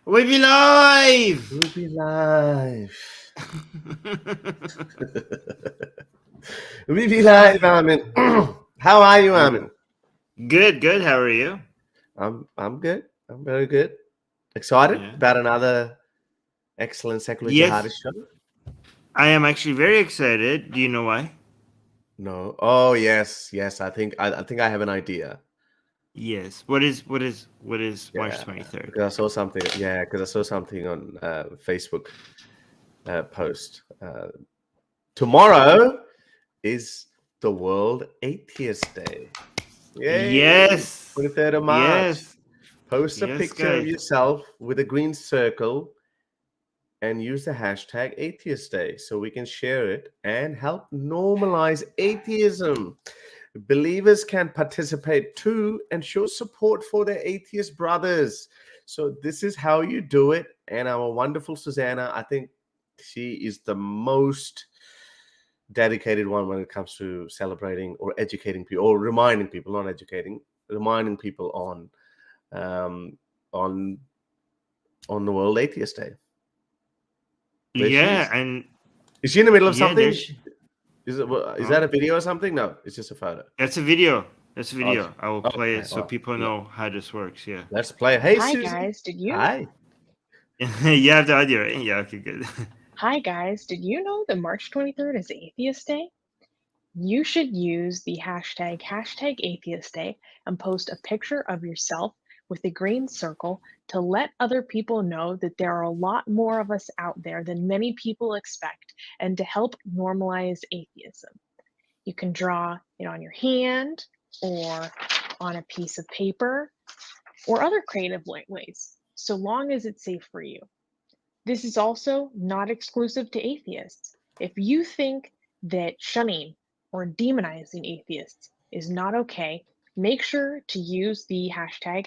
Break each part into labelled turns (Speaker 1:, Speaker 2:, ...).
Speaker 1: We be live.
Speaker 2: We'll be live. We'll be live, Armin. How are you, Armin?
Speaker 1: Good, good. How are you?
Speaker 2: I'm good. I'm very good. Excited
Speaker 1: Yeah.
Speaker 2: about another excellent secular
Speaker 1: Yes,
Speaker 2: jihadist show?
Speaker 1: I am actually very excited. Do you know why?
Speaker 2: No. Oh yes. I think I have an idea.
Speaker 1: Yes. What is March
Speaker 2: Yeah,
Speaker 1: 23rd?
Speaker 2: because I saw something. Yeah, because I saw something on Facebook post. Tomorrow is the World Atheist Day. Yay!
Speaker 1: Yes.
Speaker 2: 23rd of March.
Speaker 1: Yes.
Speaker 2: Post a
Speaker 1: Yes,
Speaker 2: picture of
Speaker 1: guys.
Speaker 2: yourself with a green circle and use the hashtag Atheist Day so we can share it and help normalize atheism. Believers can participate too and show support for their atheist brothers. So, this is how you do it. And our wonderful Susanna, I think she is the most dedicated one when it comes to celebrating or educating people or reminding people, not educating, reminding people um, on the World Atheist Day. There she
Speaker 1: Yeah,
Speaker 2: is.
Speaker 1: and
Speaker 2: Is she in the middle of
Speaker 1: yeah,
Speaker 2: something?
Speaker 1: there's
Speaker 2: Is
Speaker 1: huh?
Speaker 2: that a video or something? No, it's just a photo.
Speaker 1: That's a video. That's a
Speaker 2: Okay.
Speaker 1: video. I will play
Speaker 2: Okay.
Speaker 1: it so
Speaker 2: All
Speaker 1: people
Speaker 2: right.
Speaker 1: know how this works. Yeah.
Speaker 2: Let's play. Hey,
Speaker 3: Hi
Speaker 2: Susie.
Speaker 3: guys, did you
Speaker 2: Hi.
Speaker 1: You have the audio, right? Yeah. Okay. Good.
Speaker 3: Hi guys, did you know that March 23rd is Atheist Day? You should use the hashtag Atheist Day and post a picture of yourself with a green circle to let other people know that there are a lot more of us out there than many people expect and to help normalize atheism. You can draw it on your hand or on a piece of paper or other creative ways, so long as it's safe for you. This is also not exclusive to atheists. If you think that shunning or demonizing atheists is not okay, make sure to use the hashtag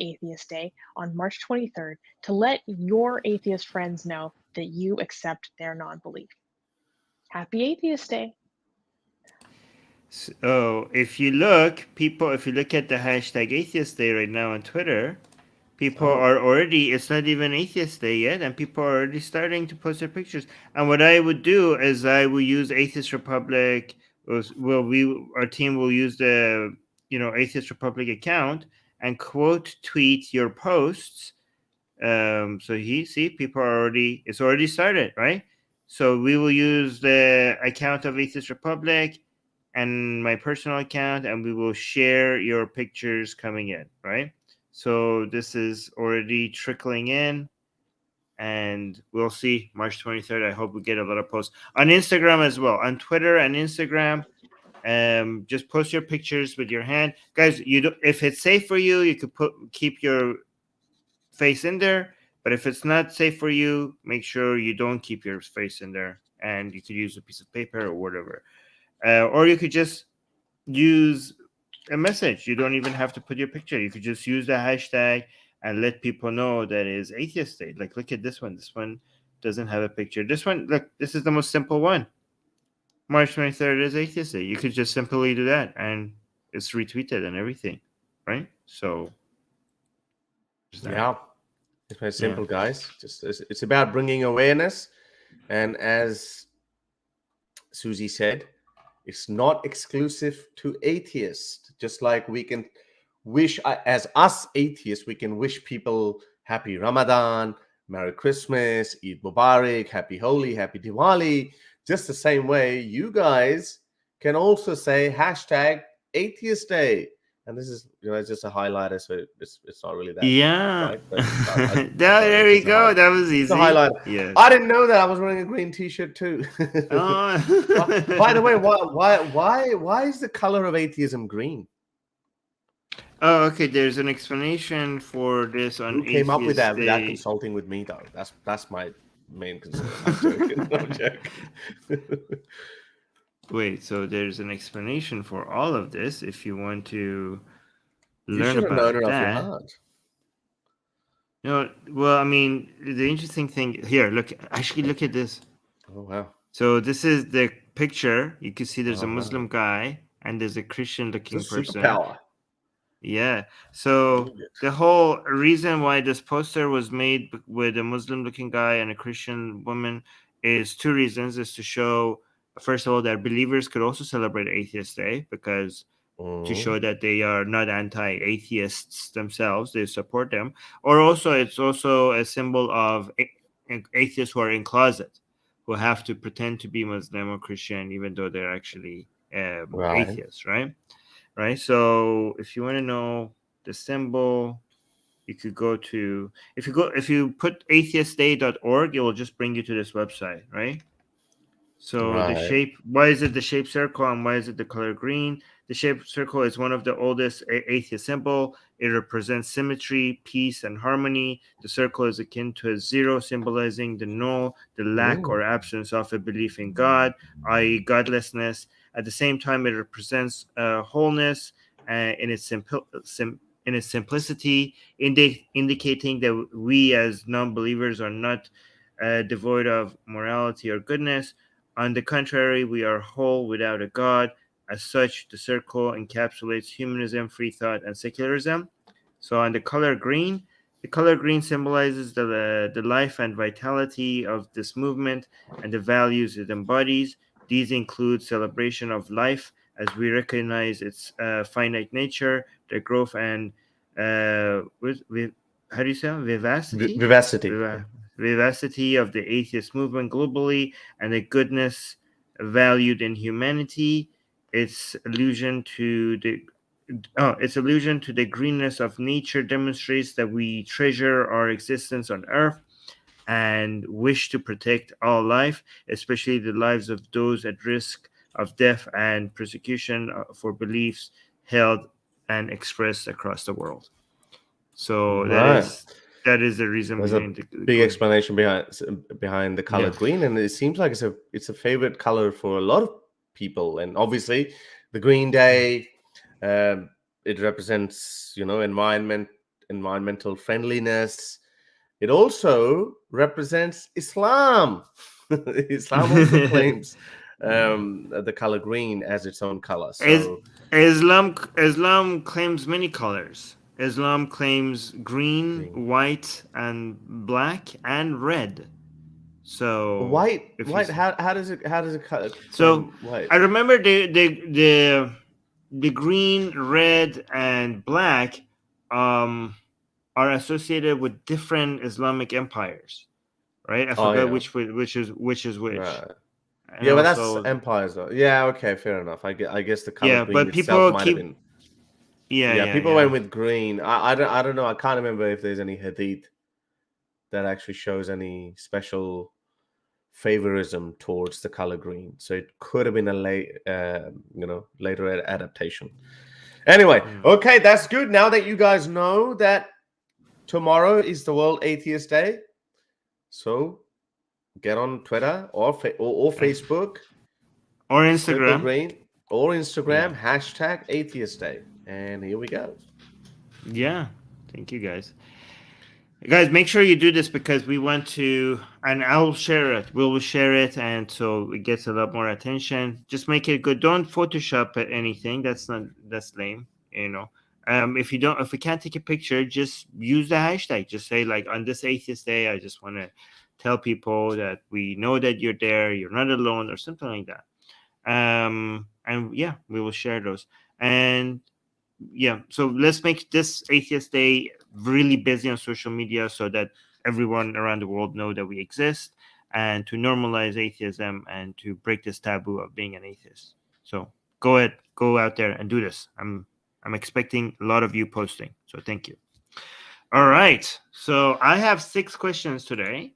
Speaker 3: Atheist Day on March 23rd to let your atheist friends know that you accept their non belief. Happy Atheist Day!
Speaker 1: So if you look at the hashtag Atheist Day right now on Twitter, people
Speaker 2: Oh,
Speaker 1: are already, it's not even Atheist Day yet, and people are already starting to post their pictures. And what I would do is I will use Atheist Republic, our team will use the, Atheist Republic account and quote tweet your posts. So people are it's already started, right? So we will use the account of Atheist Republic and my personal account, and we will share your pictures coming in, right? So this is already trickling in, and we'll see March 23rd. I hope we get a lot of posts on Instagram as well, on Twitter and Instagram. Just post your pictures with your hand, guys. If it's safe for you, you could keep your face in there. But if it's not safe for you, make sure you don't keep your face in there, and you could use a piece of paper or whatever, or you could just use a message. You don't even have to put your picture. You could just use the hashtag and let people know that it is Atheist Day. Like, look at this one. This one doesn't have a picture. This one, look, this is the most simple one. March 23rd is Atheist Day. You could just simply do that, and it's retweeted and everything, right? So, there's that.
Speaker 2: yeah. It's very
Speaker 1: Yeah.
Speaker 2: simple, guys. It's about bringing awareness, and as Susie said, it's not exclusive to atheists. Just like we can as us atheists, we can wish people happy Ramadan, Merry Christmas, Eid Mubarak, Happy Holi, Happy Diwali. Just the same way, you guys can also say hashtag Atheist Day. And this is, it's just a highlighter, so it's not really that deep,
Speaker 1: Yeah.
Speaker 2: right? But I thought
Speaker 1: There
Speaker 2: it's
Speaker 1: we
Speaker 2: just a
Speaker 1: go.
Speaker 2: highlight.
Speaker 1: That was
Speaker 2: It's a
Speaker 1: easy.
Speaker 2: highlight.
Speaker 1: Yes.
Speaker 2: I didn't know that I was wearing a green T-shirt too. By the way,
Speaker 1: Oh.
Speaker 2: why is the color of atheism green?
Speaker 1: Oh, okay. There's an explanation for this on
Speaker 2: Who came up with
Speaker 1: Atheist
Speaker 2: that without
Speaker 1: Day.
Speaker 2: consulting with me, though? That's my main concern. I'm joking. I'm joking.
Speaker 1: Wait, so there's an explanation for all of this if you want to
Speaker 2: You
Speaker 1: learn
Speaker 2: should have known
Speaker 1: about
Speaker 2: it off your
Speaker 1: that.
Speaker 2: heart.
Speaker 1: No, well, I mean, the interesting thing here, look at this.
Speaker 2: Oh wow.
Speaker 1: So this is the picture. You can see there's a
Speaker 2: Oh
Speaker 1: Muslim
Speaker 2: wow.
Speaker 1: guy and there's a Christian
Speaker 2: It's a
Speaker 1: looking person.
Speaker 2: superpower.
Speaker 1: Yeah. So the whole reason why this poster was made with a Muslim-looking guy and a Christian woman is two reasons: is to show, first of all, that believers could also celebrate Atheist Day, because to
Speaker 2: Mm,
Speaker 1: show that they are not anti-atheists themselves, they support them. Or also, it's also a symbol of atheists who are in closet, who have to pretend to be Muslim or Christian even though they're actually
Speaker 2: right.
Speaker 1: atheists, right? Right. So if you want to know the symbol, you could go to, if you put atheistday.org, it will just bring you to this website, right? So the
Speaker 2: Right.
Speaker 1: shape, why is it the shaped circle and why is it the color green? The shaped circle is one of the oldest atheist symbol. It represents symmetry, peace, and harmony. The circle is akin to a zero, symbolizing the null, the lack
Speaker 2: Mm,
Speaker 1: or absence of a belief in God, i.e., godlessness. At the same time, it represents wholeness in its in its simplicity, indicating that we as non-believers are not devoid of morality or goodness. On the contrary, we are whole without a God. As such, the circle encapsulates humanism, free thought, and secularism. So, on the color green symbolizes the life and vitality of this movement and the values it embodies. These include celebration of life as we recognize its finite nature, the growth and how do you say it? Vivacity?
Speaker 2: vivacity.
Speaker 1: Viva- Vivacity of the atheist movement globally, and the goodness valued in humanity. Its allusion to the its allusion to the greenness of nature demonstrates that we treasure our existence on Earth and wish to protect all life, especially the lives of those at risk of death and persecution for beliefs held and expressed across the world. So
Speaker 2: Right.
Speaker 1: that is the reason
Speaker 2: There's a
Speaker 1: behind the
Speaker 2: big
Speaker 1: green.
Speaker 2: explanation behind the color
Speaker 1: Yeah.
Speaker 2: green, and it seems like it's a favorite color for a lot of people. And obviously, the Green Day, um, it represents environmental friendliness. It also represents Islam. Islam also claims the color green as its own color.
Speaker 1: Is
Speaker 2: So
Speaker 1: Islam claims many colors. Islam claims green,
Speaker 2: green,
Speaker 1: white, and black and red. So
Speaker 2: white,
Speaker 1: if you
Speaker 2: white. How does it
Speaker 1: so
Speaker 2: claim white?
Speaker 1: I remember the green, red, and black um are associated with different Islamic empires, right? I
Speaker 2: Oh
Speaker 1: forgot
Speaker 2: yeah,
Speaker 1: which is which.
Speaker 2: right.
Speaker 1: And
Speaker 2: Yeah, but that's
Speaker 1: also,
Speaker 2: empires, though. Yeah, okay, fair enough. I guess the color
Speaker 1: yeah,
Speaker 2: green
Speaker 1: but
Speaker 2: itself
Speaker 1: people
Speaker 2: might have
Speaker 1: keep,
Speaker 2: been.
Speaker 1: yeah,
Speaker 2: Yeah,
Speaker 1: yeah,
Speaker 2: people went
Speaker 1: yeah.
Speaker 2: with green. I don't know. I can't remember if there's any hadith that actually shows any special favorism towards the color green. So it could have been a later adaptation. Anyway,
Speaker 1: Yeah.
Speaker 2: okay, that's good. Now that you guys know that tomorrow is the World Atheist Day, so get on Twitter or Facebook,
Speaker 1: Or
Speaker 2: Circle
Speaker 1: Instagram.
Speaker 2: Green, or
Speaker 1: Yeah.
Speaker 2: Instagram, hashtag Atheist Day. And here we go.
Speaker 1: Yeah. Thank you guys. Guys, make sure you do this because we want to, and I'll share it. We will share it, and so it gets a lot more attention. Just make it good. Don't Photoshop anything. That's lame. You know. If we can't take a picture, just use the hashtag. Just say like, on this atheist day, I just want to tell people that we know that you're there. You're not alone, or something like that. And yeah, we will share those. And yeah, so let's make this atheist day really busy on social media so that everyone around the world know that we exist, and to normalize atheism and to break this taboo of being an atheist. So go ahead, go out there and do this. I'm expecting a lot of you posting, so thank you. All right, so I have 6 questions today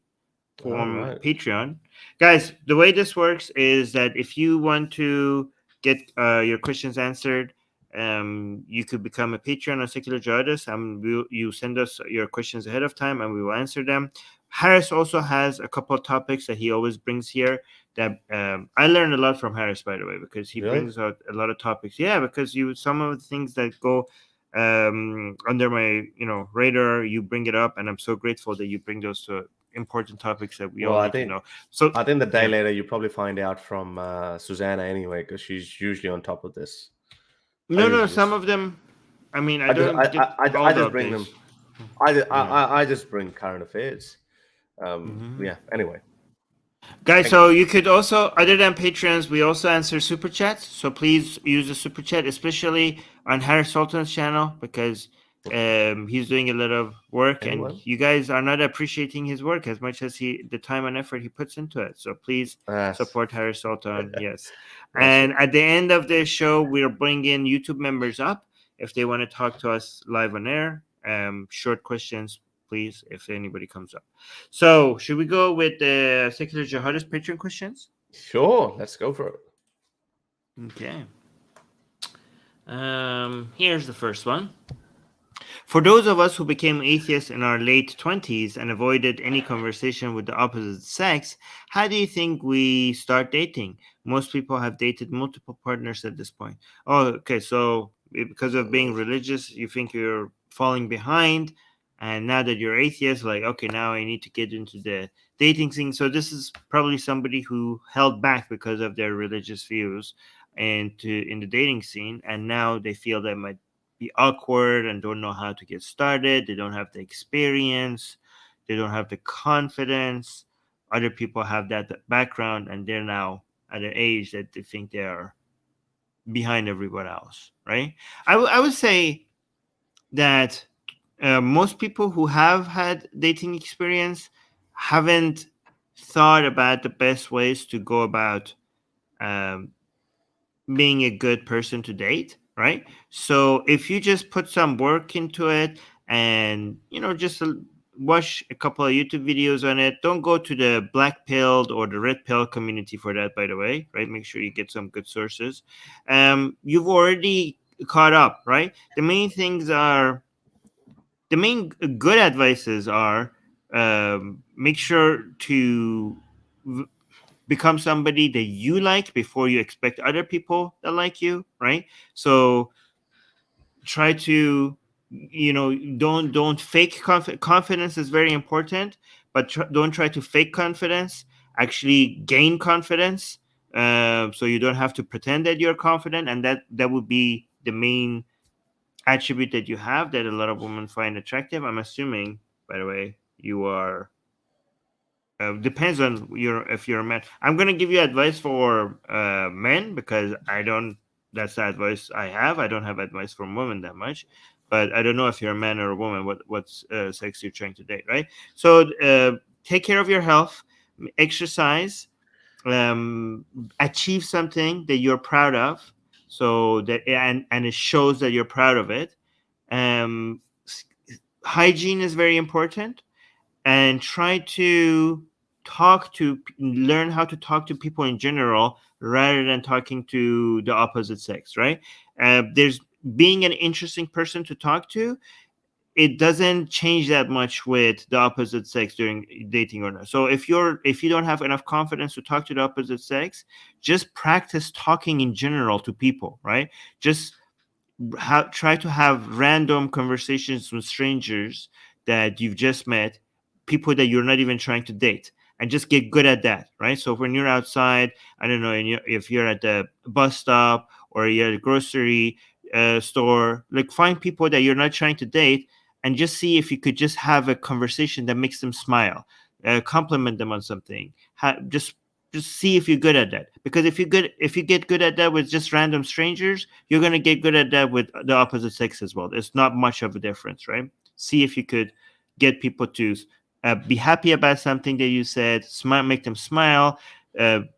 Speaker 2: All
Speaker 1: from
Speaker 2: right.
Speaker 1: Patreon. Guys, the way this works is that if you want to get your questions answered, you could become a Patreon on Secular Jihadists, and you send us your questions ahead of time and we will answer them. Harris also has a couple of topics that he always brings here that I learned a lot from Harris, by the way, because he
Speaker 2: Really?
Speaker 1: brings out a lot of topics. Yeah, because some of the things that go under my radar, you bring it up, and I'm so grateful that you bring those important topics that we all
Speaker 2: Well, I
Speaker 1: need to
Speaker 2: think
Speaker 1: know. So
Speaker 2: I think the day
Speaker 1: yeah,
Speaker 2: later you probably find out from Susanna anyway, because she's usually on top of this. I
Speaker 1: no,
Speaker 2: usually
Speaker 1: some
Speaker 2: just
Speaker 1: of them I mean, I
Speaker 2: I just
Speaker 1: don't get all
Speaker 2: I
Speaker 1: the
Speaker 2: just bring
Speaker 1: updates.
Speaker 2: them. I,
Speaker 1: Yeah.
Speaker 2: I just bring current affairs.
Speaker 1: Hmm.
Speaker 2: Yeah. Anyway,
Speaker 1: Guys,
Speaker 2: thank you.
Speaker 1: so you could also, other than Patreons, we also answer super chats. So please use the super chat, especially on Harris Sultan's channel, because he's doing a lot of work, and
Speaker 2: Anyone?
Speaker 1: you guys are not appreciating his work as much as the time and effort he puts into it. So please
Speaker 2: That's
Speaker 1: support Harris Sultan. Yes.
Speaker 2: that's
Speaker 1: And
Speaker 2: right.
Speaker 1: at the end of the show, we're bringing YouTube members up if they want to talk to us live on air. Short questions, please, if anybody comes up. So, should we go with the Secular Jihadist Patreon questions?
Speaker 2: Sure. Let's go for it.
Speaker 1: Okay. Here's the first one. For those of us who became atheists in our late 20s and avoided any conversation with the opposite sex, how do you think we start dating? Most people have dated multiple partners at this point. Oh, okay. So, because of being religious, you think you're falling behind. And now that you're atheist, like, okay, now I need to get into the dating thing. So, this is probably somebody who held back because of their religious views and in the dating scene. And now they feel they might be awkward and don't know how to get started. They don't have the experience. They don't have the confidence. Other people have that background, and they're now at an age that they think they are behind everyone else, right? I would say that most people who have had dating experience haven't thought about the best ways to go about um, being a good person to date, right? So if you just put some work into it and just watch a couple of YouTube videos on it, don't go to the black pilled or the red pill community for that, by the way, right? Make sure you get some good sources. You've already caught up, right? The main good advices are make sure to become somebody that you like before you expect other people that like you, right? So try to don't fake confidence is very important, but don't try to fake confidence. Actually gain confidence, so you don't have to pretend that you're confident, and that would be the main attribute that you have that a lot of women find attractive. I'm assuming, by the way, you are depends on if you're a man. I'm gonna give you advice for men because I don't. That's the advice I have. I don't have advice from women that much, but I don't know if you're a man or a woman. What's sex you're trying to date, right? So take care of your health, exercise, achieve something that you're proud of, so that and it shows that you're proud of it. Um, Hygiene is very important, and try to learn how to talk to people in general rather than talking to the opposite sex, right? There's being an interesting person to talk to, it doesn't change that much with the opposite sex during dating or not. So if you don't have enough confidence to talk to the opposite sex, just practice talking in general to people, right? Just try to have random conversations with strangers that you've just met, people that you're not even trying to date, and just get good at that, right? So when you're outside, I don't know, if you're at the bus stop or you're at a grocery store, like find people that you're not trying to date and just see if you could just have a conversation that makes them smile, compliment them on something, just see if you're good at that. Because if you get good at that with just random strangers, you're going to get good at that with the opposite sex as well. There's not much of a difference, right? See if you could get people to be happy about something that you said, smile, make them smile,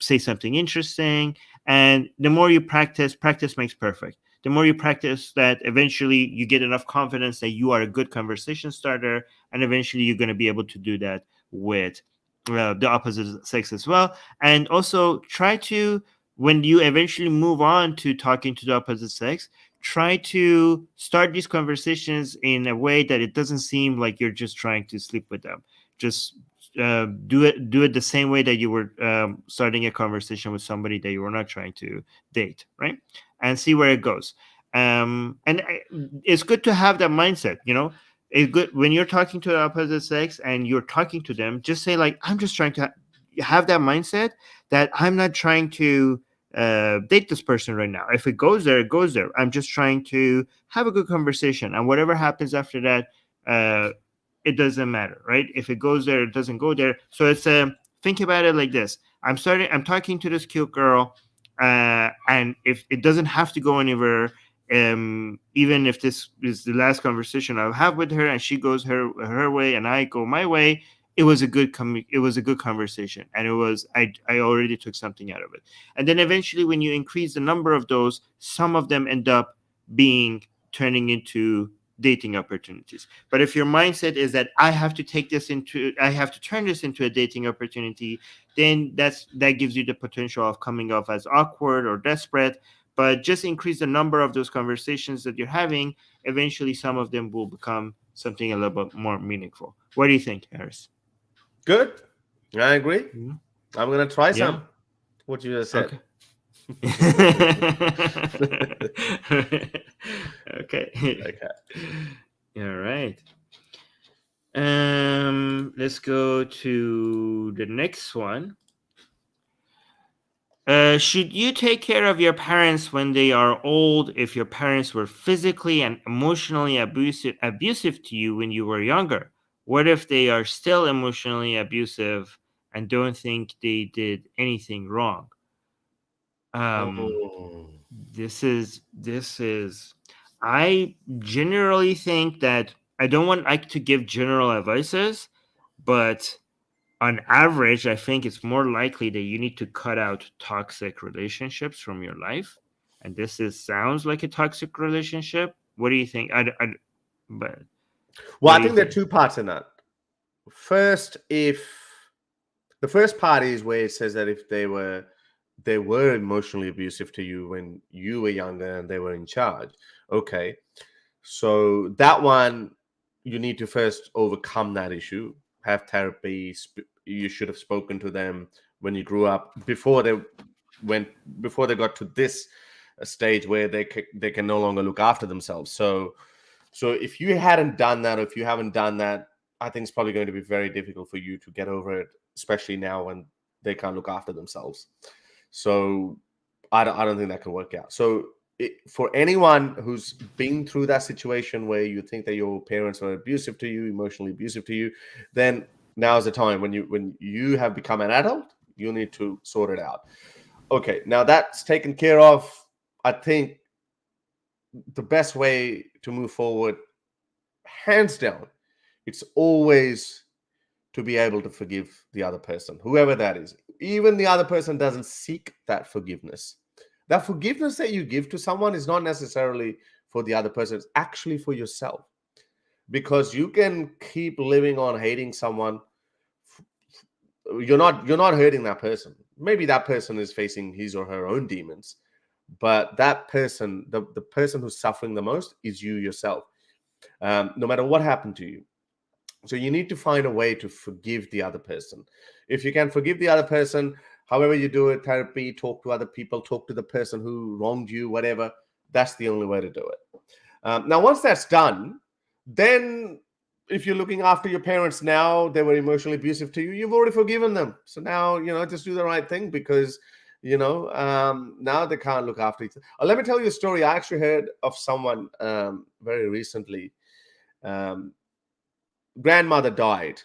Speaker 1: say something interesting. And the more you practice makes perfect. The more you practice that, eventually you get enough confidence that you are a good conversation starter, and eventually you're going to be able to do that with the opposite sex as well. And also try to, when you eventually move on to talking to the opposite sex, try to start these conversations in a way that it doesn't seem like you're just trying to sleep with them. Just do it the same way that you were starting a conversation with somebody that you were not trying to date, right? And see where it goes. It's good to have that mindset, it's good when you're talking to the opposite sex and you're talking to them, just say like, I'm just trying to have that mindset that I'm not trying to date this person right now. If it goes there, it goes there. I'm just trying to have a good conversation, and whatever happens after that, it doesn't matter, right? If it goes there, it doesn't go there. So it's think about it like this: I'm talking to this cute girl, and if it doesn't have to go anywhere, even if this is the last conversation I'll have with her, and she goes her way and I go my way, it was a good conversation, and I already took something out of it. And then eventually, when you increase the number of those, some of them end up turning into dating opportunities. But if your mindset is that I have to turn this into a dating opportunity, then that gives you the potential of coming off as awkward or desperate. But just increase the number of those conversations that you're having. Eventually, some of them will become something a little bit more meaningful. What do you think, Harris?
Speaker 2: Good. I agree.
Speaker 1: Mm-hmm.
Speaker 2: I'm going to try
Speaker 1: Yeah.
Speaker 2: some. What you just said.
Speaker 1: Okay. Okay. All right. Let's go to the next one. Should you take care of your parents when they are old if your parents were physically and emotionally abusive to you when you were younger? What if they are still emotionally abusive and don't think they did anything wrong? This is I generally think that I don't want like to give general advices, but on average, I think it's more likely that you need to cut out toxic relationships from your life. And sounds like a toxic relationship. What do you think?
Speaker 2: Well, I think there are two parts in that. First, if the first part is where it says that if they were emotionally abusive to you when you were younger and they were in charge. Okay. So that one, you need to first overcome that issue, have therapy. You should have spoken to them when you grew up before they got to this stage where they can no longer look after themselves. So if you hadn't done that, or if you haven't done that, I think it's probably going to be very difficult for you to get over it, especially now when they can't look after themselves. So I don't think that can work out. So for anyone who's been through that situation where you think that your parents are abusive to you, emotionally abusive to you, then now's the time. When you have become an adult, you need to sort it out. Okay, now that's taken care of. I think the best way to move forward, hands down, it's always to be able to forgive the other person, whoever that is. Even the other person doesn't seek that forgiveness. That forgiveness that you give to someone is not necessarily for the other person. It's actually for yourself. Because you can keep living on hating someone. You're not hurting that person. Maybe that person is facing his or her own demons. But that person, the person who's suffering the most is you yourself. No matter what happened to you. So you need to find a way to forgive the other person. If you can forgive the other person, however you do it, therapy, talk to other people, talk to the person who wronged you, whatever, that's the only way to do it. Now, once that's done, then if you're looking after your parents now, they were emotionally abusive to you, you've already forgiven them. So now, just do the right thing because, now they can't look after each other. Let me tell you a story. I actually heard of someone very recently. Grandmother died,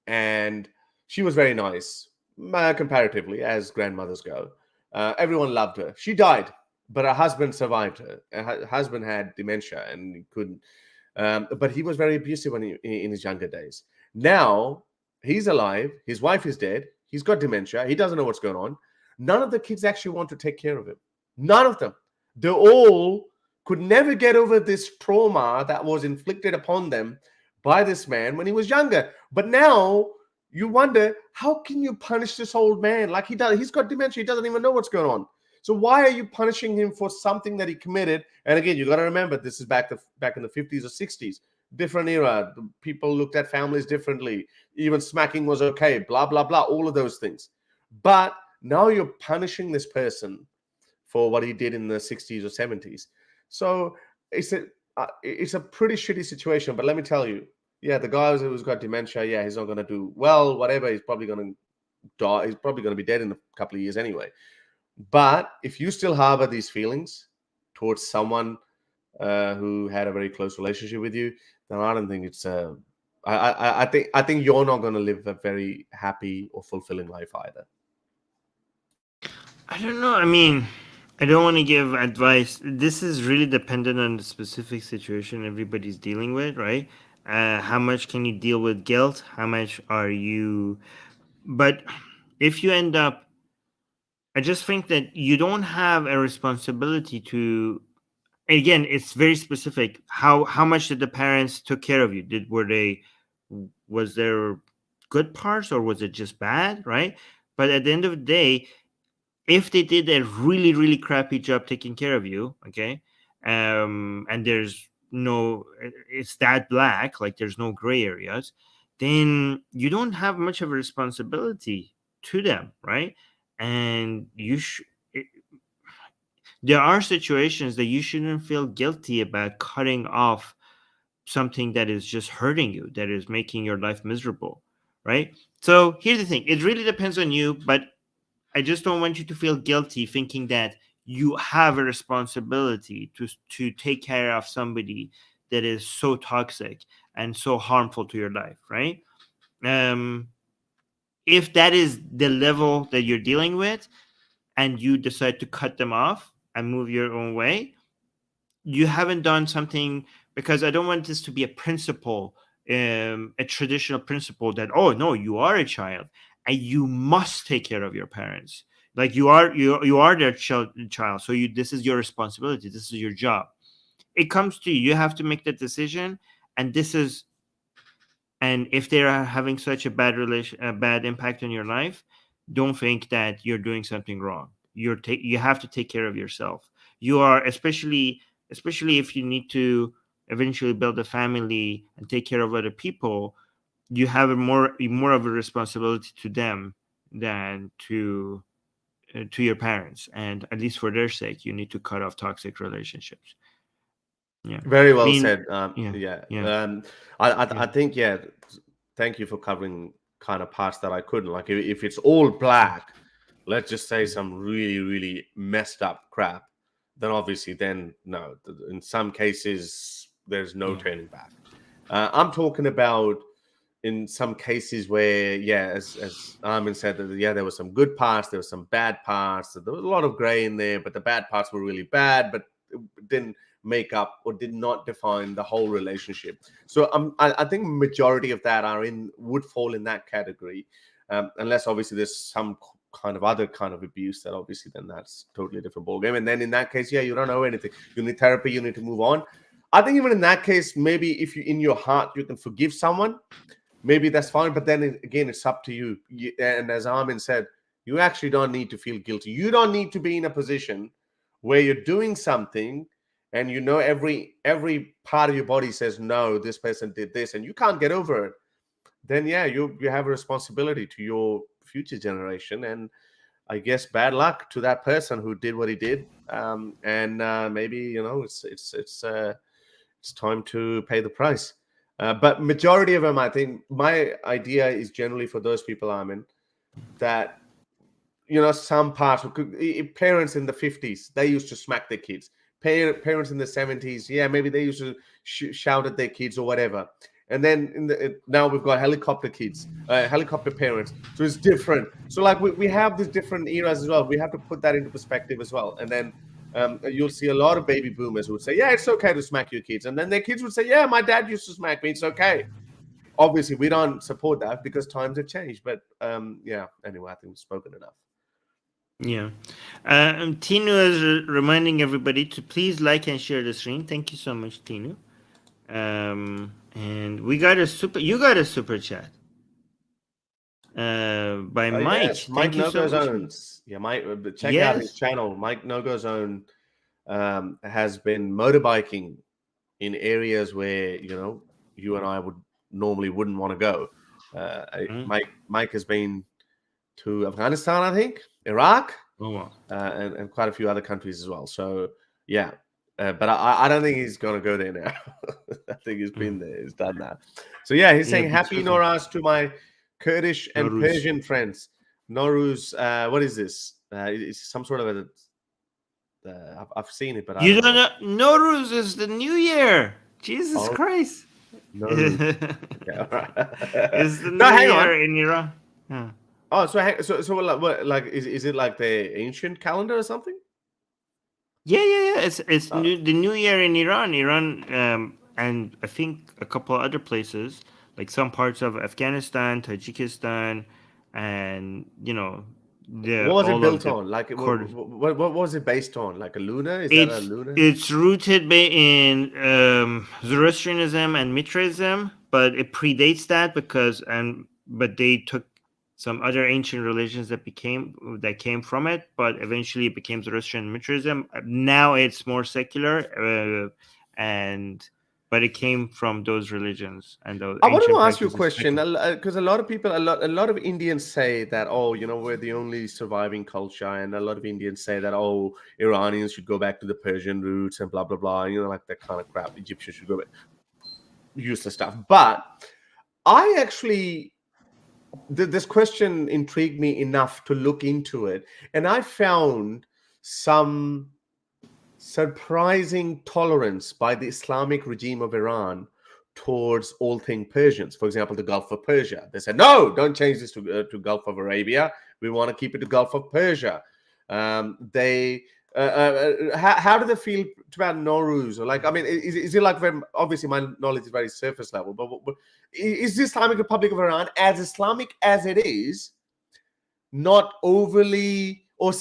Speaker 2: and she was very nice, comparatively, as grandmothers go. Everyone loved her. She died, but her husband survived her. Her husband had dementia and he couldn't. But he was very abusive in his younger days. Now he's alive. His wife is dead. He's got dementia. He doesn't know what's going on. None of the kids actually want to take care of him. None of them. They all could never get over this trauma that was inflicted upon them by this man when he was younger. But now you wonder, how can you punish this old man? Like he's got dementia. He doesn't even know what's going on. So why are you punishing him for something that he committed? And again, you got to remember, this is back in the 50s or 60s. Different era. People looked at families differently. Even smacking was okay. Blah, blah, blah. All of those things. But now you're punishing this person for what he did in the 60s or 70s. So it's a pretty shitty situation. But let me tell you, yeah, the guy who's got dementia, yeah, he's not going to do well, whatever. He's probably going to die. He's probably going to be dead in a couple of years anyway. But if you still harbor these feelings towards someone who had a very close relationship with you, then I don't think it's I think you're not going to live a very happy or fulfilling life either.
Speaker 1: I don't know. I mean, I don't want to give advice. This is really dependent on the specific situation everybody's dealing with, right? How much can you deal with guilt? How much are you? But if you end up, I just think that you don't have a responsibility to. Again, it's very specific. How much did the parents took care of you? Was there good parts or was it just bad, right? But at the end of the day, if they did a really really crappy job taking care of you, okay, and there's no, it's that black, like there's no gray areas, then you don't have much of a responsibility to them, right? And there are situations that you shouldn't feel guilty about cutting off something that is just hurting you, that is making your life miserable, right? So here's the thing, it really depends on you, but I just don't want you to feel guilty thinking that you have a responsibility to take care of somebody that is so toxic and so harmful to your life, right? Um, if that is the level that you're dealing with, and you decide to cut them off and move your own way, you haven't done something, because I don't want this to be a principle, a traditional principle that, oh no, you are a child and you must take care of your parents. Like you are their child. So this is your responsibility. This is your job. It comes to you. You have to make that decision. And and if they are having such a bad impact on your life, don't think that you're doing something wrong. You have to take care of yourself. You are, especially if you need to eventually build a family and take care of other people, you have a more of a responsibility to them than to your parents. And at least for their sake, you need to cut off toxic relationships. Yeah.
Speaker 2: Very
Speaker 1: I
Speaker 2: well
Speaker 1: mean,
Speaker 2: said.
Speaker 1: yeah,
Speaker 2: Yeah.
Speaker 1: yeah,
Speaker 2: I
Speaker 1: yeah.
Speaker 2: think, yeah. Thank you for covering kind of parts that I couldn't. Like, if it's all black, let's just say some really, really messed up crap, then obviously, then no. In some cases, there's no
Speaker 1: Yeah.
Speaker 2: turning back. I'm talking about in some cases where, yeah, as Armin said, that yeah, there were some good parts, there were some bad parts, there was a lot of gray in there, but the bad parts were really bad, but it didn't make up or did not define the whole relationship. So I think majority of that would fall in that category, unless obviously there's some kind of other kind of abuse that obviously then that's totally different ballgame. And then in that case, yeah, you don't know anything. You need therapy. You need to move on. I think even in that case, maybe if you in your heart you can forgive someone, maybe that's fine. But then again, it's up to you. And as Armin said, you actually don't need to feel guilty. You don't need to be in a position where you're doing something and you know every part of your body says, no, this person did this, and you can't get over it. Then yeah, you have a responsibility to your future generation. And I guess bad luck to that person who did what he did. And maybe, it's time to pay the price. But majority of them, I think, my idea is generally for those people, Armin, that some parts parents in the 50s, they used to smack their kids. Parents in the 70s, yeah, maybe they used to shout at their kids or whatever. And then now we've got helicopter kids, helicopter parents. So it's different. So like we have these different eras as well. We have to put that into perspective as well. And then you'll see a lot of baby boomers who would say, yeah, it's okay to smack your kids. And then their kids would say, yeah, my dad used to smack me. It's okay. Obviously, we don't support that because times have changed. But yeah, anyway, I think we've spoken enough.
Speaker 1: Yeah. Tinu is reminding everybody to please like and share the stream. Thank you so much, Tinu. And you got a super chat by Mike.
Speaker 2: Yes, Mike
Speaker 1: Thank you so
Speaker 2: No-Go
Speaker 1: much.
Speaker 2: Zones. Yeah, Mike, check out his channel. Mike No-Go Zone has been motorbiking in areas where you and I wouldn't want to go. Mike has been to Afghanistan, I think, Iraq, and quite a few other countries as well. So yeah, but I don't think he's going to go there now. I think he's been there, he's done that. So yeah, he's saying happy Nowruz to my Kurdish and Persian friends. Nowruz, what is this? It's some sort of a. I've seen it, but I
Speaker 1: You
Speaker 2: don't
Speaker 1: don't
Speaker 2: know.
Speaker 1: know? Nowruz is the New Year. Jesus
Speaker 2: Oh,
Speaker 1: Christ.
Speaker 2: no. Okay, all right.
Speaker 1: It's the
Speaker 2: No,
Speaker 1: New
Speaker 2: hang on.
Speaker 1: Year in Iran. Yeah.
Speaker 2: Oh, so like is it like the ancient calendar or something?
Speaker 1: Yeah. It's
Speaker 2: Oh,
Speaker 1: the New Year in Iran, and I think a couple of other places, like some parts of Afghanistan, Tajikistan, and the
Speaker 2: what was it
Speaker 1: all of
Speaker 2: built
Speaker 1: the
Speaker 2: on? Like,
Speaker 1: quarters.
Speaker 2: what was it based on? Like a lunar? Is that a
Speaker 1: It's
Speaker 2: lunar?
Speaker 1: it's rooted in Zoroastrianism and Mithraism, but it predates that but they took some other ancient religions that came from it, but eventually it became Zoroastrian and Mithraism. Now it's more secular, and but it came from those religions and those
Speaker 2: I wanted to
Speaker 1: ancient
Speaker 2: ask you a
Speaker 1: practices.
Speaker 2: question because a lot of people, a lot of Indians say that, oh, we're the only surviving culture, and a lot of Indians say that, oh, Iranians should go back to the Persian roots and blah blah blah, like that kind of crap. Egyptians should go back, useless stuff. But I actually, this question intrigued me enough to look into it, and I found some surprising tolerance by the Islamic regime of Iran towards all things Persians. For example, the Gulf of Persia. They said, no, don't change this to Gulf of Arabia. We want to keep it to Gulf of Persia. How do they feel about Nowruz? Or like, I mean, is it like obviously my knowledge is very surface level, but is the Islamic Republic of Iran, as Islamic as it is, not overly or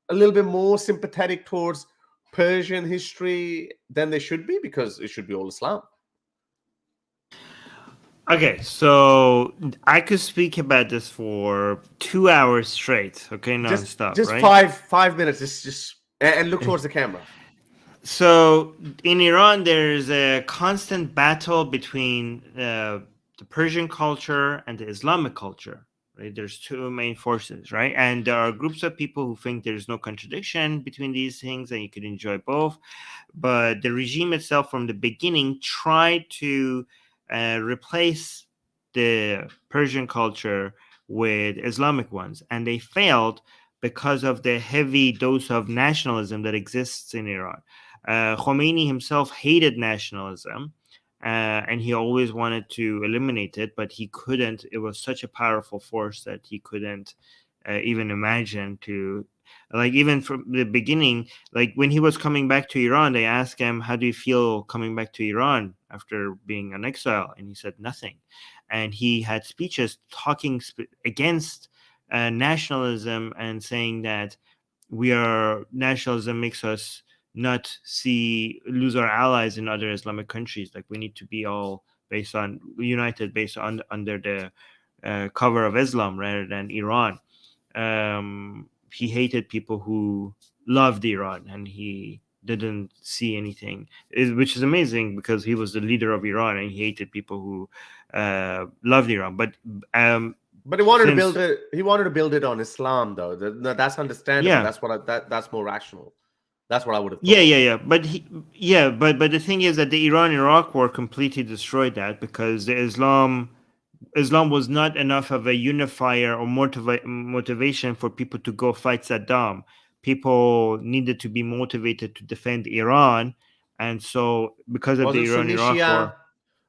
Speaker 2: a little bit more sympathetic towards Persian history than they should be, because it should be all Islam?
Speaker 1: Okay, so I could speak about this for 2 hours straight. Okay, nonstop,
Speaker 2: Just
Speaker 1: right?
Speaker 2: five minutes. Just and look towards the camera.
Speaker 1: So in Iran, there's a constant battle between the Persian culture and the Islamic culture. Right? There's two main forces, right? And there are groups of people who think there's no contradiction between these things, and you could enjoy both. But the regime itself, from the beginning, tried to replace the Persian culture with Islamic ones, and they failed because of the heavy dose of nationalism that exists in Iran. Khomeini himself hated nationalism, and he always wanted to eliminate it, but he couldn't. It was such a powerful force that he couldn't even imagine to. Like, even from the beginning, like when he was coming back to Iran, they asked him, "How do you feel coming back to Iran after being an exile?" And he said nothing. And he had speeches talking against nationalism and saying that nationalism makes us not lose our allies in other Islamic countries. Like, we need to be all united based on under the cover of Islam rather than Iran. He hated people who loved Iran, and he didn't see anything, which is amazing because he was the leader of Iran and he hated people who loved Iran. But
Speaker 2: But he wanted to
Speaker 1: since
Speaker 2: build it. He wanted to build it on Islam, though. That's understandable.
Speaker 1: yeah,
Speaker 2: That's that's more rational. That's what I would have
Speaker 1: Yeah,
Speaker 2: thought.
Speaker 1: yeah, yeah. But the thing is that the Iran-Iraq war completely destroyed that because the Islam was not enough of a unifier or motivation for people to go fight Saddam. People needed to be motivated to defend Iran, and so because of the
Speaker 2: Wasn't Sunni
Speaker 1: Iran-Iraq
Speaker 2: Shia
Speaker 1: war,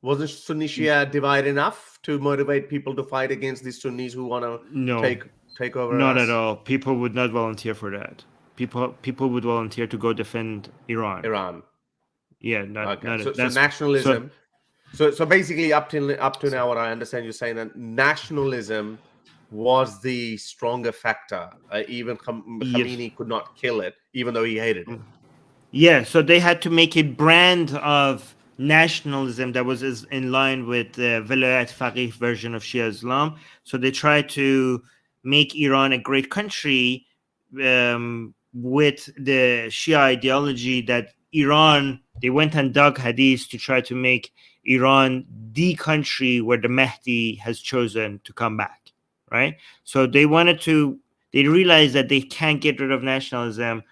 Speaker 2: wasn't Sunni Shia divide enough to motivate people to fight against these Sunnis who want to
Speaker 1: no,
Speaker 2: take take over
Speaker 1: not at
Speaker 2: us?
Speaker 1: all. People would not volunteer for that. People would volunteer to go defend Iran.
Speaker 2: Iran.
Speaker 1: Yeah,
Speaker 2: Okay.
Speaker 1: not
Speaker 2: So
Speaker 1: that's so.
Speaker 2: nationalism. So basically, up to now, what I understand, you're saying that nationalism was the stronger factor. Even
Speaker 1: Yes.
Speaker 2: Khamenei could not kill it, even though he hated it.
Speaker 1: Yeah, so they had to make a brand of nationalism that was in line with the Velayat Faqih version of Shia Islam. So they tried to make Iran a great country with the Shia ideology that they went and dug hadiths to try to make Iran the country where the Mahdi has chosen to come back, right? So they realized that they can't get rid of nationalism,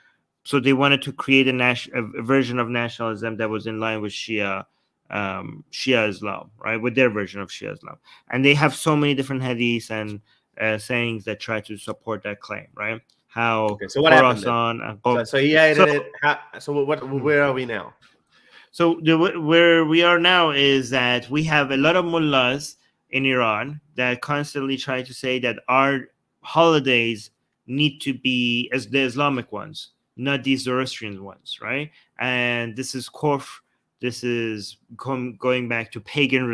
Speaker 1: so they wanted to create a version of nationalism that was in line with Shia Islam, right? With their version of Shia Islam, and they have so many different hadiths and sayings that try to support that claim, right? How
Speaker 2: Okay, so what happened then?
Speaker 1: Khorasan and
Speaker 2: So he hated
Speaker 1: so
Speaker 2: it. Where are we now?
Speaker 1: So where we are now is that we have a lot of mullahs in Iran that constantly try to say that our holidays need to be as the Islamic ones, not these Zoroastrian ones, right? And this is kufr. This is going back to pagan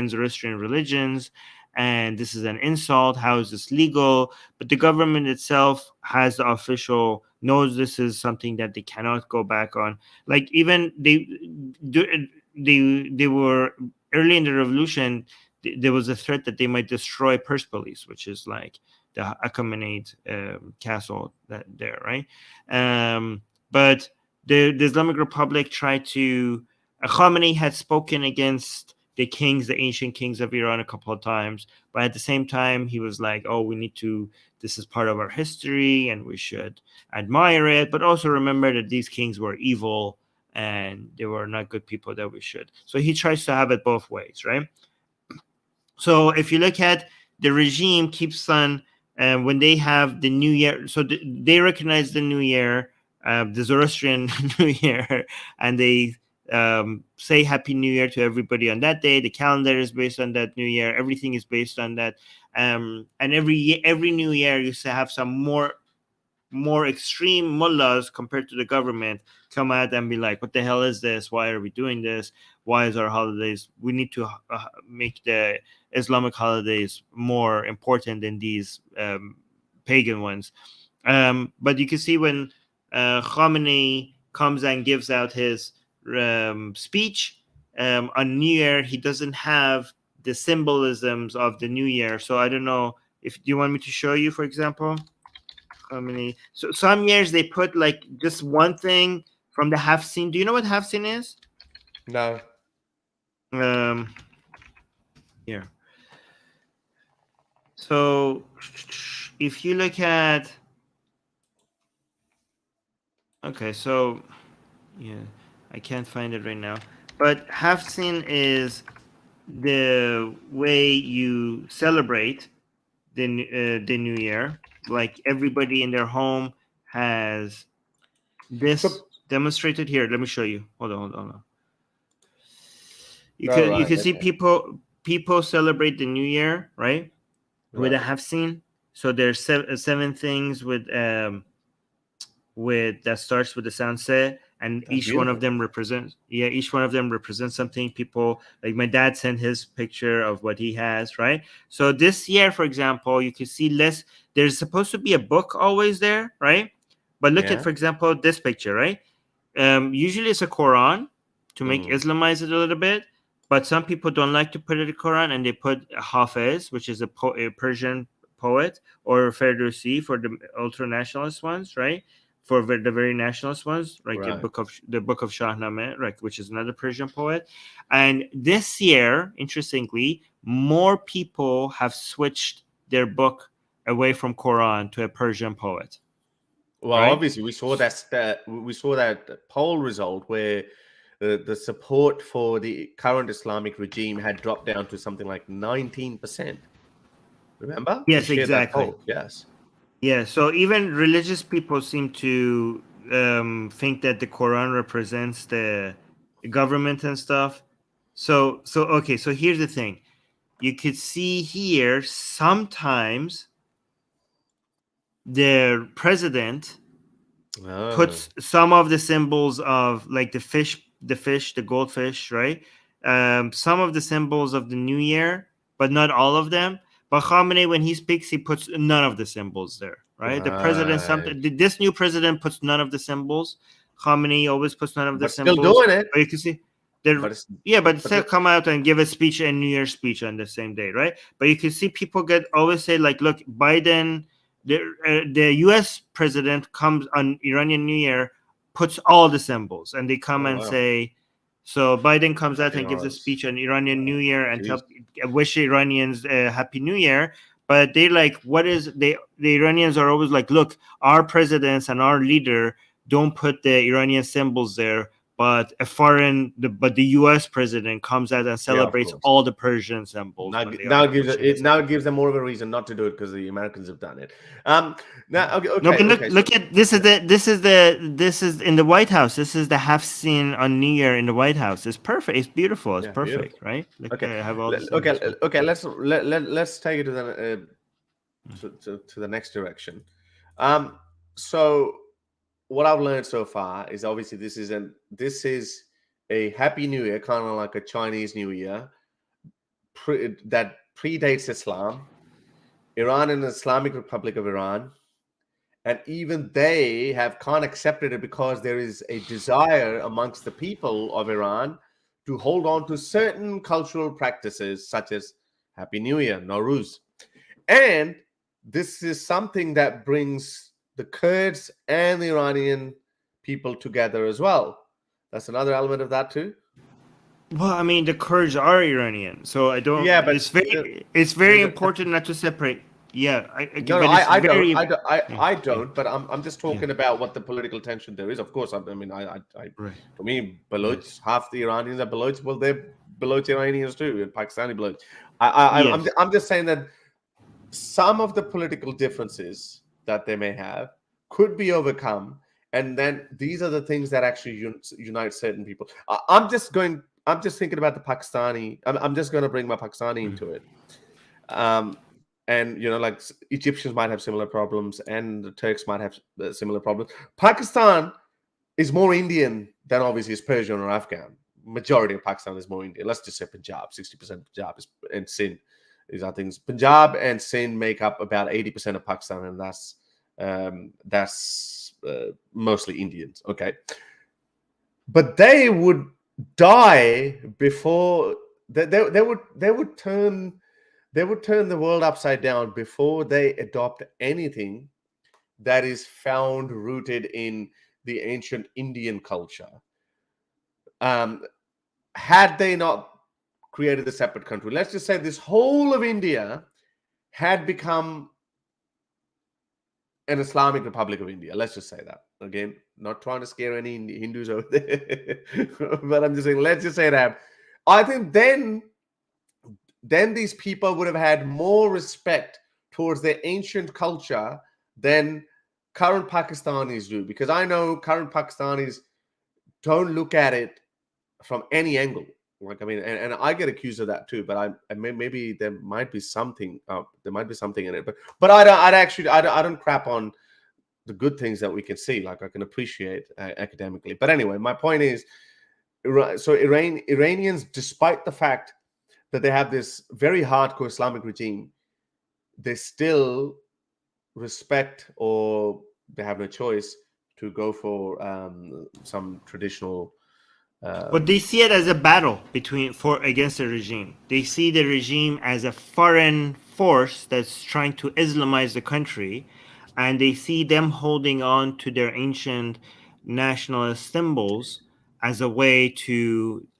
Speaker 1: Zoroastrian religions, and this is an insult. How is this legal? But the government itself has the official knows this is something that they cannot go back on. Like even they were early in the revolution. There was a threat that they might destroy Persepolis, which is like the Achaemenid castle there, right? But the Islamic Republic tried to. Khamenei had spoken against the ancient kings of Iran a couple of times, but at the same time he was like, "Oh, we need to. This is part of our history, and we should admire it, but also remember that these kings were evil and they were not good people that we should." So he tries to have it both ways, right? So if you look at the regime keeps on when they have the new year, so they recognize the new year, the Zoroastrian new year, and they say Happy New Year to everybody on that day. The calendar is based on that new year. Everything is based on that. And every new year you have some more extreme mullahs compared to the government come out and be like, what the hell is this? Why are we doing this? Why is our holidays? We need to make the Islamic holidays more important than these pagan ones. But you can see when Khamenei comes and gives out his speech on New Year, he doesn't have the symbolisms of the New Year. So I don't know if you want me to show you, for example. How many? So some years they put like just one thing from the half scene. Do you know what half scene is?
Speaker 2: No.
Speaker 1: Here. So if you look at, okay, so yeah, I can't find it right now. But half scene is the way you celebrate the New Year. Like everybody in their home has this demonstrated here. Let me show you. Hold on. You can see people celebrate the New Year, right? With a half scene. So there's seven things with that starts with the sound se, and
Speaker 2: That's
Speaker 1: each
Speaker 2: beautiful.
Speaker 1: one of them represents something. People like my dad sent his picture of what he has, right? So this year, for example, you can see less. There's supposed to be a book always there, right? But look at, for example, this picture, right? Usually it's a Quran to make Islamize it a little bit, but some people don't like to put it in Quran, and they put Hafiz, which is a Persian poet, or Ferdowsi for the ultra nationalist ones, right? For the very nationalist ones, like the book of Shahnameh, right, which is another Persian poet. And this year, interestingly, more people have switched their book away from Quran to a Persian poet.
Speaker 2: Well, obviously, we saw that poll result where the support for the current Islamic regime had dropped down to something like 19%. Remember?
Speaker 1: Yes, exactly.
Speaker 2: Yes.
Speaker 1: Yeah. So even religious people seem to think that the Quran represents the government and stuff. So okay. So here's the thing: you could see here sometimes the president puts some of the symbols of like the goldfish, right? Some of the symbols of the New Year, but not all of them. But Khamenei, when he speaks, he puts none of the symbols there, right? The president, this new president puts none of the symbols. Khamenei always puts none of the symbols.
Speaker 2: Still doing it.
Speaker 1: But you can see, but still come out and give a speech, a New Year speech on the same day, right? But you can see people always say like, look, Biden. The U.S. president comes on Iranian New Year, puts all the symbols, and they come and say. So Biden comes out and gives a speech on Iranian New Year and wish Iranians a Happy New Year. But they like, what is the Iranians are always like, look, our presidents and our leader don't put the Iranian symbols there, but but the U.S. president comes out and
Speaker 2: Yeah, of
Speaker 1: celebrates
Speaker 2: course.
Speaker 1: all the Persian symbols
Speaker 2: Now,
Speaker 1: when they
Speaker 2: now
Speaker 1: are
Speaker 2: gives
Speaker 1: appreciating
Speaker 2: it now
Speaker 1: something.
Speaker 2: it gives them more of a reason not to do it because the Americans have done it. Now okay,
Speaker 1: No,
Speaker 2: okay,
Speaker 1: but
Speaker 2: okay. So
Speaker 1: look at this is
Speaker 2: yeah,
Speaker 1: this is in the White House. This is the half scene on New Year in the White House. It's perfect. It's beautiful. It's
Speaker 2: yeah,
Speaker 1: perfect,
Speaker 2: beautiful.
Speaker 1: right? Look,
Speaker 2: Okay,
Speaker 1: I have all the
Speaker 2: Okay,
Speaker 1: symbols. Yeah.
Speaker 2: okay. Let's take it to the to the next direction. Um, so what I've learned so far is obviously this is a Happy New Year, kind of like a Chinese New Year that predates Islam. Iran and the Islamic Republic of Iran, and even they have can't accepted it because there is a desire amongst the people of Iran to hold on to certain cultural practices such as Happy New Year, Nowruz. And this is something that brings the Kurds and the Iranian people together as well. That's another element of that too.
Speaker 1: Well, I mean, the Kurds are Iranian, so I
Speaker 2: Yeah,
Speaker 1: don't.
Speaker 2: but
Speaker 1: It's very
Speaker 2: there's a
Speaker 1: important not to separate. Yeah,
Speaker 2: no, no,
Speaker 1: but it's very. Yeah,
Speaker 2: I
Speaker 1: yeah,
Speaker 2: don't. But I'm just
Speaker 1: yeah.
Speaker 2: talking about what the political tension there is. Of course, I mean,
Speaker 1: Right.
Speaker 2: to me,
Speaker 1: Yes.
Speaker 2: Baloch, half the Iranians are Baloch. Well, they're Baloch Iranians too, and Pakistani Baloch.
Speaker 1: Yes.
Speaker 2: I'm just saying that some of the political differences that they may have could be overcome, and then these are the things that actually unite certain people. I'm just thinking about the Pakistani. I'm just going to bring my Pakistani
Speaker 1: Mm.
Speaker 2: into it. Um, and like Egyptians might have similar problems, and the Turks might have similar problems. Pakistan is more Indian than obviously is Persian or Afghan. Majority of Pakistan is more Indian. Let's just say Punjab. 60% of Punjab is and Sindh is I think Punjab and Sindh make up about 80% of Pakistan, and that's mostly Indians. Okay, but they would die before they would turn the world upside down before they adopt anything that is found rooted in the ancient Indian culture. Um, had they not created a separate country, let's just say this whole of India had become an Islamic Republic of India. Let's just say that. Again, not trying to scare any Hindus over there, but I'm just saying, let's just say that. I think then these people would have had more respect towards their ancient culture than current Pakistanis do. Because I know current Pakistanis don't look at it from any angle. Like I mean, and I get accused of that too. But maybe there might be something. There might be something in it. But I don't crap on the good things that we can see. Like I can appreciate academically. But anyway, my point is, so Iranians, despite the fact that they have this very hardcore Islamic regime, they still respect, or they have no choice to go for some traditional.
Speaker 1: But they see it as a battle against the regime. They see the regime as a foreign force that's trying to Islamize the country, and they see them holding on to their ancient nationalist symbols as a way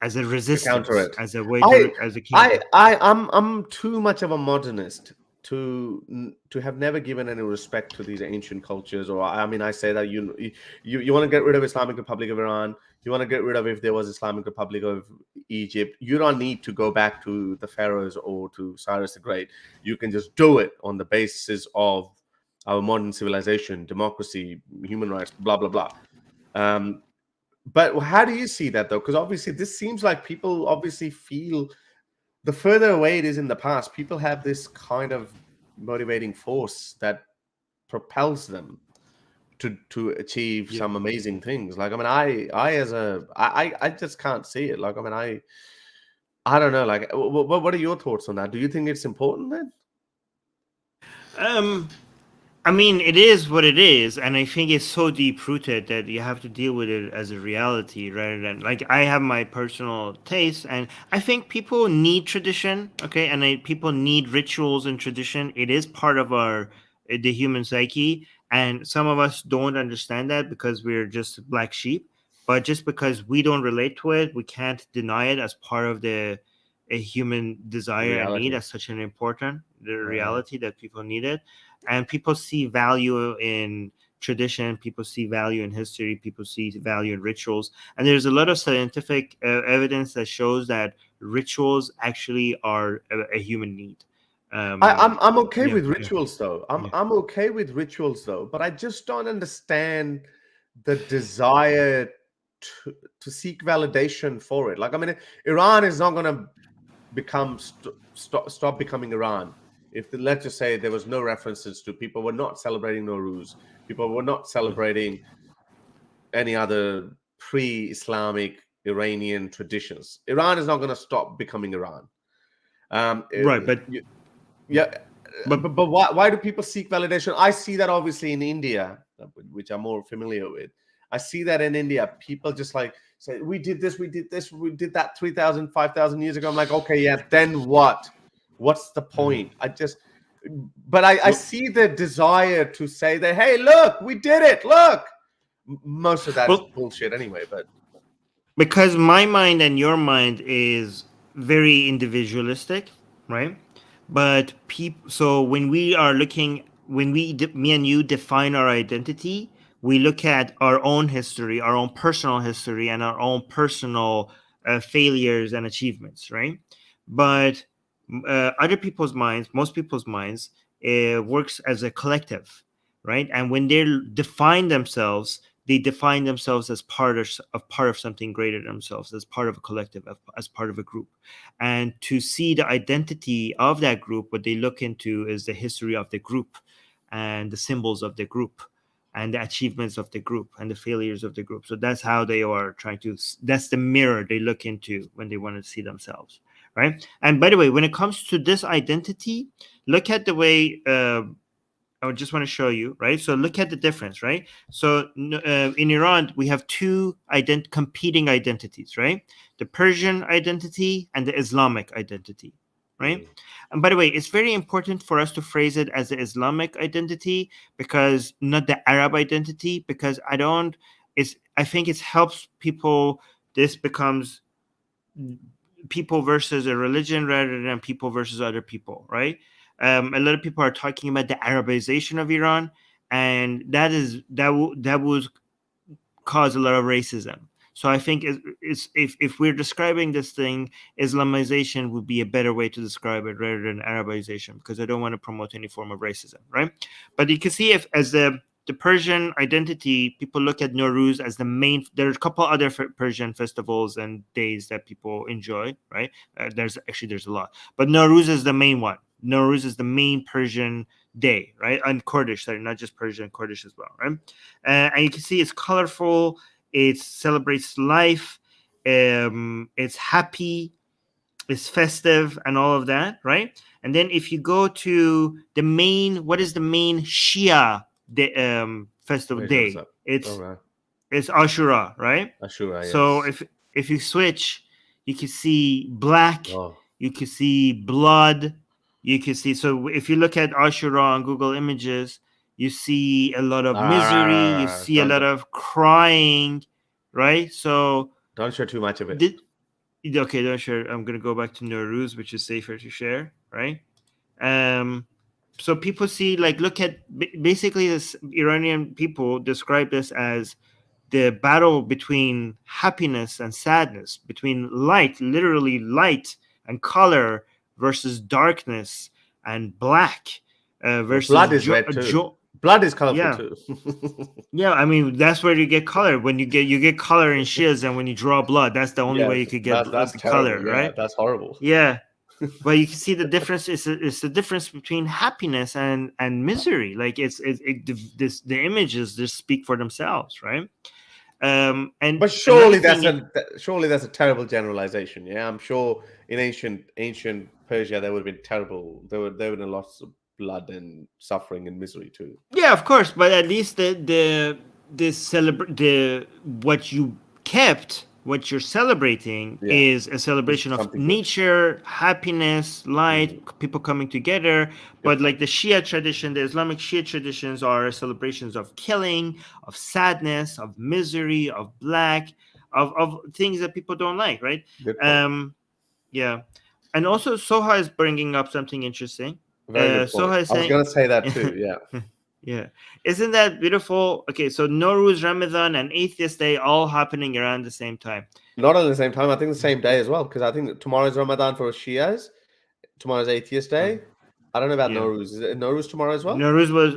Speaker 1: as a
Speaker 2: To counter
Speaker 1: resistance,
Speaker 2: it.
Speaker 1: as a way
Speaker 2: I
Speaker 1: as a counter.
Speaker 2: I'm too much of a modernist to have never given any respect to these ancient cultures. Or I mean, I say that you want to get rid of Islamic Republic of Iran. You want to get rid of, if there was Islamic Republic of Egypt. You don't need to go back to the pharaohs or to Cyrus the Great. You can just do it on the basis of our modern civilization, democracy, human rights, blah blah blah. Um, but how do you see that though? Because obviously, this seems like people obviously feel the further away it is in the past, people have this kind of motivating force that propels them to achieve
Speaker 1: Yeah.
Speaker 2: some amazing things. Like I mean, I just can't see it. Like I mean, I don't know. Like, what are your thoughts on that? Do you think it's important then?
Speaker 1: Um, I mean, it is what it is, and I think it's so deep rooted that you have to deal with it as a reality rather than like I have my personal taste, and I think people need tradition, okay, and people need rituals and tradition. It is part of the human psyche, and some of us don't understand that because we're just black sheep. But just because we don't relate to it, we can't deny it as part of the a human desire and need
Speaker 2: Reality.
Speaker 1: as such an important the
Speaker 2: Right.
Speaker 1: reality that people need it, and people see value in tradition, people see value in history, people see value in rituals, and there's a lot of scientific evidence that shows that rituals actually are a human need.
Speaker 2: I'm okay
Speaker 1: Yeah,
Speaker 2: with
Speaker 1: yeah,
Speaker 2: rituals though.
Speaker 1: yeah.
Speaker 2: I'm okay with rituals though, but I just don't understand the desire to seek validation for it. Like, I mean, Iran is not going to stop becoming Iran if let's just say there was no references to people were not celebrating Nowruz, people were not celebrating any other pre-Islamic Iranian traditions. Iran is not going to stop becoming Iran.
Speaker 1: Right,
Speaker 2: Yeah,
Speaker 1: but
Speaker 2: but why do people seek validation? I see that obviously in India, which I'm more familiar with. I see that in India, people just like say, we did this, we did this, we did that 3,000, 5,000 years ago. I'm like, okay, yeah, then what? What's the point? But I
Speaker 1: well,
Speaker 2: see the desire to say that, hey, look, we did it. Look, most of that is
Speaker 1: well,
Speaker 2: bullshit anyway. But
Speaker 1: because my mind and your mind is very individualistic, right? But people, so when we are looking, when me and you define our identity, we look at our own history, our own personal history, and our own personal failures and achievements, right? But other people's minds, most people's minds, works as a collective, right? And when they define themselves, they define themselves as part of something greater than themselves, as part of a collective, as part of a group. And to see the identity of that group, what they look into is the history of the group and the symbols of the group and the achievements of the group and the failures of the group. So that's how they are trying to, that's the mirror they look into when they want to see themselves, right? And by the way, when it comes to this identity, look at the way I just want to show you, right? So look at the difference, right? So in Iran, we have two competing identities, right? The Persian identity and the Islamic identity, right? And by the way, it's very important for us to phrase it as the Islamic identity, because not the Arab identity, because I think it helps people. This becomes people versus a religion rather than people versus other people, right? A lot of people are talking about the Arabization of Iran, and that would cause a lot of racism. So I think if we're describing this thing, Islamization would be a better way to describe it rather than Arabization, because I don't want to promote any form of racism, right? But you can see if as the Persian identity, people look at Nowruz as the main. There's a couple other Persian festivals and days that people enjoy, right? There's a lot, but Nowruz is the main one. Nowruz is the main Persian day, right? And Kurdish, sorry, not just Persian, Kurdish as well, right? And you can see it's colorful. It celebrates life. It's happy. It's festive and all of that, right? And then if you go to the main, what is the main Shia festival day? It's Ashura, right?
Speaker 2: Ashura,
Speaker 1: So
Speaker 2: yes.
Speaker 1: if you switch, you can see black,
Speaker 2: Oh.
Speaker 1: you can see blood, you can see. So if you look at Ashura on Google Images, you see a lot of misery, you see a lot of crying, right? So
Speaker 2: don't show too much of it.
Speaker 1: Okay, don't share. I'm gonna go back to Nowruz, which is safer to share, right? So people see, like, look at basically this Iranian people describe this as the battle between happiness and sadness, between light, literally light and color, versus darkness and black, versus
Speaker 2: blood is red too. Blood is colorful too.
Speaker 1: Yeah, I mean that's where you get color. When you get color in shiz, and when you draw blood, that's the only way you could get
Speaker 2: that's
Speaker 1: the
Speaker 2: terrible.
Speaker 1: color, right?
Speaker 2: That's horrible.
Speaker 1: Yeah, but you can see the difference. It's the difference between happiness and misery. Like the images just speak for themselves, right?
Speaker 2: But surely that's a terrible generalization. Yeah, I'm sure in ancient Persia there would have been terrible. There would have been lots of blood and suffering and misery too.
Speaker 1: Yeah, of course, but at least what you kept, what you're celebrating is a celebration of nature, happiness, light, people coming together. But like the Shia tradition, the Islamic Shia traditions are celebrations of killing, of sadness, of misery, of black, of things that people don't like, right? Yeah. And also Soha is bringing up something interesting.
Speaker 2: Very good point.
Speaker 1: Soha is saying,
Speaker 2: I was going to say that too. Yeah.
Speaker 1: Yeah. Isn't that beautiful? Okay, so Nowruz, Ramadan, and Atheist Day all happening around the same time.
Speaker 2: Not at the same time. I think the same day as well, because I think tomorrow's Ramadan for Shias. Tomorrow's Atheist Day. I don't know about
Speaker 1: Yeah.
Speaker 2: Nowruz. Is it Nowruz tomorrow as well?
Speaker 1: Nowruz was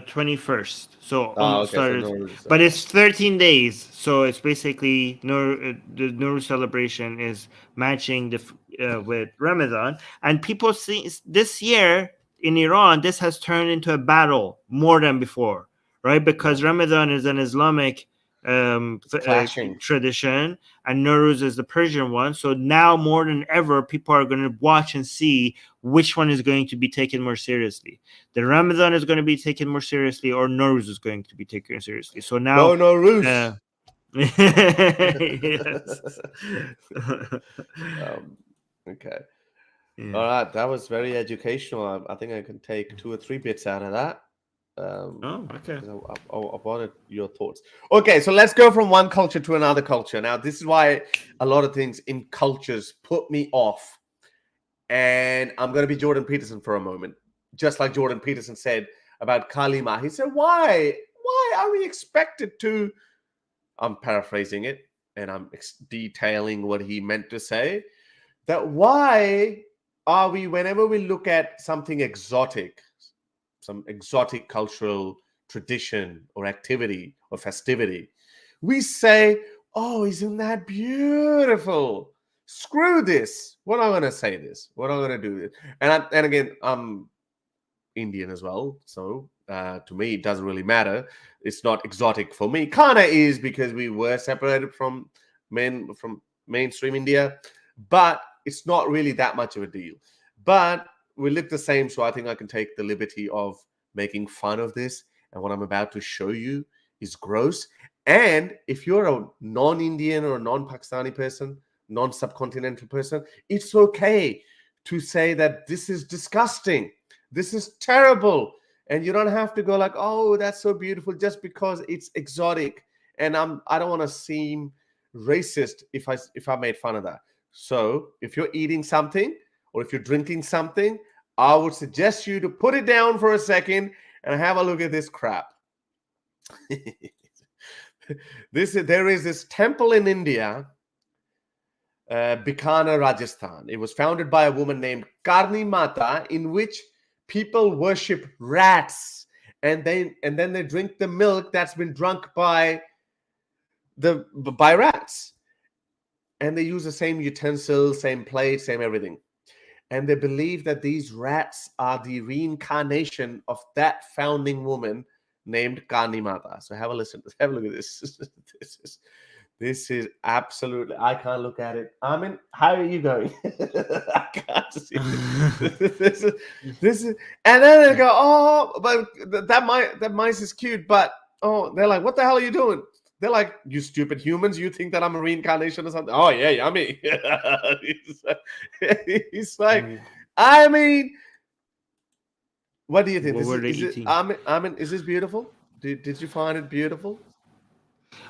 Speaker 1: 21st, so
Speaker 2: Ah,
Speaker 1: almost
Speaker 2: okay. So
Speaker 1: started.
Speaker 2: Nowruz.
Speaker 1: But it's 13 days, so it's basically the Nowruz celebration is matching with Ramadan. And people see this year in Iran, this has turned into a battle more than before, right?
Speaker 2: Yeah.
Speaker 1: Because Ramadan is an Islamic
Speaker 2: Clashing.
Speaker 1: tradition, and Nowruz is the Persian one. So now more than ever, people are going to watch and see which one is going to be taken more seriously. The Ramadan is going to be taken more seriously, or Nowruz is going to be taken seriously. So
Speaker 2: Go
Speaker 1: now,
Speaker 2: Nowruz.
Speaker 1: yes.
Speaker 2: Okay.
Speaker 1: Yeah.
Speaker 2: All right. That was very educational. I think I can take 2 or 3 bits out of that.
Speaker 1: Oh, okay.
Speaker 2: 'Cause I wanted your thoughts. Okay, so let's go from one culture to another culture. Now, this is why a lot of things in cultures put me off. And I'm going to be Jordan Peterson for a moment. Just like Jordan Peterson said about Kalima. He said, why are we expected to... I'm paraphrasing it, and I'm detailing what he meant to say. That why are we, whenever we look at something exotic, some exotic cultural tradition or activity or festivity, we say, oh, isn't that beautiful? Screw this. What am I going to say this? What am I going to do this? And again, I'm Indian as well. So to me, it doesn't really matter. It's not exotic for me. Kinda is, because we were separated from mainstream India, but it's not really that much of a deal. But we look the same, so I think I can take the liberty of making fun of this. And what I'm about to show you is gross. And if you're a non-Indian or a non-Pakistani person, non-subcontinental person, it's okay to say that this is disgusting. This is terrible. And you don't have to go like, oh, that's so beautiful, just because it's exotic. And I don't want to seem racist if I made fun of that. So if you're eating something or if you're drinking something, I would suggest you to put it down for a second and have a look at this crap. There is this temple in India, Bikaner, Rajasthan. It was founded by a woman named Karni Mata, in which people worship rats, and then they drink the milk that's been drunk by rats, and they use the same utensils, same plate, same everything. And they believe that these rats are the reincarnation of that founding woman named Kani Mata. So have a listen. Have a look at this. This is absolutely... I can't look at it. Armin, how are you going? I can't see it. This is, and then they go, oh, but that mice is cute, but they're like, what the hell are you doing? They're like, you stupid humans, you think that I'm a reincarnation or something? Oh, yeah, yummy. He's like, I mean, what do you think?
Speaker 1: What were they eating?
Speaker 2: Armin, is this beautiful? Did you find it beautiful?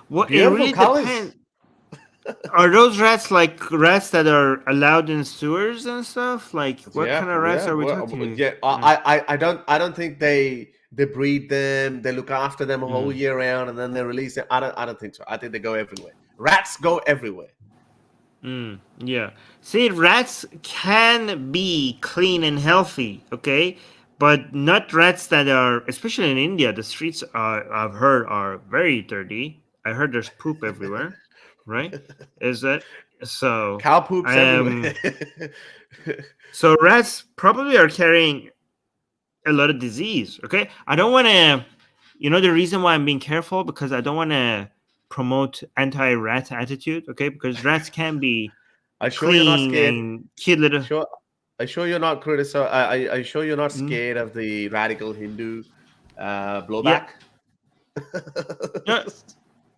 Speaker 1: Well, it
Speaker 2: Beautiful
Speaker 1: really
Speaker 2: colors.
Speaker 1: depends. Are those rats like rats that are allowed in sewers and stuff? Like, what kind of rats are we talking?
Speaker 2: Yeah, I don't think they breed them. They look after them a whole year round, and then they release them. I don't think so. I think they go everywhere. Rats go everywhere.
Speaker 1: Yeah. See, rats can be clean and healthy, okay, but not rats that are, especially in India. The streets I've heard are very dirty. I heard there's poop everywhere. Right? Is that so?
Speaker 2: Cow poops everywhere.
Speaker 1: So rats probably are carrying a lot of disease. Okay, I don't want to. The reason why I'm being careful, because I don't want to promote anti-rat attitude. Okay, because rats can be
Speaker 2: Are sure you're not
Speaker 1: clean
Speaker 2: scared?
Speaker 1: and cute little.
Speaker 2: Sure. Are sure you're not Are you sure you're not scared of the radical Hindu blowback?
Speaker 1: Yeah.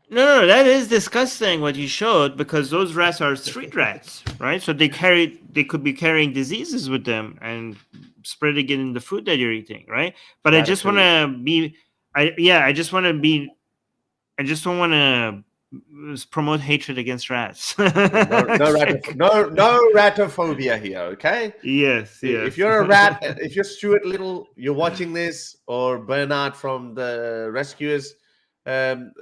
Speaker 1: No, that is disgusting what you showed, because those rats are street rats, right? So they could be carrying diseases with them and spreading it in the food that you're eating, right? But I just want to be, I just want to be, I just don't want to promote hatred against rats.
Speaker 2: No ratophobia here, okay?
Speaker 1: Yes,
Speaker 2: If
Speaker 1: yes.
Speaker 2: you're a rat, if you're Stuart Little, you're watching this, or Bernard from the Rescuers, nothing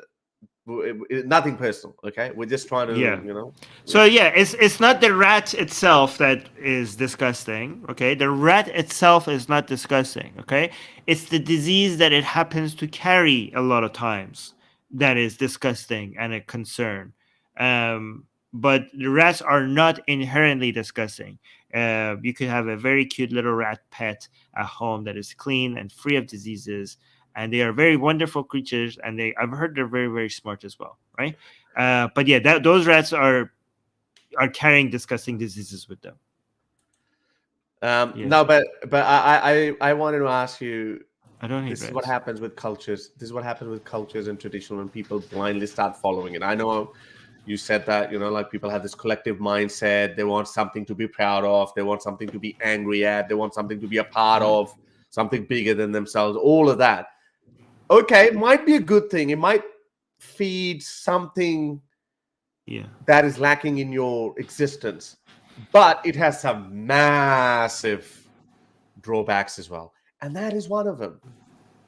Speaker 2: personal, okay? We're just trying to,
Speaker 1: Yeah.
Speaker 2: you know.
Speaker 1: So yeah, it's not the rat itself that is disgusting. Okay, the rat itself is not disgusting. Okay, it's the disease that it happens to carry a lot of times that is disgusting and a concern. But the rats are not inherently disgusting. You could have a very cute little rat pet at home that is clean and free of diseases, and they are very wonderful creatures. And I've heard they're very, very smart as well, right? But yeah, those rats are carrying disgusting diseases with them. Yeah.
Speaker 2: No, but I wanted to ask you.
Speaker 1: I don't hate
Speaker 2: This is
Speaker 1: rats.
Speaker 2: what happens with cultures. This is what happens with cultures and tradition when people blindly start following it. I know you said that, you know, like people have this collective mindset. They want something to be proud of. They want something to be angry at. They want something to be a part of, something bigger than themselves. All of that. Okay, it might be a good thing. It might feed something
Speaker 1: Yeah.
Speaker 2: that is lacking in your existence, but it has some massive drawbacks as well. And that is one of them.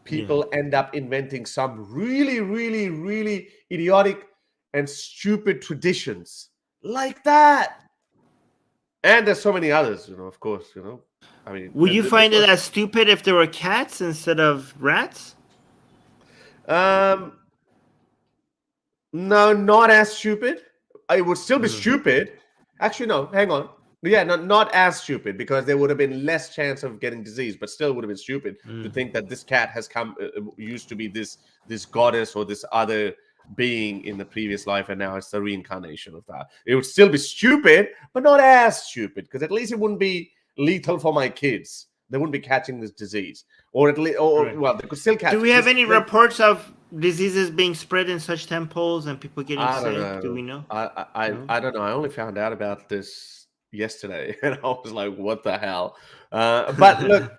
Speaker 2: People end up inventing some really, really, really idiotic and stupid traditions like that. And there's so many others, you know, of course, you know. I mean,
Speaker 1: Would you find it as stupid if there were cats instead of rats?
Speaker 2: No, not as stupid. It would still be stupid. Actually, no, hang on. Yeah, not as stupid, because there would have been less chance of getting disease, but still would have been stupid to think that this cat has come used to be this goddess or this other being in the previous life, and now it's the reincarnation of that. It would still be stupid, but not as stupid, because at least it wouldn't be lethal for my kids. They wouldn't be catching this disease, or at least,
Speaker 1: Right.
Speaker 2: well, they could still catch.
Speaker 1: Do we have any reports of diseases being spread in such temples and people getting
Speaker 2: I don't
Speaker 1: sick?
Speaker 2: know.
Speaker 1: Do we know?
Speaker 2: I don't know. I only found out about this yesterday, and I was like, "What the hell?" But look,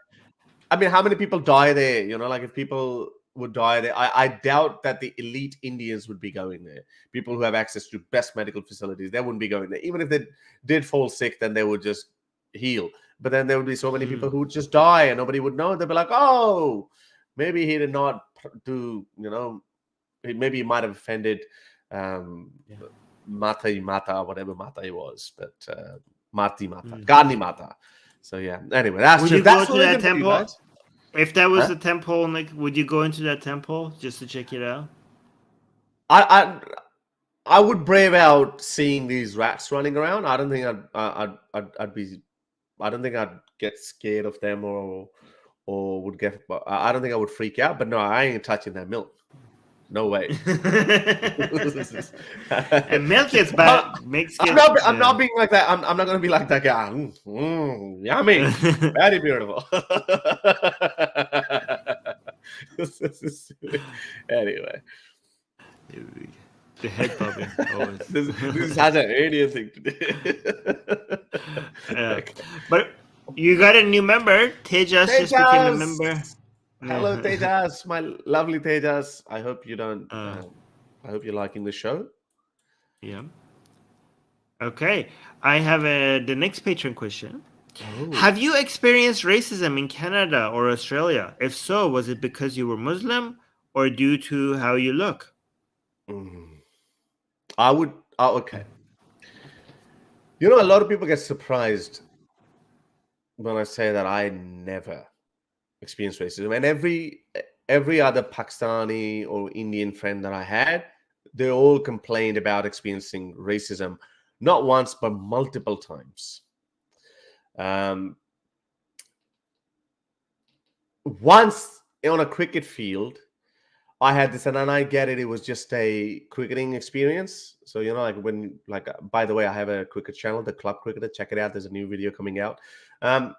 Speaker 2: I mean, how many people die there? You know, like if people would die there, I doubt that the elite Indians would be going there. People who have access to best medical facilities, they wouldn't be going there. Even if they did fall sick, then they would just heal. But then there would be so many people who would just die, and nobody would know. They'd be like, "Oh, maybe he did not do, you know, maybe he might have offended Mata, whatever Mata he was, but Mati Mata, Gandhi Mata." So yeah. Anyway, that's
Speaker 1: Would
Speaker 2: just
Speaker 1: you go
Speaker 2: that's
Speaker 1: to that
Speaker 2: religion for you
Speaker 1: temple?
Speaker 2: guys.
Speaker 1: If that was
Speaker 2: Huh?
Speaker 1: the temple, like, would you go into that temple just to check it out?
Speaker 2: I would brave out seeing these rats running around. I don't think I'd be. I don't think I'd get scared of them or would get. I don't think I would freak out. But no, I ain't touching that milk. No way.
Speaker 1: And milk is bad. Makes
Speaker 2: I'm not being like that. I'm not going to be like that guy. Yummy, very beautiful. Anyway,
Speaker 1: the head bobbing always.
Speaker 2: this has an Indian thing to do.
Speaker 1: Okay. But you got a new member. Tejas just became a member.
Speaker 2: Hello, Tejas, my lovely Tejas. I hope you don't. I hope you're liking the show.
Speaker 1: Yeah. Okay. I have the next patron question. Oh. Have you experienced racism in Canada or Australia? If so, was it because you were Muslim or due to how you look?
Speaker 2: I would. Okay. You know, a lot of people get surprised when I say that I never experienced racism, and every other Pakistani or Indian friend that I had, they all complained about experiencing racism, not once but multiple times. Once on a cricket field, I had this, and I get it. It was just a cricketing experience. So, you know, like when, like, by the way, I have a cricket channel, The Club Cricketer. Check it out. There's a new video coming out. There's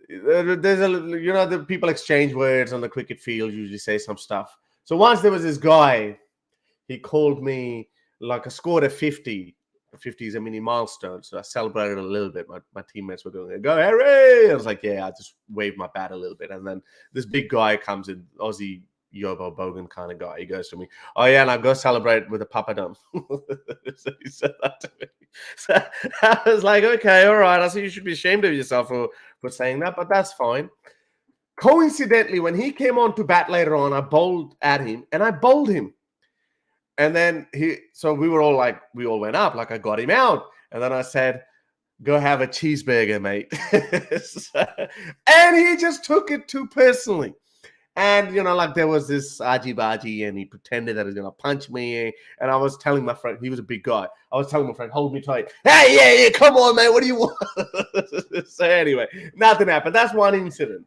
Speaker 2: you know, the people exchange words on the cricket field, usually say some stuff. So once there was this guy, he called me, like, I scored a 50. 50 is a mini milestone, so I celebrated a little bit. My teammates were doing it. Go, hooray! I was like, yeah, I just waved my bat a little bit. And then this big guy comes in, Aussie Yobo Bogan kind of guy. He goes to me, "Oh yeah, and I go celebrate with a papadum." So he said that to me. So I was like, "Okay, all right. I see you should be ashamed of yourself for saying that, but that's fine." Coincidentally, when he came on to bat later on, I bowled at him, and I bowled him. And then so we were all like, we all went up, like I got him out. And then I said, "Go have a cheeseburger, mate." And he just took it too personally. And, like there was this argy-bargy, and he pretended that he was going to punch me. And I was telling my friend, he was a big guy. I was telling my friend, "Hold me tight." "Hey, yeah, come on, man. What do you want?" So anyway, nothing happened. That's one incident.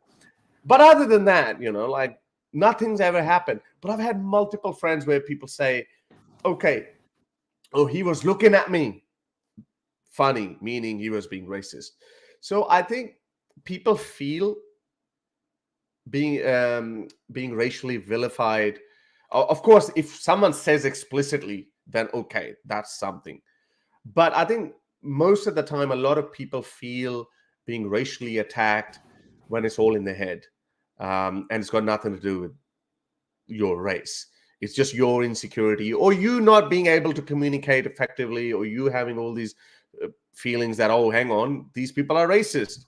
Speaker 2: But other than that, like nothing's ever happened. But I've had multiple friends where people say, "Okay, oh, he was looking at me funny," meaning he was being racist. So I think people feel being racially vilified. Of course, if someone says explicitly, then okay, that's something. But I think most of the time, a lot of people feel being racially attacked when it's all in their head, and it's got nothing to do with your race. It's just your insecurity, or you not being able to communicate effectively, or you having all these feelings that, oh, hang on, these people are racist.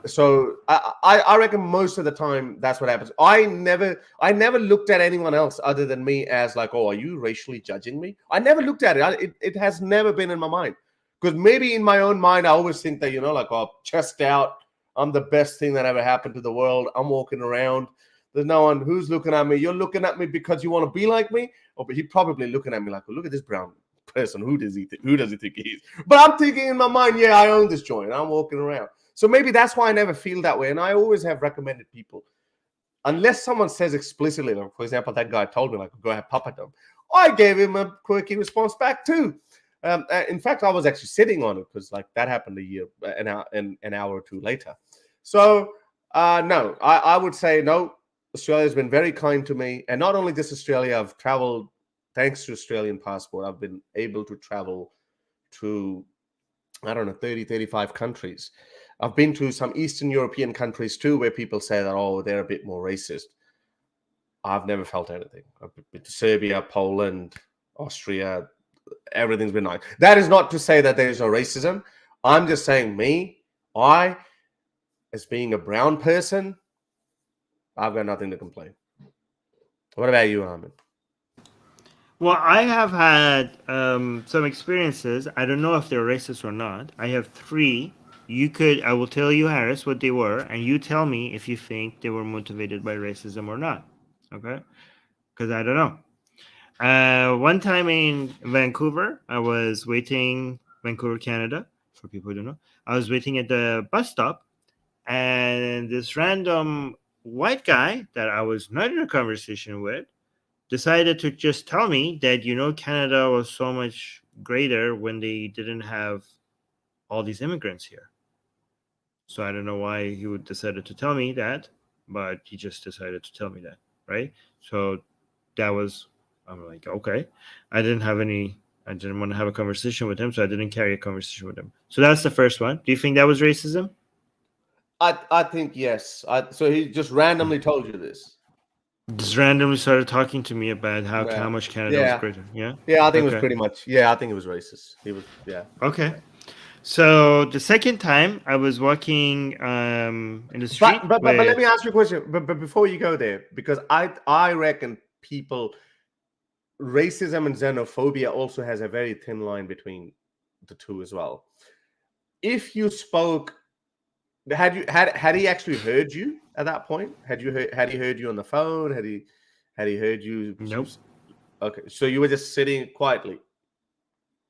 Speaker 2: So I reckon most of the time that's what happens. I never looked at anyone else other than me as like, "Oh, are you racially judging me?" I never looked at it. It has never been in my mind, because maybe in my own mind I always think that, like, "Oh, chest out, I'm the best thing that ever happened to the world. I'm walking around. There's no one who's looking at me. You're looking at me because you want to be like me." Or but he's probably looking at me like, "Oh, look at this brown person. Who does he think he is?" But I'm thinking in my mind, yeah, I own this joint. I'm walking around. So maybe that's why I never feel that way. And I always have recommended people, unless someone says explicitly, like, for example, that guy told me, like, "Go have papadum," I gave him a quirky response back too. In fact, I was actually sitting on it, because like that happened an hour or two later. So no, I would say no. Australia's been very kind to me. And not only just Australia, I've traveled, thanks to Australian passport, I've been able to travel to, I don't know, 30, 35 countries. I've been to some Eastern European countries too, where people say that, oh, they're a bit more racist. I've never felt anything. I've been to Serbia, Poland, Austria. Everything's been nice. That is not to say that there's no racism. I'm just saying I, as being a brown person, I've got nothing to complain. What about you, Armin?
Speaker 1: Well, I have had some experiences. I don't know if they're racist or not. I have 3. I will tell you, Harris, what they were, and you tell me if you think they were motivated by racism or not. Okay? Because I don't know. One time in Vancouver, I was waiting, Vancouver, Canada, for people who don't know. I was waiting at the bus stop, and this random white guy that I was not in a conversation with decided to just tell me that, Canada was so much greater when they didn't have all these immigrants here. So I don't know why he would decided to tell me that, but he just decided to tell me that, right? So I'm like, okay. I didn't want to have a conversation with him, so I didn't carry a conversation with him. So that's the first one. Do you think that was racism?
Speaker 2: I think yes. So he just randomly told you this.
Speaker 1: Just randomly started talking to me about how much Canada was greater. Yeah.
Speaker 2: Yeah, I think it was pretty much. Yeah, I think it was racist. He was. Yeah.
Speaker 1: Okay. So the second time I was walking in the street.
Speaker 2: But let me ask you a question. But before you go there, because I reckon racism and xenophobia also has a very thin line between the two as well. If you spoke, had he actually heard you at that point? Had he heard you on the phone? Had he heard you?
Speaker 1: Nope.
Speaker 2: Okay, so you were just sitting quietly.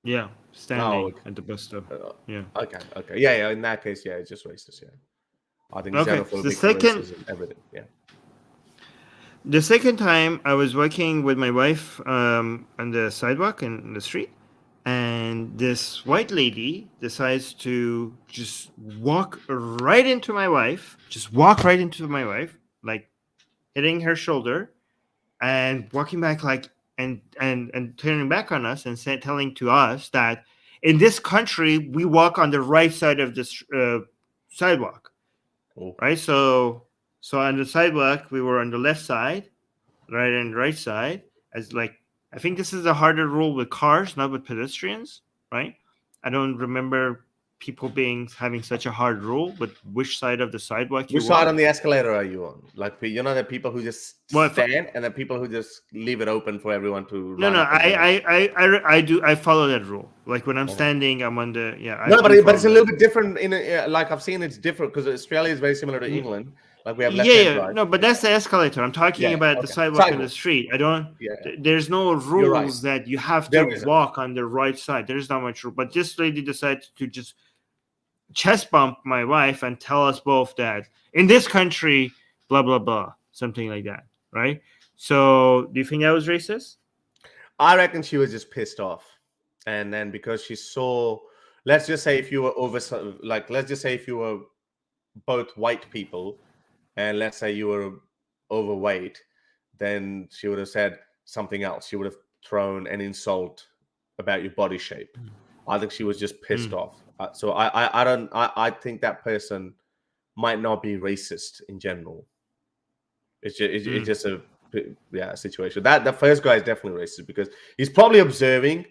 Speaker 1: Yeah, standing at the bus stop. Yeah.
Speaker 2: Okay. Yeah. In that case, yeah, it's just racist. Yeah, I think xenophobic, racism, everything. Yeah.
Speaker 1: The second time, I was walking with my wife on the sidewalk in the street, and this white lady decides to just walk right into my wife, like hitting her shoulder, and walking back and turning back on us and telling to us that in this country we walk on the right side of this sidewalk. Right, so on the sidewalk we were on the left side, right and right side, as like I think this is a harder rule with cars, not with pedestrians, right? I don't remember people having such a hard rule with which side of the sidewalk you
Speaker 2: Which side
Speaker 1: walk.
Speaker 2: on the escalator are you on? Like, you know, the people who just
Speaker 1: Well,
Speaker 2: stand and the people who just leave it open for everyone to
Speaker 1: no,
Speaker 2: run
Speaker 1: no,
Speaker 2: up and down.
Speaker 1: I follow that rule. Like when I'm
Speaker 2: Uh-huh.
Speaker 1: standing, I'm on the I
Speaker 2: No,
Speaker 1: do
Speaker 2: but
Speaker 1: follow
Speaker 2: it's a
Speaker 1: that.
Speaker 2: little bit different. Like I've seen, it's different because Australia is very similar to
Speaker 1: Mm,
Speaker 2: England. Like we have left
Speaker 1: Yeah,
Speaker 2: hand
Speaker 1: yeah,
Speaker 2: drive.
Speaker 1: no, but that's the escalator. I'm
Speaker 2: Yeah,
Speaker 1: talking
Speaker 2: yeah.
Speaker 1: about the
Speaker 2: Okay.
Speaker 1: sidewalk in the
Speaker 2: Sidewalk.
Speaker 1: street. I don't.
Speaker 2: Yeah, yeah.
Speaker 1: There's no
Speaker 2: You're right.
Speaker 1: rules that you have to
Speaker 2: There isn't.
Speaker 1: walk on the right side. There's not much rule. But this lady decided to just chest bump my wife and tell us both that in this country, blah blah blah, something like that, right? So, do you think that was racist?
Speaker 2: I reckon she was just pissed off, and then because she saw, let's just say if you were let's just say if you were both white people, and let's say you were overweight, then she would have said something else. She would have thrown an insult about your body shape. I think she was just pissed
Speaker 1: Mm,
Speaker 2: off. So I don't I think that person might not be racist in general. It's
Speaker 1: mm,
Speaker 2: just a situation. That the first guy is definitely racist because he's probably observing.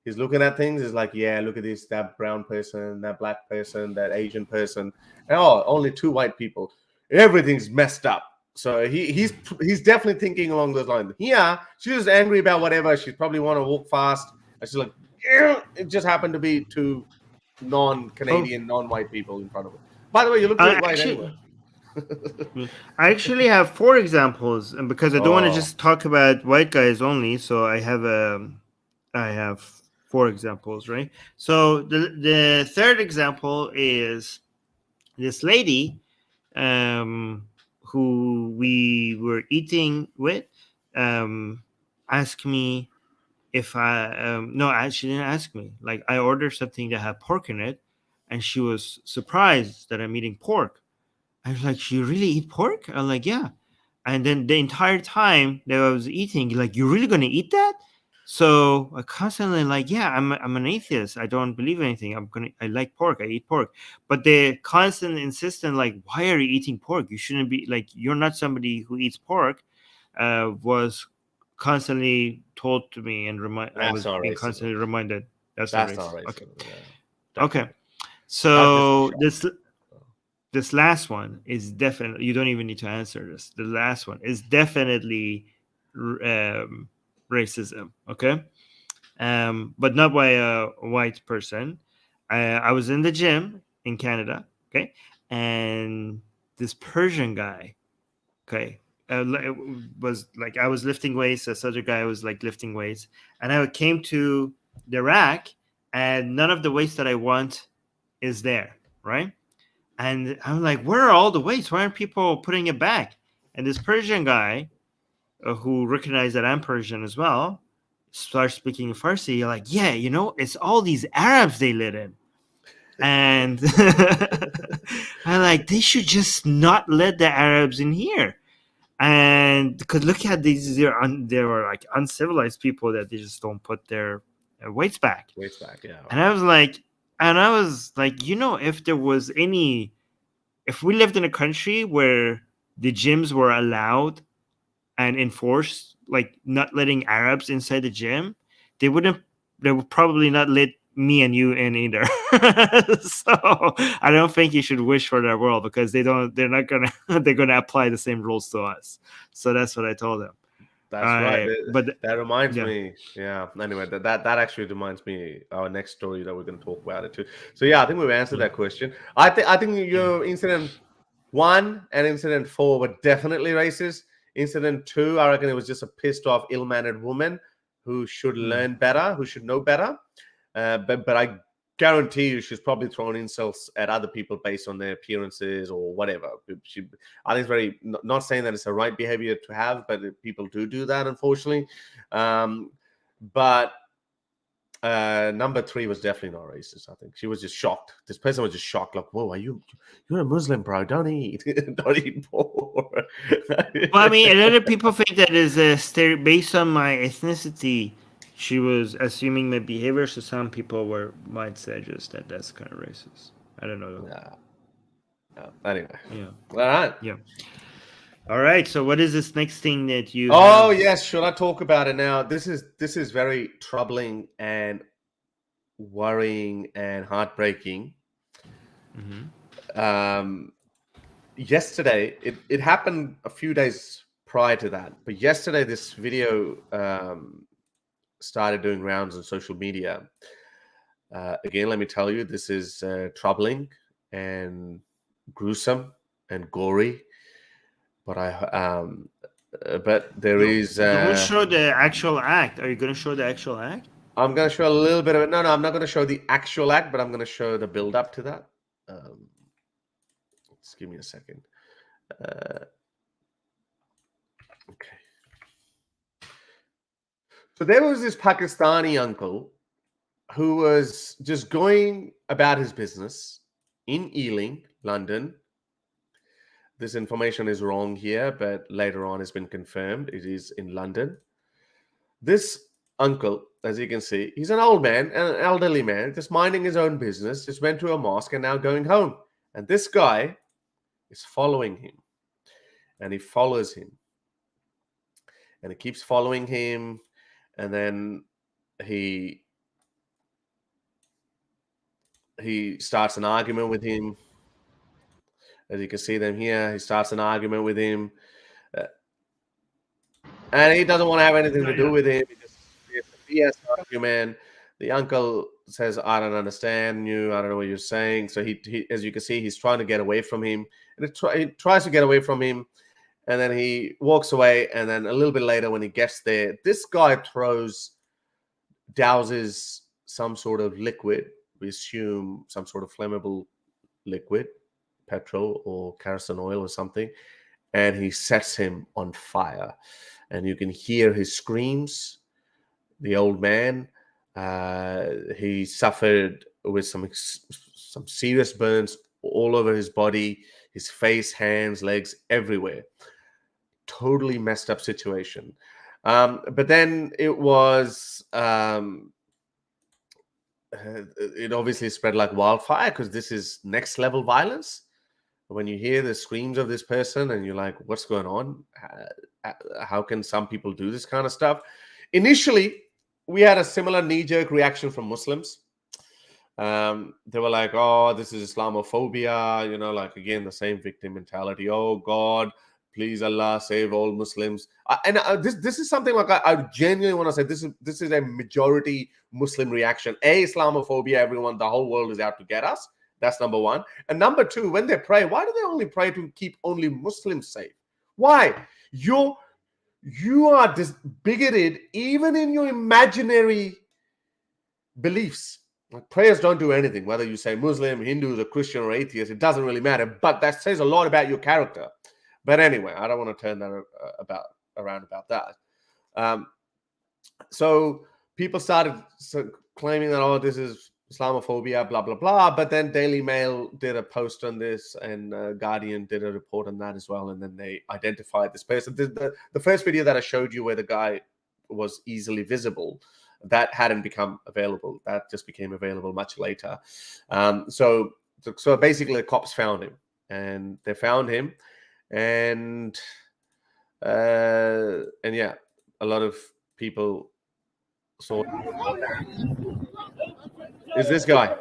Speaker 2: He's looking at things. He's like, yeah, look at this, that brown person, that black person, that Asian person, and oh, only two white people. Everything's messed up. So he's definitely thinking along those lines. Yeah, she's just angry about whatever. She probably want to walk fast. And she's like, yeah, it just happened to be two
Speaker 1: oh,
Speaker 2: non-Canadian, non-white people in front of her. By the way, you look
Speaker 1: I
Speaker 2: good white anyway.
Speaker 1: actually, I actually have four examples, and because I don't want to
Speaker 2: Oh,
Speaker 1: just talk about white guys only, so I have four examples, right? So the third example is this lady, who we were eating with, asked me if I no, she didn't ask me. Like I ordered something that had pork in it, and she was surprised that I'm eating pork. I was like, "You really eat pork?" I'm like, "Yeah." And then the entire time that I was eating, like, "You're really gonna eat that?" So I constantly like, "Yeah, I'm an atheist. I don't believe anything. I like pork. I eat pork." But the constant insistent, like, "Why are you eating pork? You shouldn't be like, you're not somebody who eats pork." Was constantly told to me and I
Speaker 2: that's
Speaker 1: was
Speaker 2: not
Speaker 1: being
Speaker 2: racism.
Speaker 1: constantly reminded that's not
Speaker 2: That's not
Speaker 1: racist. Okay,
Speaker 2: racism. Yeah,
Speaker 1: okay.
Speaker 2: definitely. That's just a
Speaker 1: So
Speaker 2: shock.
Speaker 1: this last one is definitely, you don't even need to answer this. The last one is definitely racism. Okay, but not by a white person. I was in the gym in Canada. Okay, and this Persian guy. Okay. It was like I was lifting weights. This other guy was like lifting weights, and I came to the rack, and none of the weights that I want is there, right? And I'm like, where are all the weights? Why aren't people putting it back? And this Persian guy, who recognized that I'm Persian as well, starts speaking Farsi. Like, yeah, it's all these Arabs they let in. And I'm like, they should just not let the Arabs in here. And because look at these, they're like uncivilized people that they just don't put their weights back.
Speaker 2: Waits back. Yeah.
Speaker 1: And I was like, if there was if we lived in a country where the gyms were allowed and enforced, like not letting Arabs inside the gym, they wouldn't. They would probably not let me and you in either. So I don't think you should wish for that world because they don't. They're not gonna. They're gonna apply the same rules to us. So that's what I told them.
Speaker 2: That's right.
Speaker 1: But
Speaker 2: That reminds
Speaker 1: yeah.
Speaker 2: me. Yeah. Anyway, that actually reminds me our next story that we're going to talk about it too. So yeah, I think we've answered that question. I think your incident 1 and incident 4 were definitely racist. Incident 2, I reckon it was just a pissed off, ill-mannered woman who should
Speaker 1: Mm.
Speaker 2: learn better, who should know better. But I guarantee you, she's probably thrown insults at other people based on their appearances or whatever. I think it's not saying that it's a right behavior to have, but people do that, unfortunately. But number 3 was definitely not racist. I think she was just shocked. This person was just shocked, like, "Whoa, you're a Muslim, bro? Don't eat, don't eat pork."
Speaker 1: Well, I mean, a lot of people think that is based on my ethnicity. She was assuming my behavior, so some people might suggest that that's kind of racist. I don't know.
Speaker 2: Yeah. Anyway,
Speaker 1: Yeah,
Speaker 2: all right.
Speaker 1: yeah. All right. So what is this next thing that you
Speaker 2: Oh
Speaker 1: have?
Speaker 2: yes, should I talk about it now? This is very troubling and worrying and heartbreaking.
Speaker 1: Mhm.
Speaker 2: Yesterday, it happened a few days prior to that, but yesterday this video started doing rounds on social media. Again, let me tell you, this is troubling and gruesome and gory. But but there is.
Speaker 1: Don't show the actual act. Are you going to show the actual act?
Speaker 2: I'm going to show a little bit of it. No, I'm not going to show the actual act, but I'm going to show the build up to that. Just give me a second. Okay. So there was this Pakistani uncle who was just going about his business in Ealing, London. This information is wrong here, but later on has been confirmed. It is in London. This uncle, as you can see, he's an old man, an elderly man, just minding his own business, just went to a mosque and now going home. And this guy is following him. And he follows him. And he keeps following him. And then he starts an argument with him. As you can see them here, he starts an argument with him. And he doesn't want to have anything to do with him. It's a BS argument. The uncle says, I don't understand you. I don't know what you're saying. So he as you can see, he's trying to get away from him. And he tries to get away from him. And then he walks away. And then a little bit later, when he gets there, this guy douses some sort of liquid. We assume some sort of flammable liquid, petrol or kerosene oil or something. And he sets him on fire. And you can hear his screams. The old man, he suffered with some serious burns all over his body, his face, hands, legs, everywhere. Totally messed up situation. But then it was, it obviously spread like wildfire because this is next level violence. When you hear the screams of this person and you're like, what's going on? How can some people do this kind of stuff? Initially, we had a similar knee-jerk reaction from Muslims. They were like, oh, this is Islamophobia, like, again, the same victim mentality. Oh, God, please, Allah, save all Muslims. This is something like I genuinely want to say this is a majority Muslim reaction. Islamophobia, everyone, the whole world is out to get us. That's number one. And number two, when they pray, why do they only pray to keep only Muslims safe? Why? You are bigoted even in your imaginary beliefs. Like, prayers don't do anything, whether you say Muslim, Hindu, or Christian, or atheist. It doesn't really matter. But that says a lot about your character. But anyway, I don't want to turn that around about that. So people started claiming that, oh, this is Islamophobia, blah, blah, blah. But then Daily Mail did a post on this, and Guardian did a report on that as well. And then they identified this person. The first video that I showed you where the guy was easily visible, that hadn't become available. That just became available much later. So basically the cops found him, and they found him. And yeah, a lot of people saw. Is this guy?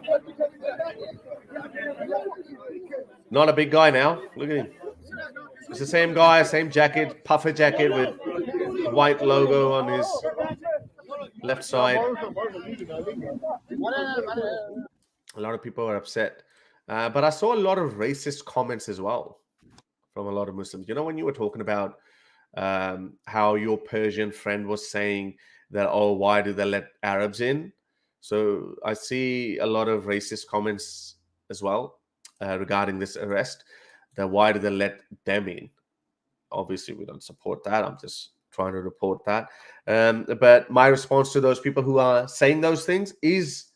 Speaker 2: Not a big guy now. Look at him. It's the same guy, same jacket, puffer jacket with a white logo on his left side. A lot of people are upset. But I saw a lot of racist comments as well from a lot of Muslims. When you were talking about how your Persian friend was saying that, oh, why do they let Arabs in? So I see a lot of racist comments as well regarding this arrest, that why do they let them in? Obviously, we don't support that. I'm just trying to report that. But my response to those people who are saying those things is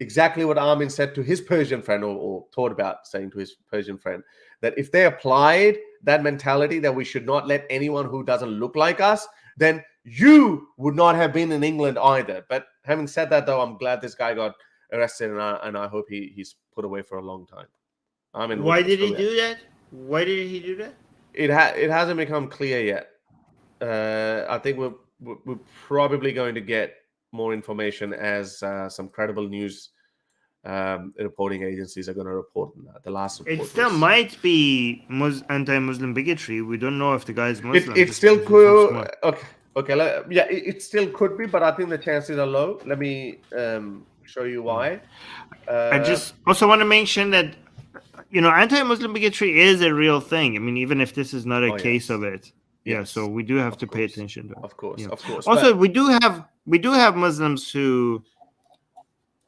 Speaker 2: exactly what Armin said to his Persian friend, or thought about saying to his Persian friend, that if they applied that mentality that we should not let anyone who doesn't look like us, then you would not have been in England either. But having said that, though, I'm glad this guy got arrested, and I hope he's put away for a long time.
Speaker 1: Why did he do that? Why did he do that?
Speaker 2: it hasn't become clear yet. I think we're probably going to get more information as some credible news reporting agencies are going to report on that. The last report
Speaker 1: It still
Speaker 2: was
Speaker 1: might be anti-Muslim bigotry. We don't know if the guy's Muslim.
Speaker 2: it
Speaker 1: just
Speaker 2: still
Speaker 1: because he's so
Speaker 2: could.
Speaker 1: smart.
Speaker 2: Okay. Yeah, it still could be, but I think the chances are low. Let me show you why.
Speaker 1: I just also want to mention that, anti-Muslim bigotry is a real thing. I mean, even if this is not a case of it. Yeah,
Speaker 2: Yes.
Speaker 1: so we do have
Speaker 2: Of
Speaker 1: to pay
Speaker 2: course.
Speaker 1: attention to it.
Speaker 2: Of course,
Speaker 1: Yeah.
Speaker 2: of course.
Speaker 1: Also,
Speaker 2: But
Speaker 1: we do have Muslims who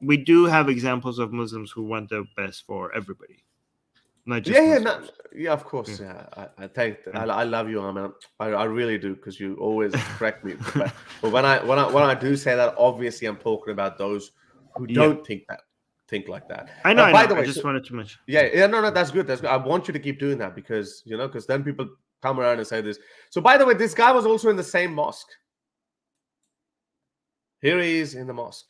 Speaker 1: we do have examples of Muslims who want the best for everybody, not just Muslims.
Speaker 2: of course. I love you, Armin. I really do, because you always correct me. But when I do say that, obviously I'm talking about those who don't think like that.
Speaker 1: I know.
Speaker 2: By the way,
Speaker 1: I just wanted to mention.
Speaker 2: No, that's good. That's good. I want you to keep doing that, because because then people come around and say this. So, by the way, this guy was also in the same mosque. Here he is in the mosque.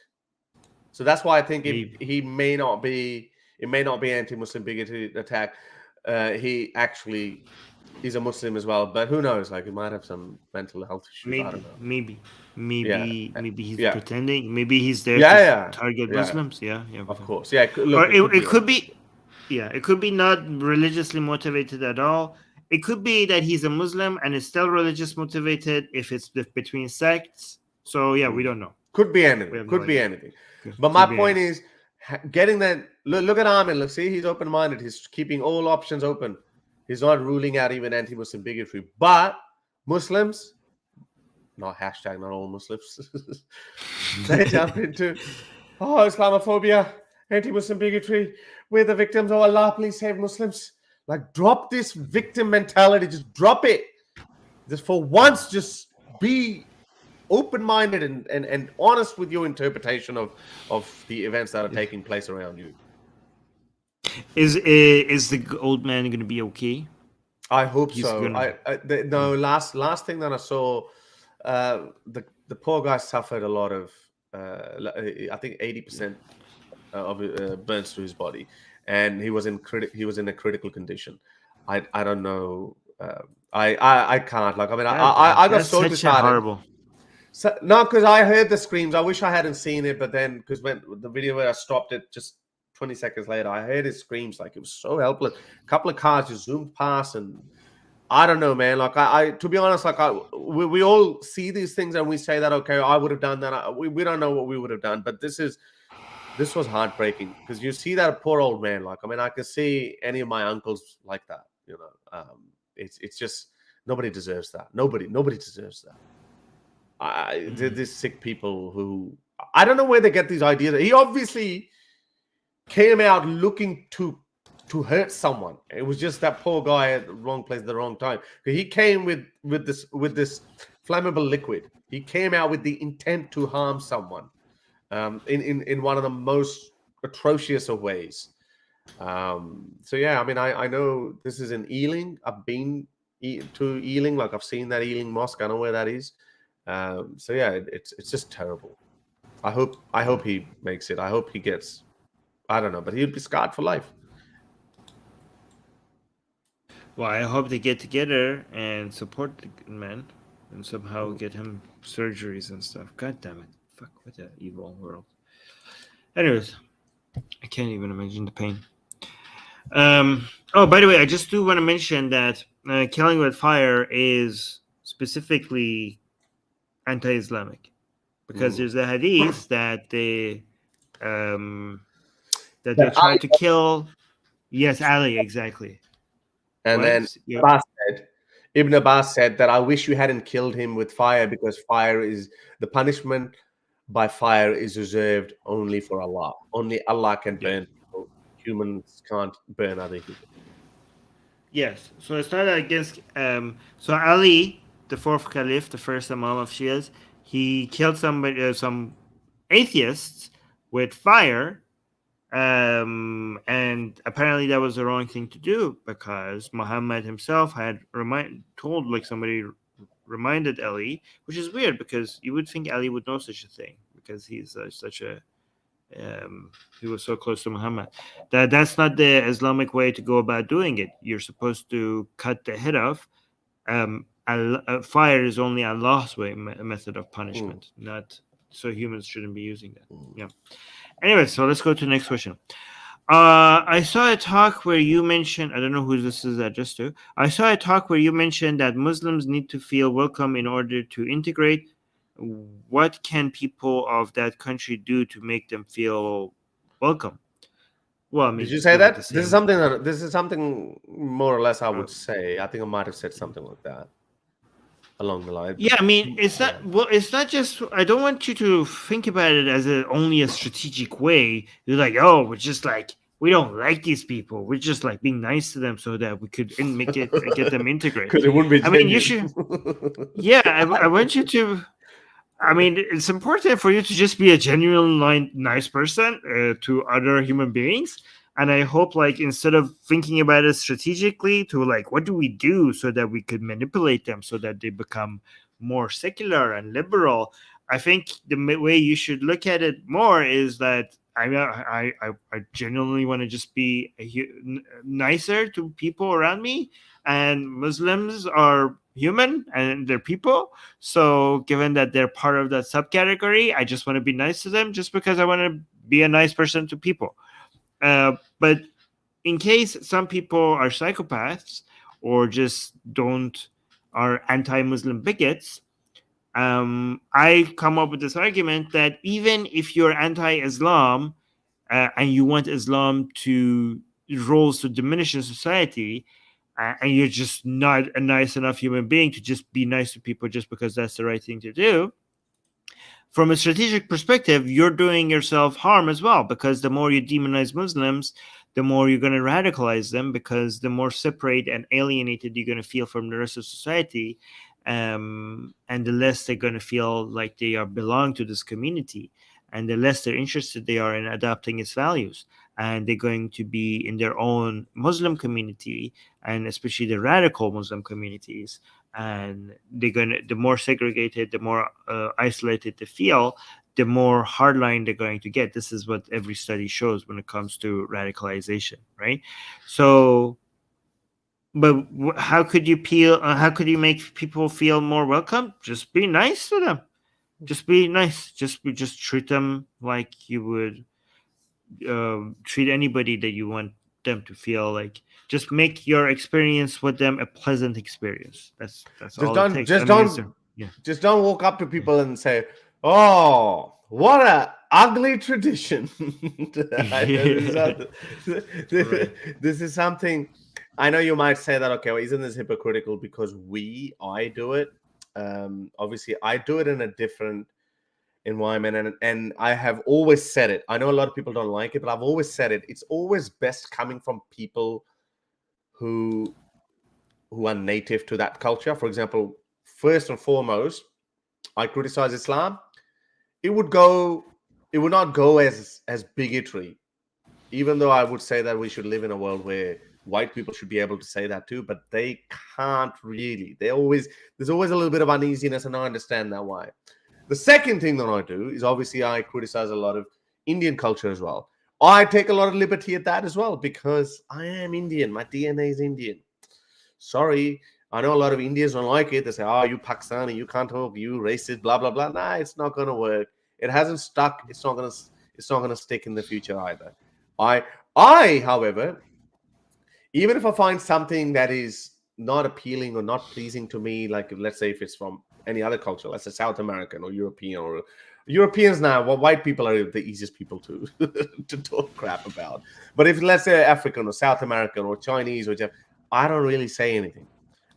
Speaker 2: So that's why I think he may not be. It may not be anti-Muslim bigotry attack. He actually is a Muslim as well, but who knows? Like, he might have some mental health issues. I don't know.
Speaker 1: Maybe he's
Speaker 2: Yeah.
Speaker 1: pretending. Maybe he's there to target
Speaker 2: Yeah.
Speaker 1: Muslims. Yeah.
Speaker 2: Of course. Yeah.
Speaker 1: Or it could be. Yeah, it could be not religiously motivated at all. It could be that he's a Muslim and is still religious motivated if it's between sects. So yeah, we don't know.
Speaker 2: Could be anything. Could be anything. But my point is, getting that. Look at Armin. Look, see, he's open-minded. He's keeping all options open. He's not ruling out even anti-Muslim bigotry. But Muslims, not all Muslims, they jump into, Islamophobia, anti-Muslim bigotry. We're the victims. Oh, Allah, please save Muslims. Like, drop this victim mentality. Just drop it. Just for once, just be open-minded and honest with your interpretation of the events that are taking place around you.
Speaker 1: Is the old man going to be okay?
Speaker 2: I hope so. Last thing that I saw, the poor guy suffered a lot of, I think 80% of burns to his body, and he was in a critical condition. I don't know. I can't. Like, I mean, I got so disheartened.
Speaker 1: Horrible.
Speaker 2: So, no, because I heard the screams. I wish I hadn't seen it, but then because when the video where I stopped it, just 20 seconds later, I heard his screams. Like, it was so helpless. A couple of cars just zoomed past, and I don't know, man. Like, I to be honest, like, we all see these things and we say that, okay, I would have done that. We don't know what we would have done, but this was heartbreaking, because you see that poor old man. Like, I mean, I could see any of my uncles like that. It's just, nobody deserves that. Nobody deserves that. These sick people who, I don't know where they get these ideas. He obviously came out looking to hurt someone. It was just that poor guy at the wrong place at the wrong time. He came with this flammable liquid. He came out with the intent to harm someone, in one of the most atrocious of ways. So yeah, I mean, I know this is in Ealing. I've been to Ealing. Like, I've seen that Ealing mosque. I know where that is. So yeah, it's just terrible. I hope he makes it. I hope he gets, I don't know, but he'll be scarred for life.
Speaker 1: Well, I hope they get together and support the man and somehow get him surgeries and stuff. God damn it. Fuck, what an evil world. Anyways, I can't even imagine the pain. By the way, I just do want to mention that killing with fire is specifically anti-Islamic, because there's a hadith that they tried to kill. Yes, Ali, exactly.
Speaker 2: And then Ibn Abbas said that, I wish you hadn't killed him with fire, because the punishment by fire is reserved only for Allah. Only Allah can burn people. Humans can't burn other people.
Speaker 1: Yes, so it's not against. So Ali, the fourth caliph, the first Imam of Shias, he killed some atheists with fire, and apparently that was the wrong thing to do, because Muhammad himself had somebody reminded Ali, which is weird, because you would think Ali would know such a thing, because he's such a He was so close to Muhammad. That's not the Islamic way to go about doing it. You're supposed to cut the head off. Fire is only Allah's way method of punishment, not so humans shouldn't be using that. Yeah. Anyway, so let's go to the next question. I saw a talk where you mentioned, I don't know who this is addressed to. I saw a talk where you mentioned that Muslims need to feel welcome in order to integrate. What can people of that country do to make them feel welcome? Well, I mean,
Speaker 2: Did you
Speaker 1: just
Speaker 2: say
Speaker 1: give it the
Speaker 2: that?
Speaker 1: same.
Speaker 2: This is something more or less I would say. I think I might have said something like that along the line.
Speaker 1: Yeah, I mean, it's not well. It's not just. I don't want you to think about it as only a strategic way. You're like, oh, we're just like we don't like these people. We're just like being nice to them so that we could make it get them integrated.
Speaker 2: Because it wouldn't be
Speaker 1: I
Speaker 2: genuine.
Speaker 1: mean, you should. Yeah, I want you to. I mean, it's important for you to just be a genuine, nice person to other human beings. And I hope, like, instead of thinking about it strategically, to like, what do we do so that we could manipulate them so that they become more secular and liberal? I think the way you should look at it more is that I genuinely want to just be nicer to people around me, and Muslims are human and they're people. So, given that they're part of that subcategory, I just want to be nice to them just because I want to be a nice person to people. But in case some people are psychopaths or just are anti-Muslim bigots, I come up with this argument that even if you're anti-Islam and you want Islam to roles to diminish in society, and you're just not a nice enough human being to just be nice to people just because that's the right thing to do, from a strategic perspective, you're doing yourself harm as well, because the more you demonize Muslims, the more you're going to radicalize them, because the more separate and alienated you're going to feel from the rest of society, and the less they're going to feel like they belong to this community, and the less they're interested they are in adopting its values. And they're going to be in their own Muslim community, and especially the radical Muslim communities. And the more segregated, the more isolated they feel, the more hardline they're going to get. This is what every study shows when it comes to radicalization, right? So, but how could you how could you make people feel more welcome? Just be nice to them. Just be nice. Just treat them like you would treat anybody that you want them to feel like. Just make your experience with them a pleasant experience. That's all it takes.
Speaker 2: Just don't walk up to people and say, "Oh, what a ugly tradition." This is something. I know you might say that. Okay, well, isn't this hypocritical because I do it? Obviously, I do it in a different environment, and I have always said it. I know a lot of people don't like it, but I've always said it. It's always best coming from people who are native to that culture. For example, first and foremost, I criticize Islam. It would not go as bigotry, even though I would say that we should live in a world where white people should be able to say that too, but they can't really. There's always a little bit of uneasiness, and I understand that why. The second thing that I do is obviously I criticize a lot of Indian culture as well. I take a lot of liberty at that as well because I am Indian. My DNA is Indian. Sorry, I know a lot of Indians don't like it. They say, "Oh, you Pakistani, you can't talk, you racist, blah blah blah." Nah, it's not going to work. It hasn't stuck. It's not going to stick in the future either. I, however, even if I find something that is not appealing or not pleasing to me, like let's say if it's from any other culture, let's say South American or European or Europeans now, well, white people are the easiest people to to talk crap about. But if let's say African or South American or Chinese or Japanese, I don't really say anything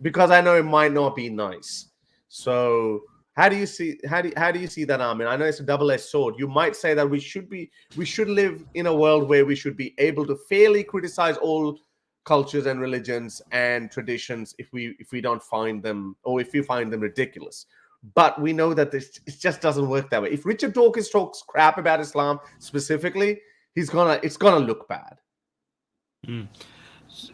Speaker 2: because I know it might not be nice. So how do you see that, Armin? I know it's a double-edged sword. You might say that we should live in a world where we should be able to fairly criticize all cultures and religions and traditions if we don't find them, or if you find them ridiculous. But we know that it just doesn't work that way. If Richard Dawkins talks crap about Islam specifically, it's gonna look bad.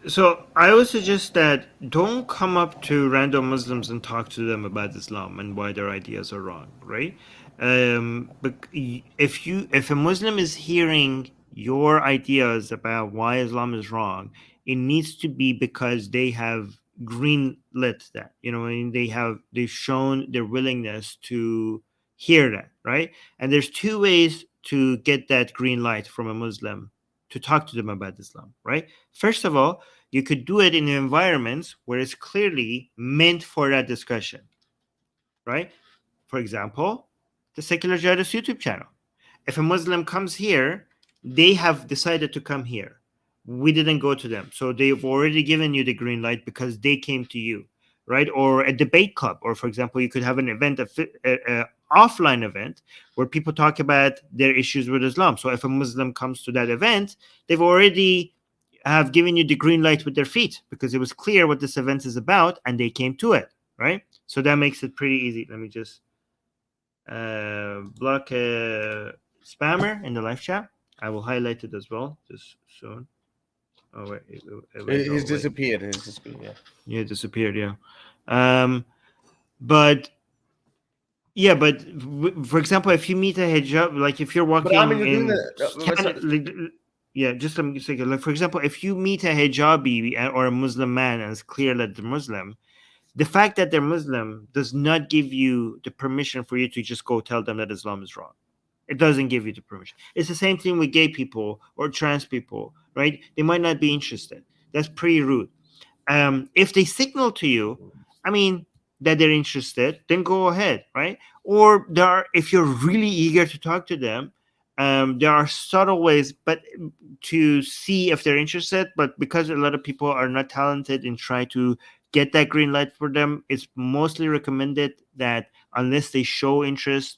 Speaker 1: So I would suggest that don't come up to random Muslims and talk to them about Islam and why their ideas are wrong, right? If a Muslim is hearing your ideas about why Islam is wrong, it needs to be because they have green lit that. I mean, they've shown their willingness to hear that, right? And there's two ways to get that green light from a Muslim to talk to them about Islam, right? First of all, you could do it in environments where it's clearly meant for that discussion, right? For example, the Secular Jihadists YouTube channel. If a Muslim comes here, they have decided to come here. We didn't go to them. So they've already given you the green light because they came to you, right? Or a debate club. Or, for example, you could have an event, a offline event where people talk about their issues with Islam. So if a Muslim comes to that event, they've already have given you the green light with their feet because it was clear what this event is about and they came to it, right? So that makes it pretty easy. Let me just block a spammer in the live chat. I will highlight it as well just soon. Oh wait,
Speaker 2: He's disappeared. He's disappeared.
Speaker 1: Yeah, it disappeared. Yeah, but for example, if you meet a hijab, like if you're walking
Speaker 2: But I mean,
Speaker 1: in, just let me say, like for example, if you meet a hijabi or a Muslim man and it's clear that they're Muslim, the fact that they're Muslim does not give you the permission for you to just go tell them that Islam is wrong. It doesn't give you the permission. It's the same thing with gay people or trans people, right? They might not be interested. That's pretty rude. If they signal to you, I mean, that they're interested, then go ahead, right? Or if you're really eager to talk to them, there are subtle ways, but to see if they're interested. But because a lot of people are not talented in trying to get that green light for them, it's mostly recommended that unless they show interest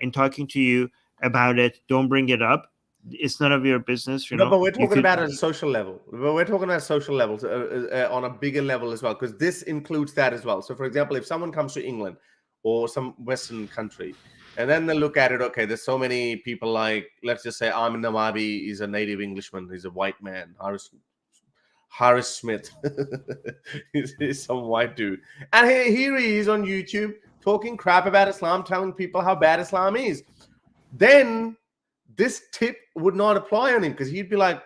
Speaker 1: in talking to you about it, don't bring it up. It's none of your business,
Speaker 2: No, but we're talking about a social level. We're talking about social levels on a bigger level as well, because this includes that as well. So, for example, if someone comes to England or some Western country, and then they look at it, okay, there's so many people like, let's just say Armin Navabi is a native Englishman. He's a white man. Harris Smith. he's some white dude. And here he is on YouTube talking crap about Islam, telling people how bad Islam is. Then this tip would not apply on him because he'd be like,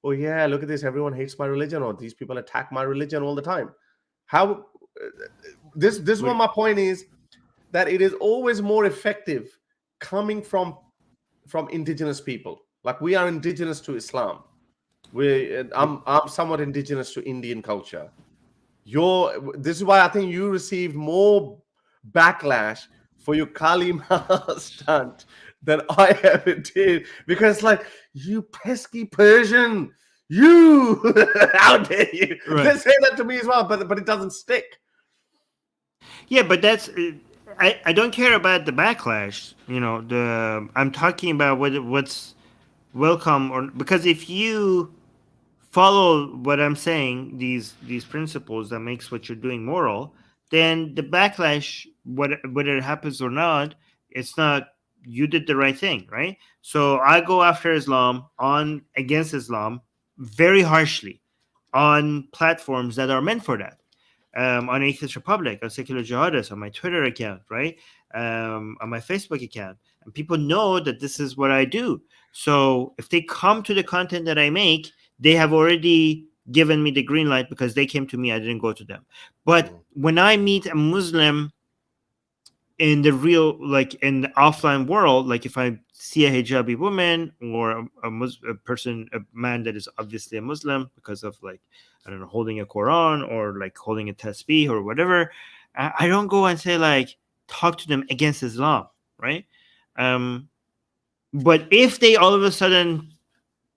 Speaker 2: oh yeah, look at this. Everyone hates my religion, or these people attack my religion all the time. How this is what my point is, that it is always more effective coming from indigenous people. Like, we are indigenous to Islam. I'm somewhat indigenous to Indian culture. This is why I think you received more backlash for your Kalima stunt than I ever did, because like, you pesky Persian, you how dare you? Right. They say that to me as well, but it doesn't stick.
Speaker 1: Yeah, but that's I don't care about the backlash. I'm talking about what's welcome, or because if you follow what I'm saying, these principles that makes what you're doing moral, then the backlash, whether it happens or not, it's not, you did the right thing, right? So I go after Islam against Islam very harshly on platforms that are meant for that. On Atheist Republic, on Secular Jihadists, on my Twitter account, right? On my Facebook account. And people know that this is what I do. So if they come to the content that I make, they have already given me the green light because they came to me. I didn't go to them. But when I meet a Muslim in the real, like in the offline world, like if I see a hijabi woman or a man that is obviously a Muslim because of, like, I don't know, holding a Quran or like holding a tasbih or whatever, I don't go and say, like, talk to them against Islam, right? But if they all of a sudden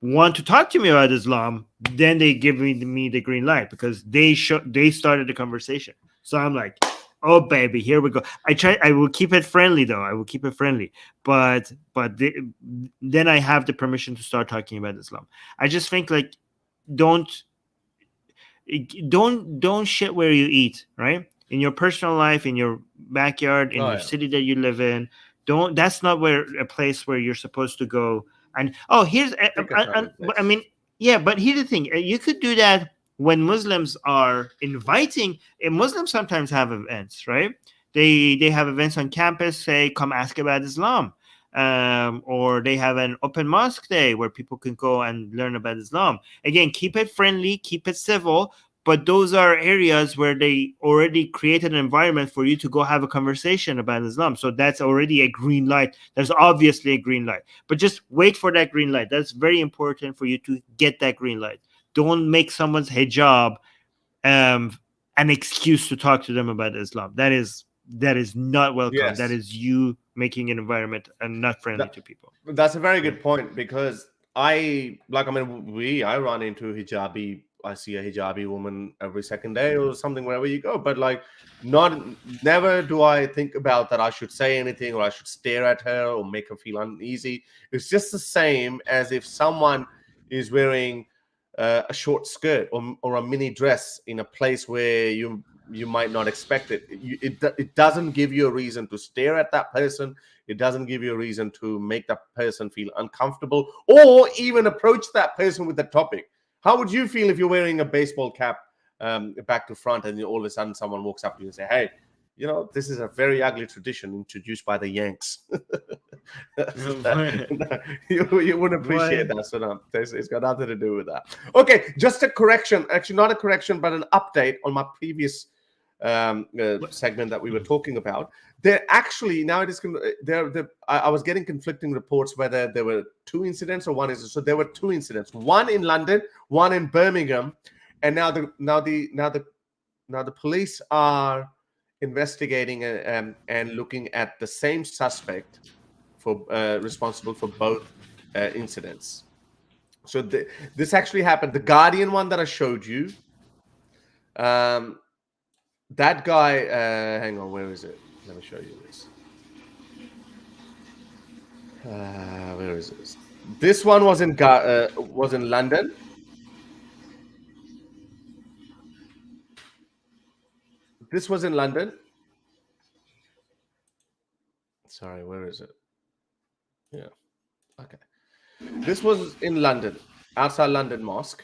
Speaker 1: want to talk to me about Islam, then they give me the green light because they started the conversation. So I'm like, oh baby, here we go. I will keep it friendly though. I will keep it friendly, but then I have the permission to start talking about Islam. I just think, like, don't shit where you eat, right? In your personal life, in your backyard, in your city that you live in. That's not a place where you're supposed to go. And but here's the thing. You could do that when Muslims are inviting. Muslims sometimes have events, right? They have events on campus, say, come ask about Islam. Or they have an open mosque day where people can go and learn about Islam. Again, keep it friendly, keep it civil, but those are areas where they already created an environment for you to go have a conversation about Islam. So that's already a green light. There's obviously a green light, but just wait for that green light. That's very important for you to get that green light. Don't make someone's hijab an excuse to talk to them about Islam. That is not welcome. That
Speaker 2: Yes.
Speaker 1: is you making an environment and not friendly
Speaker 2: That,
Speaker 1: to people.
Speaker 2: that's a very good point, because I run into hijabi. I see a hijabi woman every second day or something wherever you go. But like, never do I think about that I should say anything or I should stare at her or make her feel uneasy. It's just the same as if someone is wearing a short skirt or a mini dress in a place where you might not expect it. It doesn't give you a reason to stare at that person. It doesn't give you a reason to make that person feel uncomfortable or even approach that person with the topic. How would you feel if you're wearing a baseball cap back to front and all of a sudden someone walks up to you and say, hey, this is a very ugly tradition introduced by the Yanks. You wouldn't appreciate that. So no, it's got nothing to do with that. Okay, just a correction. Actually, not a correction, but an update on my previous segment that we were talking about. There actually, now it is I was getting conflicting reports whether there were two incidents or one incident. So there were two incidents, one in London, one in Birmingham, and now the police are investigating and looking at the same suspect for responsible for both incidents. So this actually happened. The Guardian one that I showed you, that guy, hang on, where is it? Let me show you this. Where is this? This one was in London. This was in London. Sorry, where is it? Yeah. Okay. This was in London, outside London Mosque.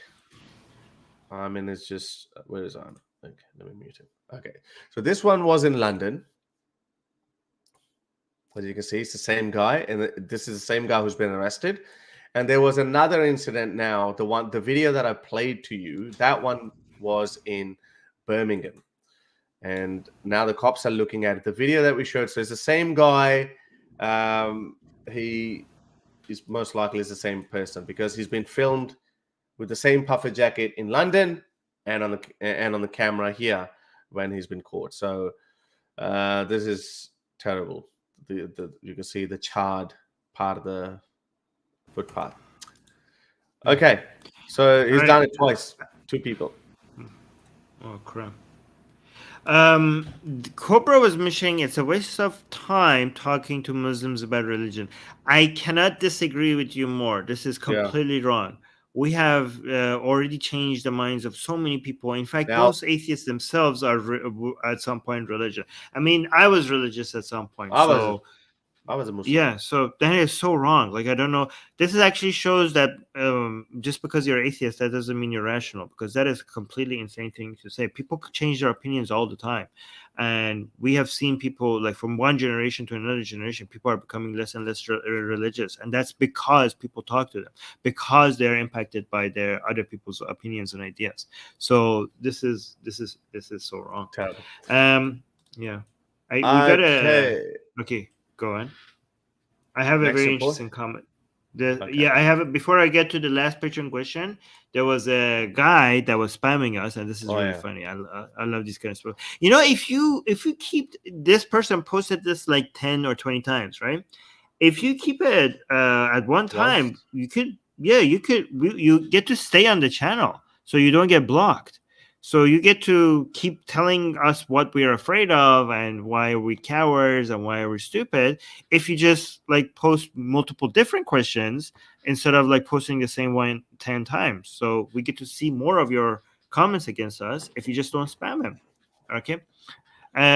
Speaker 2: Armin is just, where is Armin? Okay, let me mute him. Okay. So this one was in London. As you can see, it's the same guy, and this is the same guy who's been arrested. And there was another incident now. The video that I played to you, that one was in Birmingham. And now the cops are looking at it. The video that we showed, so it's the same guy. He is most likely is the same person because he's been filmed with the same puffer jacket in London and on the camera here when he's been caught. So this is terrible. You can see the charred part of the footpath. Okay, so he's done it twice. Two people.
Speaker 1: Oh crap. Cobra was mentioning it's a waste of time talking to Muslims about religion. I cannot disagree with you more. This is completely wrong. We have already changed the minds of so many people. In fact, most atheists themselves are at some point religious. I mean, I was religious at some point.
Speaker 2: I was a Muslim.
Speaker 1: Yeah, so that is so wrong. Like, I don't know. This actually shows that just because you're atheist, that doesn't mean you're rational, because that is a completely insane thing to say. People change their opinions all the time. And we have seen people, like, from one generation to another generation, people are becoming less and less religious. And that's because people talk to them, because they're impacted by their other people's opinions and ideas. So this is so wrong.
Speaker 2: Terrible.
Speaker 1: Yeah. We gotta... Okay. Go on. I have a very interesting comment. Yeah, I have it. Before I get to the last picture in question, there was a guy that was spamming us, and this is really funny. I love these kind of stuff. You know, if you keep this person posted this like 10 or 20 times, right? If you keep it at one time, you get to stay on the channel, so you don't get blocked. So you get to keep telling us what we're afraid of and why are we cowards and why are we stupid if you just like post multiple different questions instead of like posting the same one 10 times. So we get to see more of your comments against us if you just don't spam them. Okay.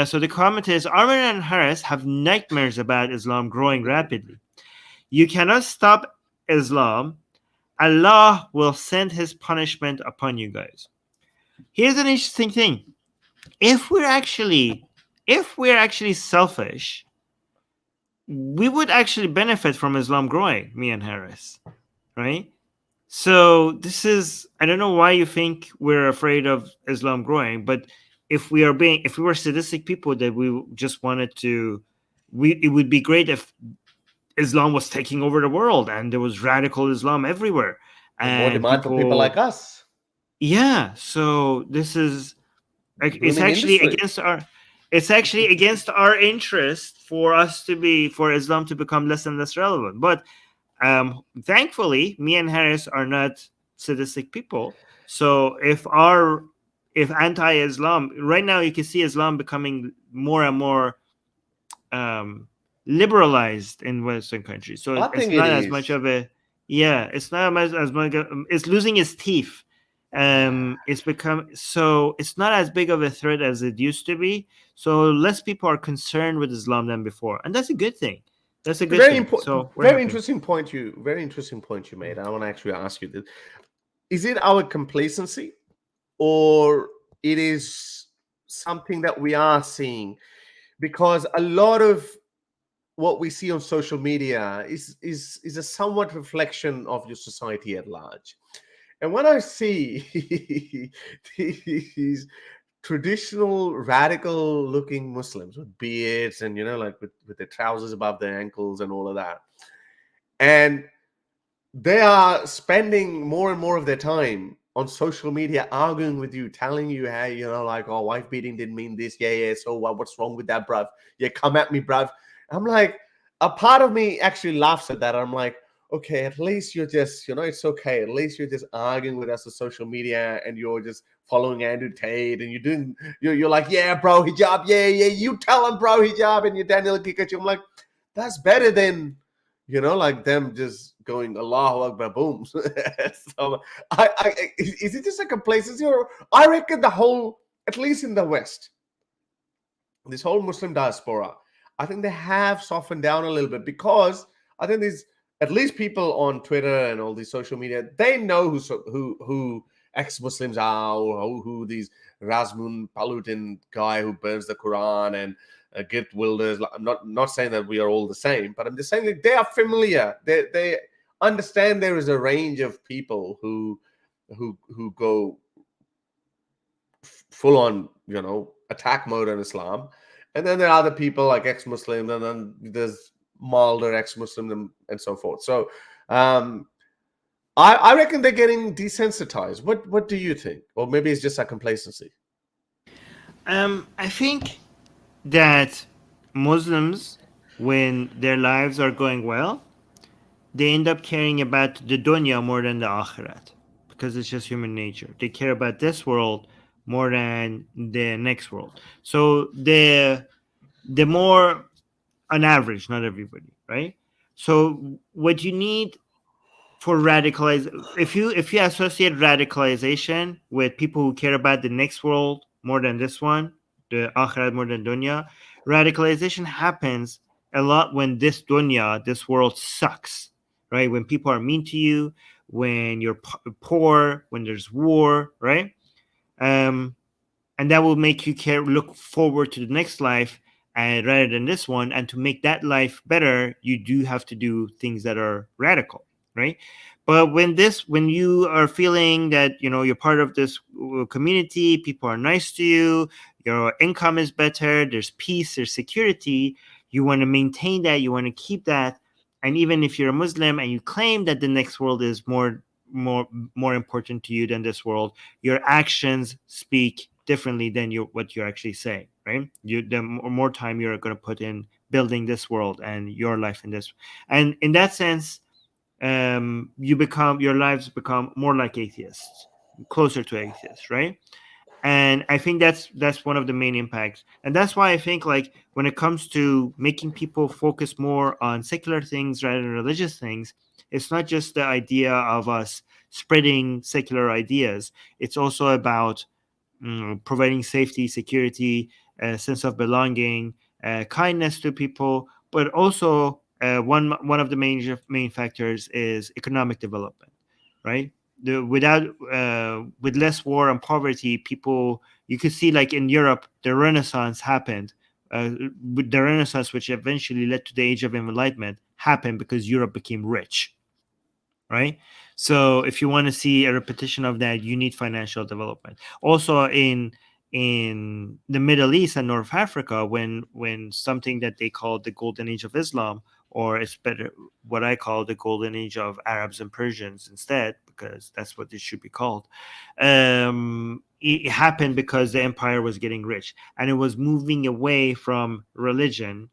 Speaker 1: So the comment is, Armin and Harris have nightmares about Islam growing rapidly. You cannot stop Islam. Allah will send his punishment upon you guys. Here's an interesting thing. If we're actually if we're actually selfish, we would actually benefit from Islam growing, me and Harris, right? So this is, I don't know why you think we're afraid of Islam growing, but if we were sadistic people that we just wanted to, it would be great if Islam was taking over the world and there was radical Islam everywhere
Speaker 2: And more
Speaker 1: and
Speaker 2: demand for people like us.
Speaker 1: yeah. So this is, it's
Speaker 2: Booming
Speaker 1: actually
Speaker 2: industry.
Speaker 1: against our interest for Islam to become less and less relevant. But thankfully, me and Harris are not sadistic people. So if anti-Islam right now, you can see Islam becoming more and more liberalized in Western countries. So
Speaker 2: I
Speaker 1: it's
Speaker 2: think it
Speaker 1: not as much
Speaker 2: is.
Speaker 1: of a, yeah, it's not as much. It's losing its teeth. It's become, so it's not as big of a threat as it used to be. So less people are concerned with Islam than before, and that's a good thing. That's a good
Speaker 2: Very
Speaker 1: thing.
Speaker 2: important,
Speaker 1: So we're
Speaker 2: very
Speaker 1: happy.
Speaker 2: interesting point you made. I want to actually ask you this: is it our complacency, or it is something that we are seeing? Because a lot of what we see on social media is a somewhat reflection of your society at large. And when I see these traditional radical looking Muslims with beards and like with their trousers above their ankles and all of that, and they are spending more and more of their time on social media arguing with you, telling you, hey, like, oh, wife beating didn't mean this. Yeah, so what's wrong with that, bruv? Yeah, come at me, bruv. I'm like, a part of me actually laughs at that. I'm like, okay, at least you're just, it's okay. At least you're just arguing with us on social media and you're just following Andrew Tate and you're like, yeah, bro, hijab. Yeah, you tell him, bro, hijab, and you're Daniel Pikachu. I'm like, that's better than like them just going Allahu Akbar, boom. So is it just a complacency, or I reckon the whole, at least in the West, this whole Muslim diaspora, I think they have softened down a little bit, because I think these, at least people on Twitter and all these social media, they know who ex-Muslims are, or who these Rasmun Palutin guy who burns the Quran and Geert Wilders. I'm not saying that we are all the same, but I'm just saying that they are familiar. They understand there is a range of people who go full on, attack mode on Islam. And then there are other people like ex-Muslims, and then there's milder ex-Muslims and so forth. So I reckon they're getting desensitized. What do you think? Or maybe it's just a complacency.
Speaker 1: I think that Muslims, when their lives are going well, they end up caring about the dunya more than the akhirat, because it's just human nature. They care about this world more than the next world. So the more, on average, not everybody, right? So what you need for radicalize, if you associate radicalization with people who care about the next world more than this one, the akhirat more than dunya, radicalization happens a lot when this world sucks, right? When people are mean to you, when you're poor, when there's war, right? um and that will make you look forward to the next life, and rather than this one. And to make that life better, you do have to do things that are radical, right? But when you are feeling that you're part of this community, people are nice to you, your income is better, there's peace, there's security, you want to maintain that, you want to keep that. And even if you're a Muslim and you claim that the next world is more important to you than this world, your actions speak differently than what you actually say, right? The more time you're going to put in building this world and your life in this, and in that sense, your lives become more like atheists, closer to atheists, right? And I think that's one of the main impacts. And that's why I think, like, when it comes to making people focus more on secular things rather than religious things, it's not just the idea of us spreading secular ideas. It's also about providing safety, security, a sense of belonging, kindness to people, but also one of the main factors is economic development, right? With less war and poverty, people, you could see, like in Europe, the Renaissance happened with the Renaissance, which eventually led to the Age of Enlightenment, happened because Europe became rich, right? So if you want to see a repetition of that, you need financial development. Also in the Middle East and North Africa, when something that they call the Golden Age of Islam, or it's better what I call the Golden Age of Arabs and Persians instead, because that's what it should be called. It happened because the empire was getting rich and it was moving away from religion,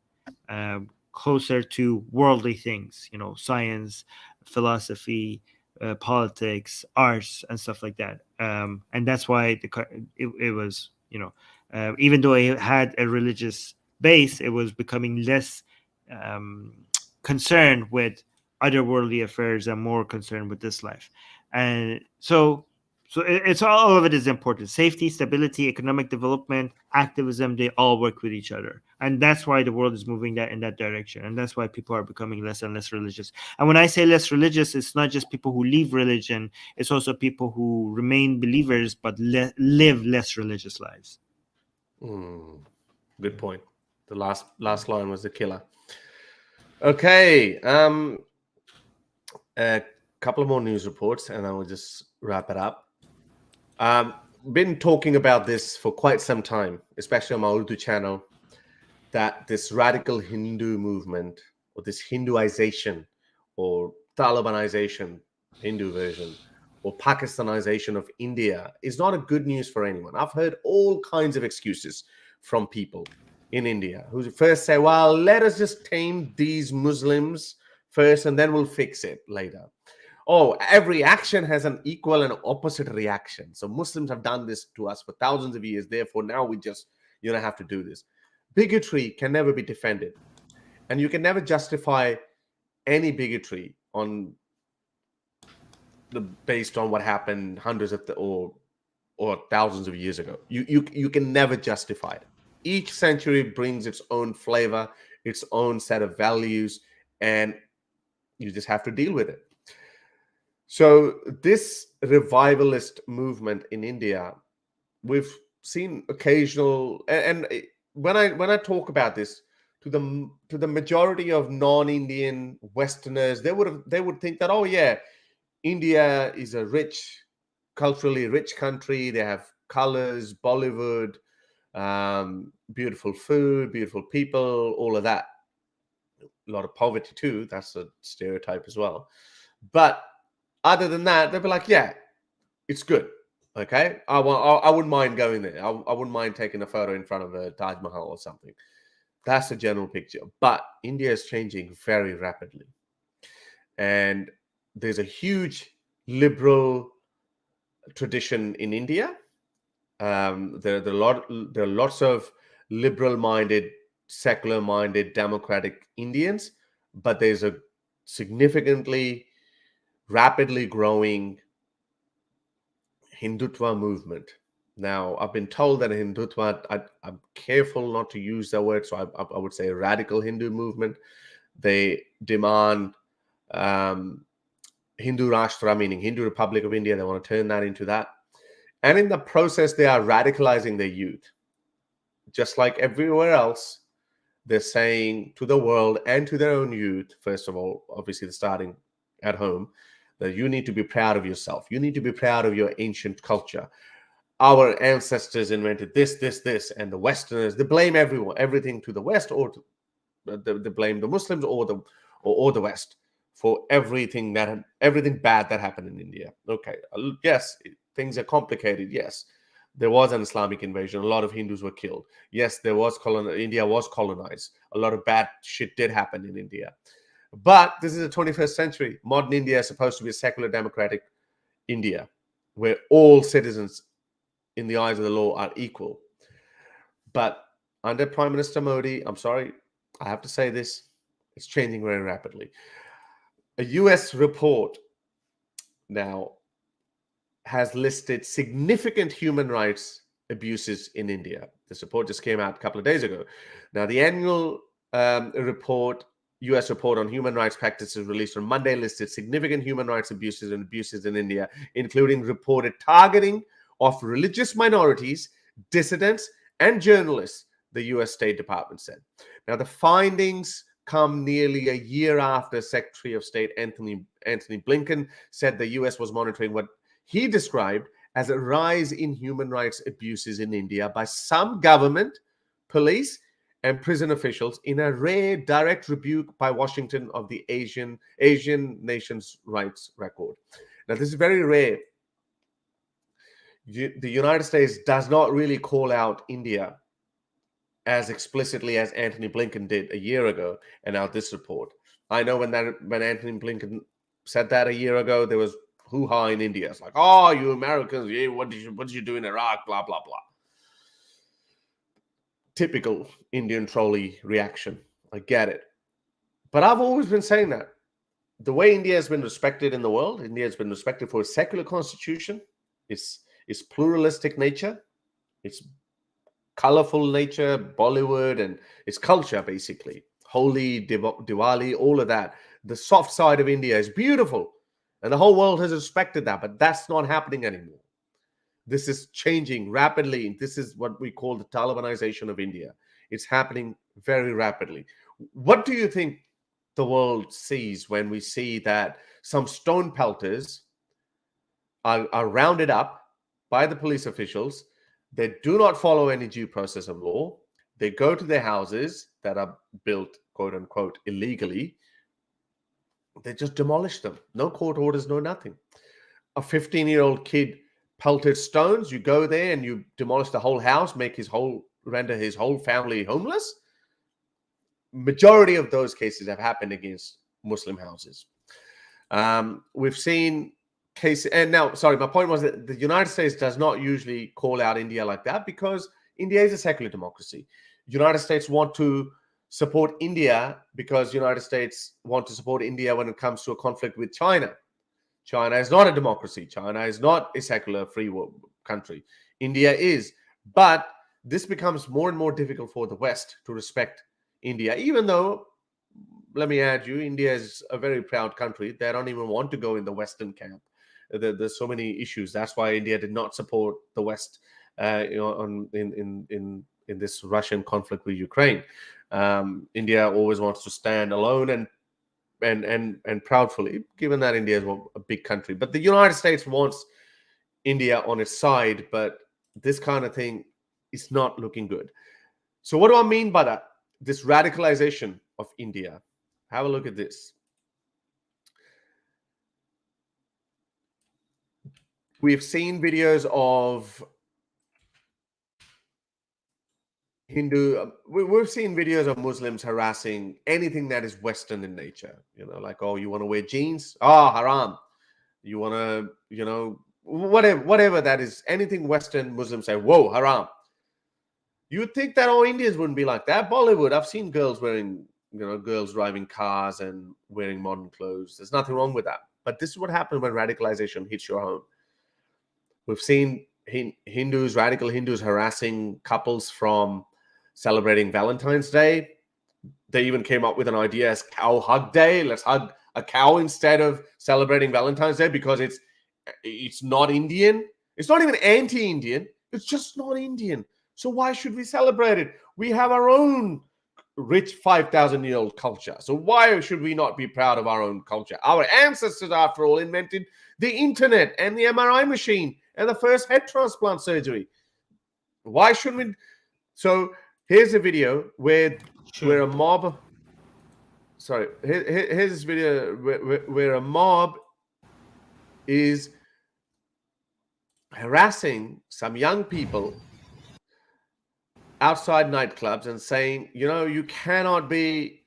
Speaker 1: closer to worldly things, science, philosophy, politics, arts, and stuff like that. And that's why it was, even though it had a religious base, it was becoming less concerned with otherworldly affairs and more concerned with this life. And so it's all of it is important. Safety, stability, economic development, activism, they all work with each other. And that's why the world is moving in that direction. And that's why people are becoming less and less religious. And when I say less religious, it's not just people who leave religion. It's also people who remain believers but live less religious lives.
Speaker 2: Good point. The last line was the killer. Okay. A couple of more news reports and then we'll just wrap it up. Been talking about this for quite some time, especially on my Urdu channel, that this radical Hindu movement, or this Hinduization or Talibanization, Hindu version, or Pakistanization of India is not a good news for anyone. I've heard all kinds of excuses from people in India who first say, well, let us just tame these Muslims first and then we'll fix it later. Oh, every action has an equal and opposite reaction. So Muslims have done this to us for thousands of years. Therefore, now we just, have to do this. Bigotry can never be defended. And you can never justify any bigotry based on what happened hundreds of or thousands of years ago. You can never justify it. Each century brings its own flavor, its own set of values, and you just have to deal with it. So this revivalist movement in India, we've seen occasional, and when I talk about this to the majority of non-Indian Westerners, they would think that, oh yeah, India is a culturally rich country. They have colors, Bollywood, beautiful food, beautiful people, all of that. A lot of poverty too. That's a stereotype as well. But other than that, they'll be like, yeah, it's good. Okay, I wouldn't mind going there. I wouldn't mind taking a photo in front of a Taj Mahal or something. That's the general picture. But India is changing very rapidly. And there's a huge liberal tradition in India. There are lots of liberal-minded, secular-minded, democratic Indians, but there's a significantly, rapidly growing Hindutva movement. Now, I've been told that Hindutva, I'm careful not to use that word, so I would say a radical Hindu movement. They demand Hindu Rashtra, meaning Hindu Republic of India. They want to turn that into that. And in the process, they are radicalizing their youth. Just like everywhere else, they're saying to the world and to their own youth, first of all, obviously they're starting at home, that you need to be proud of yourself. You need to be proud of your ancient culture. Our ancestors invented this, and the Westerners, they blame everything to the West, or they blame the Muslims or the West for everything bad that happened in India. Okay, yes, things are complicated. Yes, there was an Islamic invasion. A lot of Hindus were killed. Yes, India was colonized. A lot of bad shit did happen in India. But this is the 21st century. Modern India is supposed to be a secular democratic India, where all citizens in the eyes of the law are equal. But under Prime Minister Modi, I'm sorry, I have to say this, it's changing very rapidly. A US report now has listed significant human rights abuses in India. This report just came out a couple of days ago. Now, the annual US report on human rights practices released on Monday listed significant human rights abuses in India, including reported targeting of religious minorities, dissidents, and journalists, the US State Department said. Now, the findings come nearly a year after Secretary of State Anthony Blinken said the US was monitoring what he described as a rise in human rights abuses in India by some government, police, and prison officials in a rare direct rebuke by Washington of the Asian nations' rights record. Now, this is very rare. The United States does not really call out India as explicitly as Anthony Blinken did a year ago, and now this report. I know when Anthony Blinken said that a year ago, there was hoo-ha in India. It's like, oh, you Americans, yeah, what did you do in Iraq? Blah, blah, blah. Typical Indian trolley reaction. I get it. But I've always been saying that. The way India has been respected in the world, India has been respected for its secular constitution, its pluralistic nature, its colorful nature, Bollywood, and its culture, basically. Holi, Diwali, all of that. The soft side of India is beautiful. And the whole world has respected that. But that's not happening anymore. This is changing rapidly. This is what we call the Talibanization of India. It's happening very rapidly. What do you think the world sees when we see that some stone pelters are rounded up by the police officials? They do not follow any due process of law. They go to their houses that are built, quote unquote, illegally. They just demolish them. No court orders, no nothing. A 15-year-old kid pelted stones. You go there and you demolish the whole house, render his whole family homeless. Majority of those cases have happened against Muslim houses. We've seen cases, and now, sorry, my point was that the United States does not usually call out India like that because India is a secular democracy. United States want to support India because United States want to support India when it comes to a conflict with China. China is not a democracy. China is not a secular free country. India is. But this becomes more and more difficult for the West to respect India, even though, let me add you, India is a very proud country. They don't even want to go in the Western camp. There's so many issues. That's why India did not support the West in this Russian conflict with Ukraine. India always wants to stand alone and proudly, given that India is a big country. But the United States wants India on its side, but this kind of thing is not looking good. So what do I mean by that? This radicalization of India. Have a look at this. We've seen videos of we've seen videos of Muslims harassing anything that is Western in nature. Like, oh, you want to wear jeans? Ah, haram. You want to, whatever that is, anything Western, Muslims say, whoa, haram. You would think that all Indians wouldn't be like that. Bollywood, I've seen girls wearing, girls driving cars and wearing modern clothes. There's nothing wrong with that. But this is what happens when radicalization hits your home. We've seen radical Hindus harassing couples from celebrating Valentine's Day. They even came up with an idea as Cow Hug Day. Let's hug a cow instead of celebrating Valentine's Day because it's not Indian. It's not even anti-Indian. It's just not Indian. So why should we celebrate it? We have our own rich 5,000-year-old culture. So why should we not be proud of our own culture? Our ancestors, after all, invented the internet and the MRI machine and the first head transplant surgery. Why shouldn't we? So here's a video where a mob. Sorry, here's this video where a mob is harassing some young people outside nightclubs and saying, you cannot be.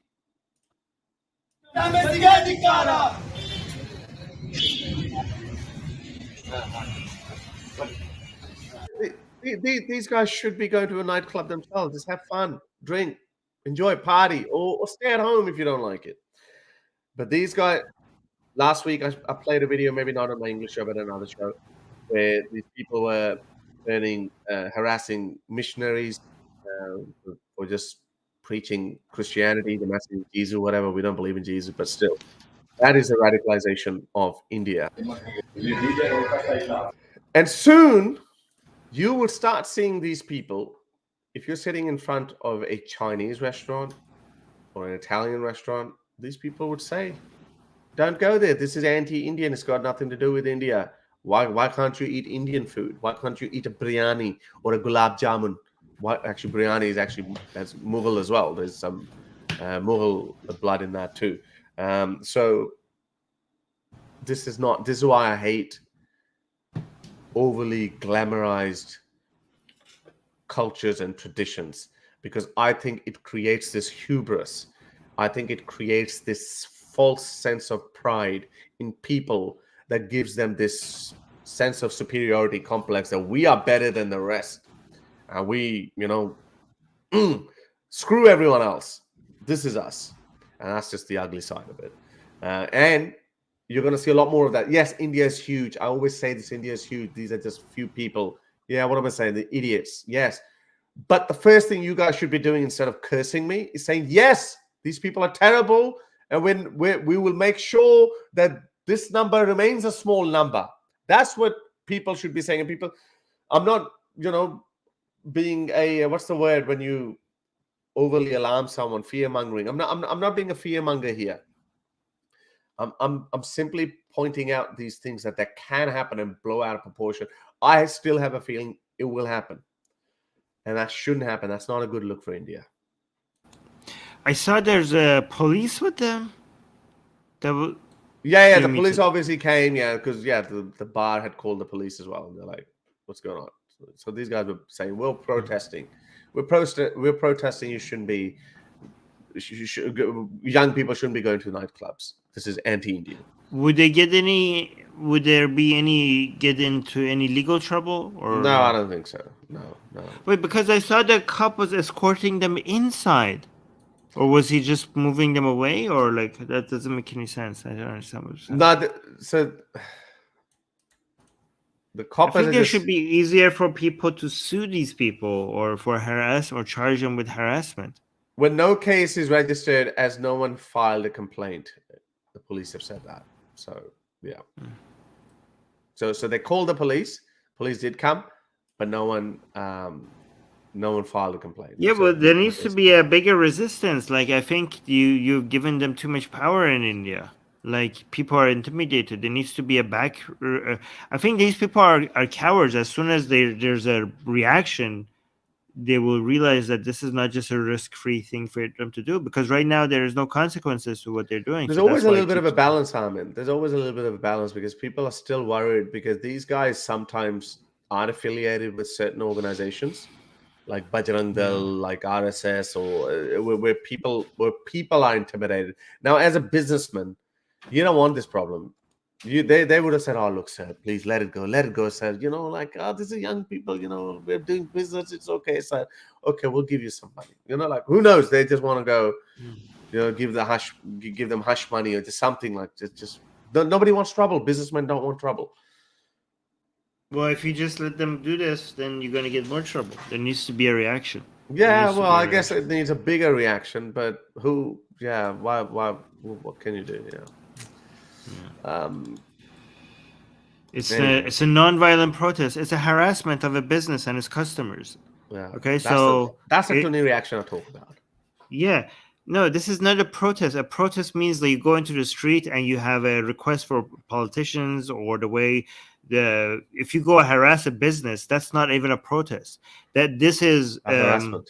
Speaker 2: These guys should be going to a nightclub themselves. Just have fun, drink, enjoy, party, or stay at home if you don't like it. But these guys, last week I played a video, maybe not on my English show, but another show, where these people were harassing missionaries or just preaching Christianity, the message of Jesus, whatever. We don't believe in Jesus, but still, that is the radicalization of India. And soon, you will start seeing these people if you're sitting in front of a Chinese restaurant or an Italian restaurant, these people would say, don't go there. This is anti-Indian. It's got nothing to do with India. Why can't you eat Indian food? Why can't you eat a biryani or a gulab jamun? Why actually biryani is actually that's Mughal as well. There's some Mughal blood in that too. So this is why I hate overly glamorized cultures and traditions, because I think it creates this hubris. I think it creates this false sense of pride in people that gives them this sense of superiority complex that we are better than the rest. And we, screw everyone else. This is us. And that's just the ugly side of it. And you're going to see a lot more of that. Yes, India is huge. I always say this, India is huge. These are just few people. Yeah, what am I saying? The idiots. Yes. But the first thing you guys should be doing instead of cursing me is saying, yes, these people are terrible. And when we will make sure that this number remains a small number. That's what people should be saying. And people, I'm not, being a, what's the word when you overly alarm someone, fear mongering. I'm not being a fear monger here. I'm simply pointing out these things that can happen and blow out of proportion. I still have a feeling it will happen. And that shouldn't happen. That's not a good look for India.
Speaker 1: I saw there's a police with them.
Speaker 2: The police obviously came, because the bar had called the police as well. And they're like, what's going on? So these guys were saying, we're protesting. We're protesting. You shouldn't be, young people shouldn't be going to nightclubs. This is anti-Indian.
Speaker 1: Would there be any get into any legal trouble? Or
Speaker 2: no, I don't think so. No.
Speaker 1: Wait, because I saw the cop was escorting them inside. Or was he just moving them away? Or that doesn't make any sense. I don't understand what you're saying.
Speaker 2: The cop.
Speaker 1: I think it should be easier for people to sue these people or for or charge them with harassment.
Speaker 2: When no case is registered as no one filed a complaint, the police have said that. So yeah. So they called the police. Police did come, but no one filed a complaint.
Speaker 1: Yeah, but there needs to be a bigger resistance. I think you've given them too much power in India. People are intimidated. There needs to be a back. I think these people are cowards. As soon as there's a reaction, they will realize that this is not just a risk-free thing for them to do, because right now there is no consequences to what they're doing.
Speaker 2: There's always a little bit of a balance, Armin. There's always a little bit of a balance because people are still worried because these guys sometimes aren't affiliated with certain organizations like Bajrang Dal, like RSS, or where people are intimidated. Now, as a businessman, you don't want this problem. They would have said, "Oh, look, sir, please let it go, sir." These are young people. We're doing business. It's okay, sir. Okay, we'll give you some money. Who knows? They just want to go, give them hush money or just something just. Nobody wants trouble. Businessmen don't want trouble.
Speaker 1: Well, if you just let them do this, then you're going to get more trouble. There needs to be a reaction.
Speaker 2: Yeah, well, I guess it needs a bigger reaction, but who? Yeah, why? What can you do?
Speaker 1: It's a non-violent protest. It's a harassment of a business and its customers.
Speaker 2: Yeah.
Speaker 1: Okay,
Speaker 2: that's the only reaction I talk about.
Speaker 1: Yeah. No, this is not a protest. A protest means that you go into the street and you have a request for politicians, or if you go harass a business, that's not even a protest. That this is
Speaker 2: harassment.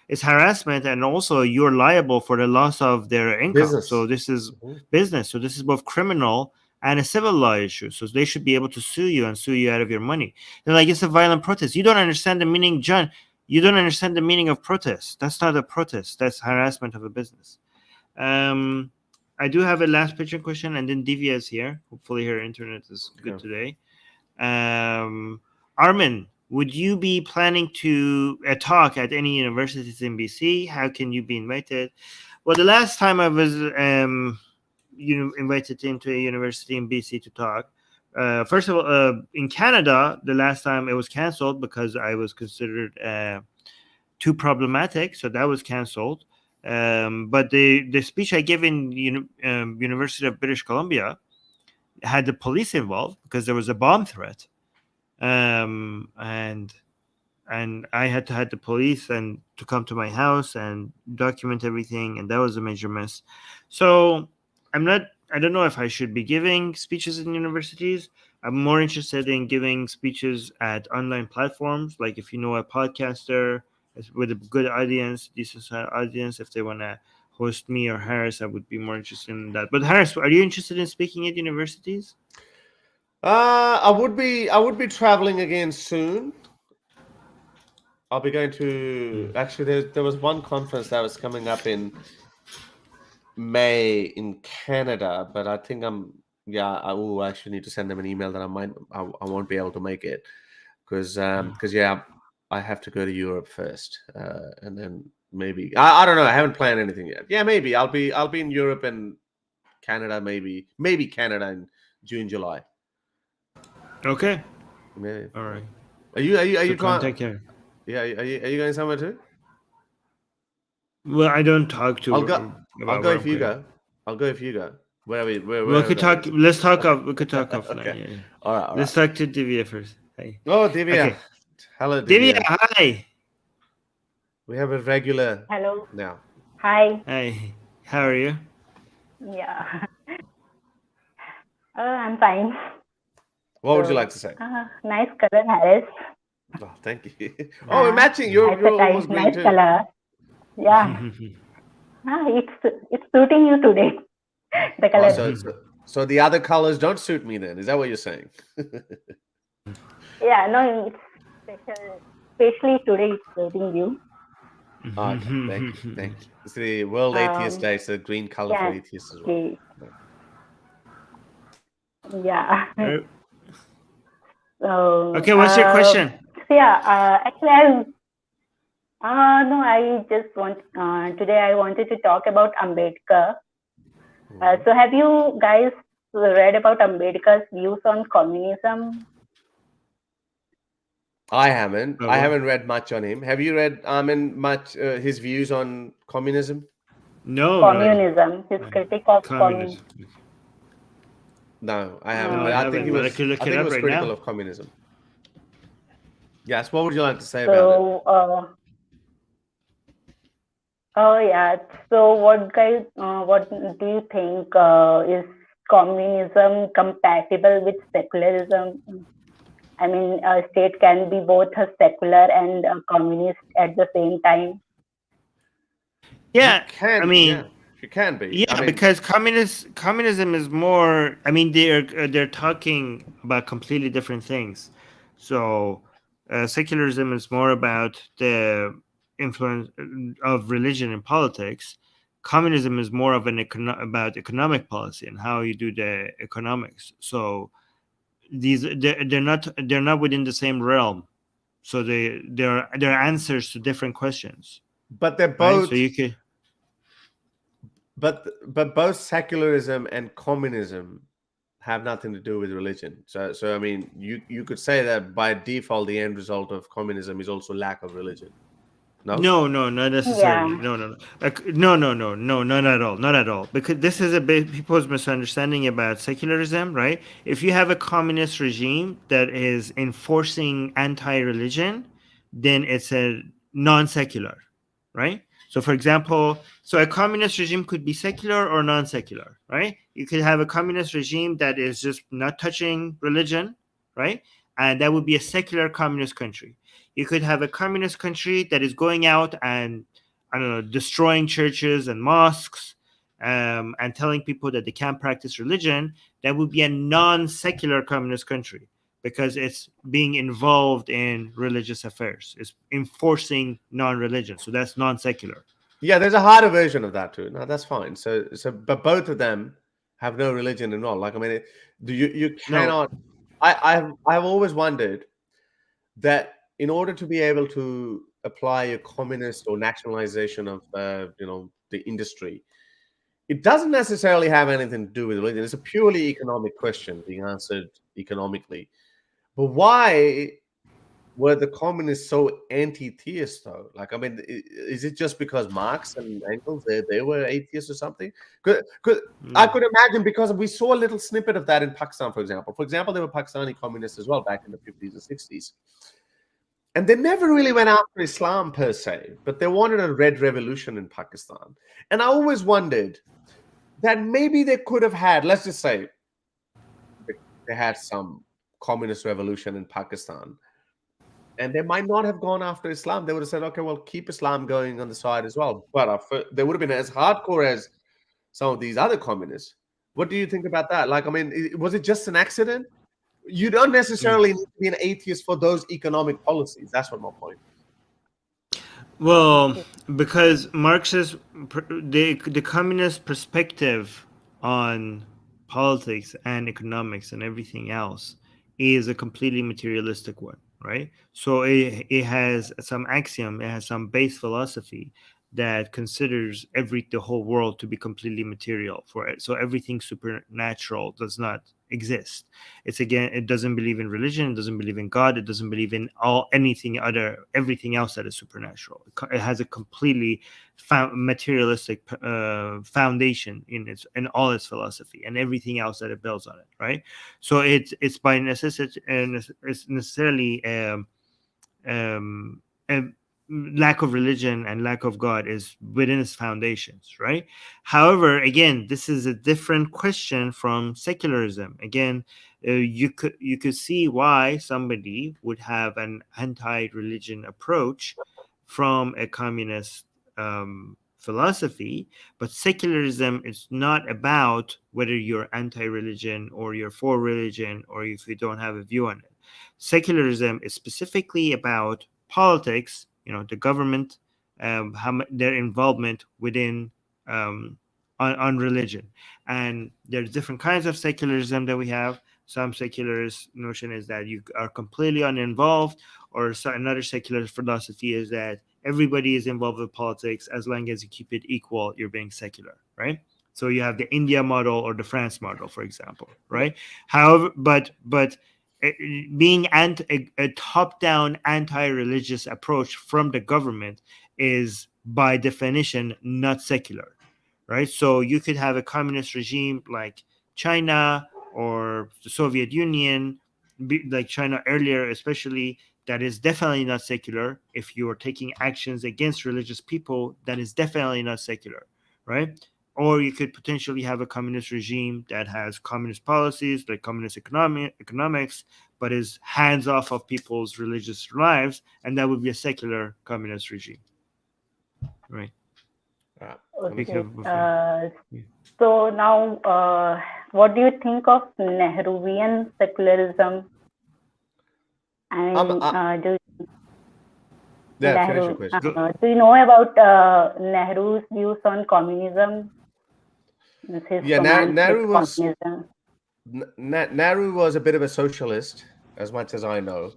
Speaker 1: It's harassment, and also you're liable for the loss of their income.
Speaker 2: Business.
Speaker 1: So this is business. So this is both criminal and a civil law issue. So they should be able to sue you and sue you out of your money. They're it's a violent protest. You don't understand the meaning, John. You don't understand the meaning of protest. That's not a protest. That's harassment of a business. I do have a last pitching question, and then Divya is here. Hopefully her internet is good today. Armin, would you be planning to talk at any universities in BC? How can you be invited? Well, the last time I was invited into a university in BC to talk, first of all, in Canada, the last time it was canceled because I was considered too problematic, so that was canceled. But the speech I gave in University of British Columbia had the police involved because there was a bomb threat. And I had to have the police and to come to my house and document everything, and that was a major mess. So I don't know if I should be giving speeches in universities. I'm more interested in giving speeches at online platforms, like if you know a podcaster with a good audience, decent audience, if they want to host me or Harris, I would be more interested in that. But Harris, are you interested in speaking at universities?
Speaker 2: I would be traveling again soon. I'll be going to actually. There was one conference that was coming up in May in Canada, but I think I will actually need to send them an email that I won't be able to make it because I have to go to Europe first, and then maybe I don't know. I haven't planned anything yet. Yeah, maybe I'll be in Europe and Canada, maybe Canada in June, July.
Speaker 1: Okay.
Speaker 2: Maybe.
Speaker 1: All right.
Speaker 2: Are you
Speaker 1: So
Speaker 2: trying?
Speaker 1: contact her.
Speaker 2: Yeah, are you going somewhere too?
Speaker 1: Well, I don't talk to
Speaker 2: I'll go. I'll
Speaker 1: about
Speaker 2: go
Speaker 1: where
Speaker 2: if
Speaker 1: I'm
Speaker 2: you
Speaker 1: going.
Speaker 2: go. I'll go if you go.
Speaker 1: We
Speaker 2: Wherever
Speaker 1: could
Speaker 2: that
Speaker 1: talk.
Speaker 2: is.
Speaker 1: Let's talk off. We could talk offline.
Speaker 2: Okay.
Speaker 1: Yeah.
Speaker 2: All right.
Speaker 1: Let's talk to Divya first. Hey.
Speaker 2: Oh, Divya.
Speaker 1: Okay.
Speaker 2: Hello,
Speaker 1: Divya,
Speaker 2: Divya.
Speaker 1: hi.
Speaker 2: We have a regular
Speaker 4: Hello.
Speaker 2: now.
Speaker 4: Hi.
Speaker 1: Hi. How are you?
Speaker 4: Yeah. I'm fine.
Speaker 2: What would you like to say?
Speaker 4: Nice color, Harris.
Speaker 2: Oh, thank you. Oh, we're matching. You're almost green
Speaker 4: nice
Speaker 2: too.
Speaker 4: color. Yeah. It's suiting you today. The color.
Speaker 2: So the other colors don't suit me then. Is that what you're saying?
Speaker 4: Yeah. No, it's especially today. It's suiting you.
Speaker 2: Okay, thank you. It's the World Atheist Day. It's a green color for atheists as well.
Speaker 4: Yeah.
Speaker 1: Okay, what's your question?
Speaker 4: Actually, I just want today I wanted to talk about Ambedkar. So have you guys read about Ambedkar's views on communism?
Speaker 2: I haven't. I haven't read much on him. Have you read Armin much his views on communism?
Speaker 1: No.
Speaker 4: Communism. His critique of communism.
Speaker 2: No, I haven't.
Speaker 1: No,
Speaker 2: But I think he was. I think he was critical of communism. Yes. What would you like to say about it?
Speaker 4: So what do you think is communism compatible with secularism? I mean, a state can be both a secular and a communist at the same time.
Speaker 1: Yeah,
Speaker 2: it can be.
Speaker 1: Yeah, because communism is more. I mean, they're talking about completely different things. So, secularism is more about the influence of religion in politics. Communism is more of about economic policy and how you do the economics. So, they're not within the same realm. So they're answers to different questions.
Speaker 2: But they're both.
Speaker 1: Right? So you could.
Speaker 2: But both secularism and communism have nothing to do with religion. So I mean, you could say that by default, the end result of communism is also lack of religion.
Speaker 1: No, not necessarily.
Speaker 4: Yeah.
Speaker 1: No, not at all. Because this is a bit people's misunderstanding about secularism, right? If you have a communist regime that is enforcing anti-religion, then it's a non-secular, right? So, for example, a communist regime could be secular or non-secular, right? You could have a communist regime that is just not touching religion, right? And that would be a secular communist country. You could have a communist country that is going out and, I don't know, destroying churches and mosques and telling people that they can't practice religion. That would be a non-secular communist country because it's being involved in religious affairs. It's enforcing non-religion. So that's non-secular.
Speaker 2: Yeah, there's a harder version of that too. No, that's fine. But both of them have no religion at all. Like, I mean, you cannot. No. I've always wondered that in order to be able to apply a communist or nationalization of the industry, it doesn't necessarily have anything to do with religion. It's a purely economic question being answered economically. But why were the communists so anti-theist though? Like, I mean, is it just because Marx and Engels they were atheists or something? I could imagine, because we saw a little snippet of that in Pakistan, for example. For example, there were Pakistani communists as well back in the 50s and 60s. And they never really went after Islam per se, but they wanted a red revolution in Pakistan. And I always wondered that maybe they could have had, let's just say, they had some communist revolution in Pakistan, and they might not have gone after Islam. They would have said, okay, well, keep Islam going on the side as well. But they would have been as hardcore as some of these other communists. What do you think about that? Like, I mean, was it just an accident? You don't necessarily need to be an atheist for those economic policies. That's what my point is.
Speaker 1: Well, because Marxist, the communist perspective on politics and economics and everything else is a completely materialistic one, right? So it has some axiom, it has some base philosophy that considers the whole world to be completely material for it. So everything supernatural does not exist. It doesn't believe in religion, it doesn't believe in God, it doesn't believe in everything else that is supernatural. It has a completely materialistic foundation in all its philosophy and everything else that it builds on it, right? So it's by necessity, and it's necessarily lack of religion and lack of God is within its foundations, right? However, again, this is a different question from secularism. Again, you could see why somebody would have an anti-religion approach from a communist philosophy, but secularism is not about whether you're anti-religion or you're for religion or if you don't have a view on it. Secularism is specifically about politics, the government, their involvement within on religion. And there's different kinds of secularism that we have. Some secularist notion is that you are completely uninvolved, or another secular philosophy is that everybody is involved with politics as long as you keep it equal, you're being secular, right? So you have the India model or the France model, for example, right? However, but being a top-down anti-religious approach from the government is by definition not secular, right? So you could have a communist regime like China or the Soviet Union, like China earlier especially, that is definitely not secular. If you are taking actions against religious people, that is definitely not secular, right? Or you could potentially have a communist regime that has communist policies, like communist economics, but is hands off of people's religious lives, and that would be a secular communist regime, right?
Speaker 4: Okay. So now, what do you think of Nehruvian secularism? And do you know about Nehru's views on communism?
Speaker 2: Nehru was a bit of a socialist, as much as I know.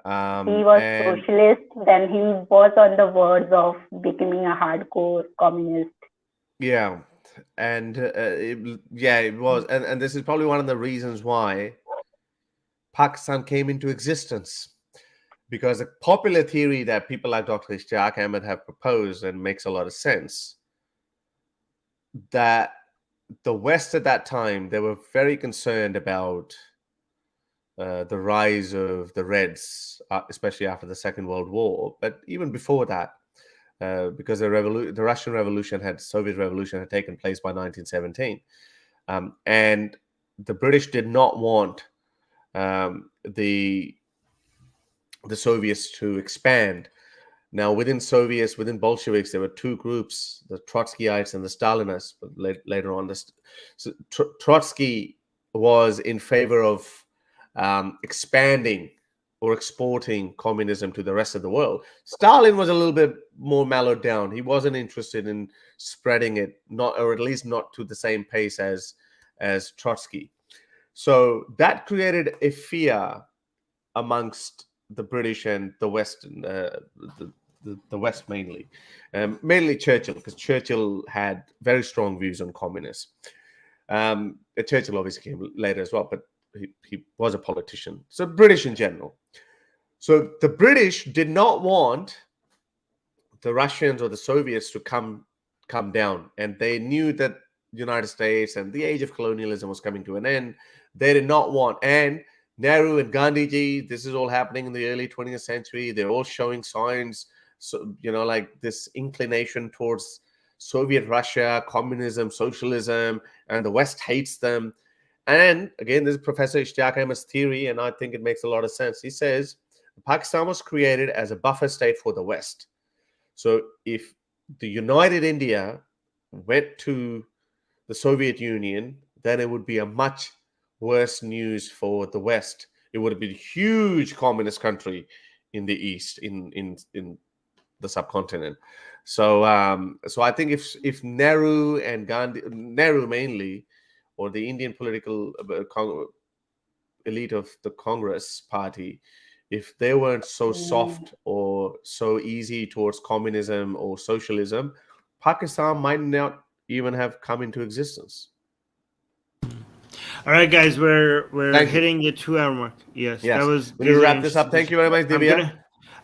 Speaker 4: He was socialist, then he was on the verge of becoming a hardcore communist.
Speaker 2: Yeah, and it was, and this is probably one of the reasons why Pakistan came into existence, because the popular theory that people like Dr. Ishtiaq Ahmed have proposed, and makes a lot of sense, that the West at that time, they were very concerned about the rise of the Reds, especially after the Second World War, but even before that, because the Russian Revolution Soviet Revolution had taken place by 1917, and the British did not want the Soviets to expand. Now, within Bolsheviks, there were two groups: the Trotskyites and the Stalinists. But later on, Trotsky was in favor of expanding or exporting communism to the rest of the world. Stalin was a little bit more mellowed down. He wasn't interested in spreading it, or at least not to the same pace as Trotsky. So that created a fear amongst the British and the West, the West mainly Churchill, because Churchill had very strong views on communists. Churchill obviously came later as well, but he was a politician. So British in general. So the British did not want the Russians or the Soviets to come down, and they knew that the United States and the age of colonialism was coming to an end. They did not want, and Nehru and Gandhiji, this is all happening in the early 20th century. They're all showing signs, so like this inclination towards Soviet Russia, communism, socialism, and the West hates them. And again, this is Professor Ishtiaq Ahmed's theory, and I think it makes a lot of sense. He says Pakistan was created as a buffer state for the West. So if the United India went to the Soviet Union, then it would be a much worse news for the West. It would have been a huge communist country in the East, in the subcontinent. So I think if Nehru and Gandhi, Nehru mainly, or the Indian political elite of the Congress party, if they weren't so soft or so easy towards communism or socialism, Pakistan might not even have come into existence.
Speaker 1: All right, guys, we're hitting the 2-hour mark. Yes,
Speaker 2: that
Speaker 1: was.
Speaker 2: We need to wrap this up. Thank you very much, Divya.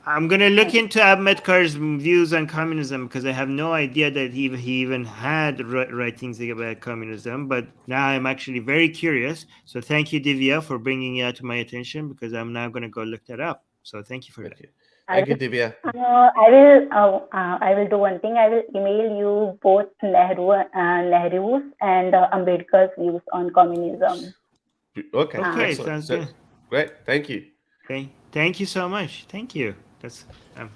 Speaker 1: I'm gonna look into Ambedkar's views on communism, because I have no idea that he even had writings about communism. But now I'm actually very curious. So thank you, Divya, for bringing it to my attention, because I'm now gonna go look that up. So thank you for that.
Speaker 2: Thank you, Divya.
Speaker 4: I will do one thing. I will email you both Nehru's and Ambedkar's views on communism.
Speaker 2: Okay,
Speaker 1: sounds good.
Speaker 2: Great, thank you.
Speaker 1: Thank you so much. Thank you. I'd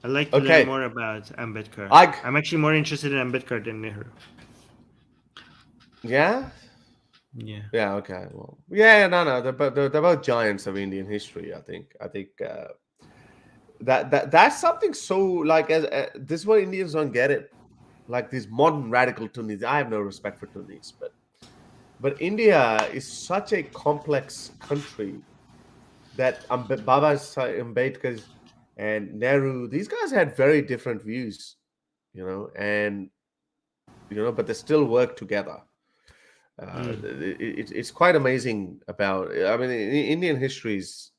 Speaker 1: like to learn more about Ambedkar. I'm actually more interested in Ambedkar than Nehru.
Speaker 2: Yeah. Yeah. Okay. Well. Yeah. No. They're both giants of Indian history. I think. That's something so like this is why Indians don't get it. Like these modern radical Tunnis. I have no respect for Tunnis, but India is such a complex country that Baba Ambedkar and Nehru, these guys had very different views, and but they still work together. It's quite amazing about. I mean, Indian histories.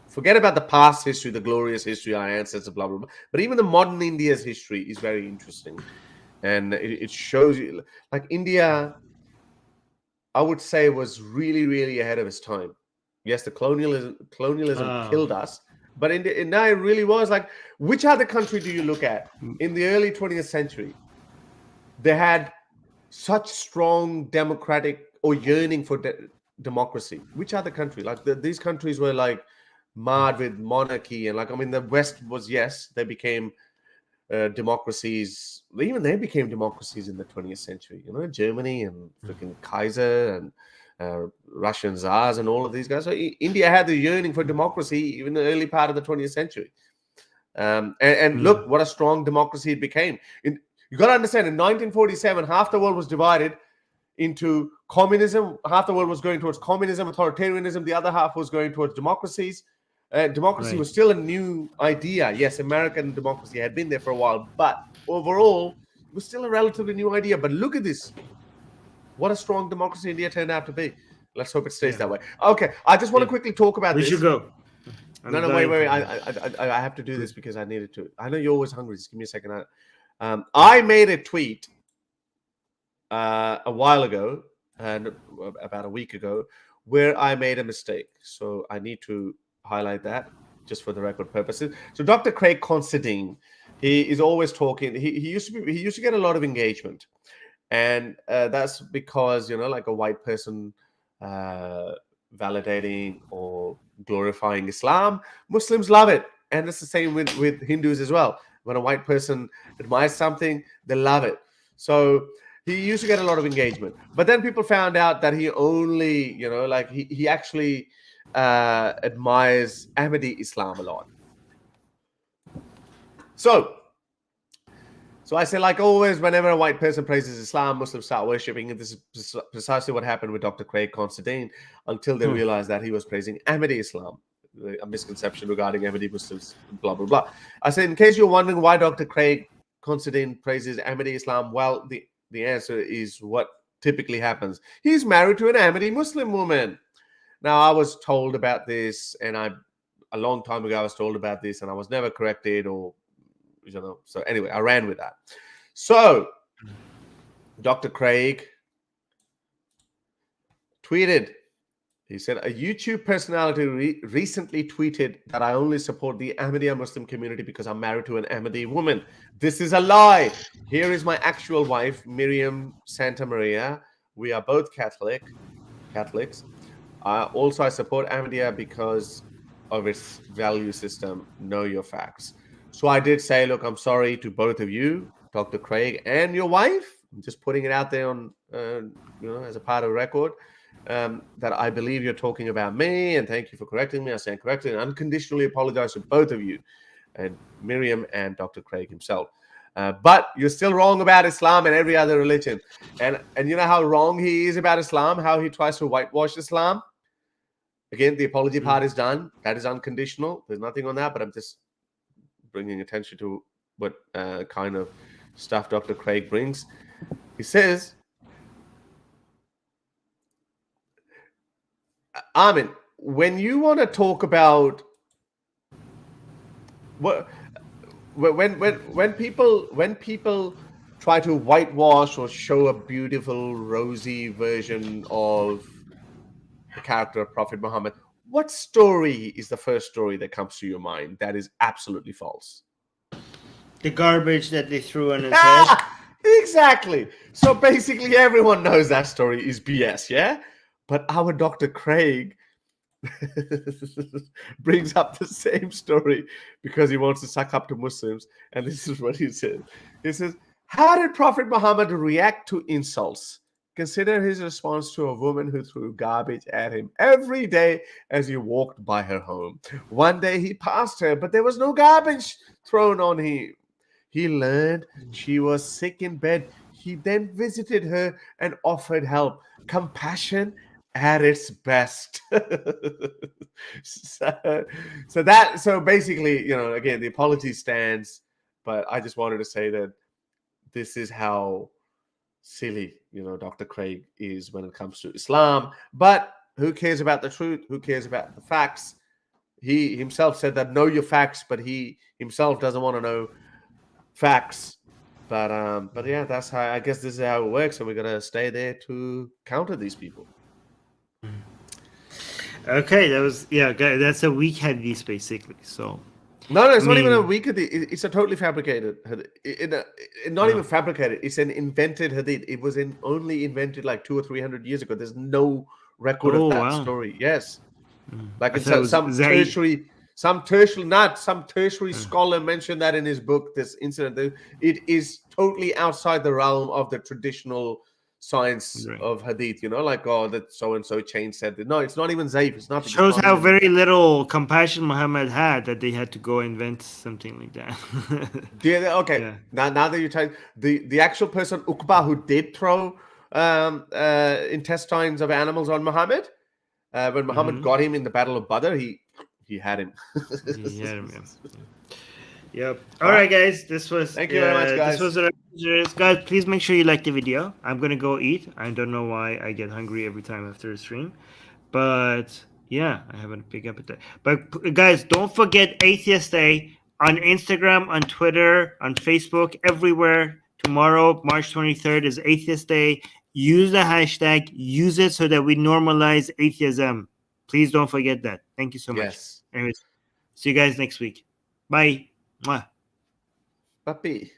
Speaker 2: Forget about the past history, the glorious history, our ancestors, blah blah blah. But even the modern India's history is very interesting, and it shows you, like India, I would say, was really, really ahead of its time. Yes, the colonialism killed us, but now it really was like, which other country do you look at in the early 20th century? They had such strong democratic or yearning for democracy. Which other country? Like these countries were like marred with monarchy, and the West was, yes, they became democracies. Even they became democracies in the 20th century. Germany and freaking Kaiser and Russian Tsars and all of these guys. So India had the yearning for democracy even in the early part of the 20th century. And look what a strong democracy it became. You got to understand, in 1947, half the world was divided into communism. Half the world was going towards communism, authoritarianism. The other half was going towards democracies. Democracy was still a new idea. Yes, American democracy had been there for a while, but overall, it was still a relatively new idea. But look at this. What a strong democracy India turned out to be. Let's hope it stays that way. Okay, I just want to quickly talk about this.
Speaker 1: We should go.
Speaker 2: No, wait. I have to do this because I needed to. I know you're always hungry. Just give me a second. I made a tweet a while ago, and about a week ago, where I made a mistake. So I need to highlight that just for the record purposes. So Dr. Craig Considine, he is always talking. He used to get a lot of engagement. And that's because, like a white person validating or glorifying Islam, Muslims love it. And it's the same with Hindus as well. When a white person admires something, they love it. So he used to get a lot of engagement. But then people found out that he only, he actually admires Ahmadi Islam a lot. So I say, like always, whenever a white person praises Islam, Muslims start worshipping. And this is precisely what happened with Dr. Craig Considine until they realized that he was praising Ahmadi Islam, a misconception regarding Ahmadi Muslims, blah, blah, blah. I said, in case you're wondering why Dr. Craig Considine praises Ahmadi Islam, well, the answer is what typically happens. He's married to an Ahmadi Muslim woman. Now, I was told about this, and a long time ago, I was told about this, and I was never corrected or so anyway, I ran with that. So Dr. Craig tweeted, He said, a YouTube personality recently tweeted that I only support the Ahmadiyya Muslim community because I'm married to an Ahmadi woman. This is a lie. Here is my actual wife, Miriam Santa Maria. We are both Catholics. Also, I support Ahmadiyya because of its value system. Know your facts. So I did say, look, I'm sorry to both of you, Dr. Craig and your wife. I'm just putting it out there on, as a part of the record. That I believe you're talking about me, and thank you for correcting me. I stand corrected and unconditionally apologize to both of you, and Miriam and Dr. Craig himself. But you're still wrong about Islam and every other religion. And you know how wrong he is about Islam, how he tries to whitewash Islam? Again, the apology part is done. That is unconditional. There's nothing on that, but I'm just bringing attention to what kind of stuff Dr. Craig brings. He says, Armin, when you want to talk about when people try to whitewash or show a beautiful rosy version of the character of Prophet Muhammad, what story is the first story that comes to your mind that is absolutely false?
Speaker 1: The garbage that they threw on his head.
Speaker 2: Exactly. So basically everyone knows that story is BS, yeah? But our Dr. Craig brings up the same story because he wants to suck up to Muslims. And this is what he says. He says, how did Prophet Muhammad react to insults? Consider his response to a woman who threw garbage at him every day as he walked by her home. One day he passed her, but there was no garbage thrown on him. He learned she was sick in bed. He then visited her and offered help. Compassion at its best. So basically, again, the apology stands, but I just wanted to say that this is how silly, Dr. Craig is when it comes to Islam. But who cares about the truth? Who cares about the facts? He himself said that know your facts, but he himself doesn't want to know facts. But yeah, that's how, I guess this is how it works, and we're gonna stay there to counter these people.
Speaker 1: Okay, that's a weak hadith basically. So
Speaker 2: no, it's not even a weak hadith. It's a totally fabricated hadith. Not even fabricated. It's an invented hadith. It was only invented like 200 or 300 years ago. There's no record of that story. Yes, like it's some tertiary scholar mentioned that in his book. This incident, it is totally outside the realm of the traditional science of hadith, that so and so chain said that. No, it's not even zaif. It's not.
Speaker 1: Shows how very little compassion Muhammad had that they had to go invent something like that.
Speaker 2: Okay. Yeah. Now that you're telling the actual person Uqba who did throw intestines of animals on Muhammad, when Muhammad got him in the Battle of Badr, he had him.
Speaker 1: He had him. Yeah. Yep. All right, guys. This was.
Speaker 2: Thank you very much, guys.
Speaker 1: This was guys. Please make sure you like the video. I'm gonna go eat. I don't know why I get hungry every time after a stream, but yeah, I have a big appetite. But guys, don't forget Atheist Day on Instagram, on Twitter, on Facebook, everywhere. Tomorrow, March 23rd, is Atheist Day. Use the hashtag. Use it so that we normalize atheism. Please don't forget that. Thank you so much.
Speaker 2: Yes.
Speaker 1: Anyways, see you guys next week. Bye. Mwah.
Speaker 2: Papi.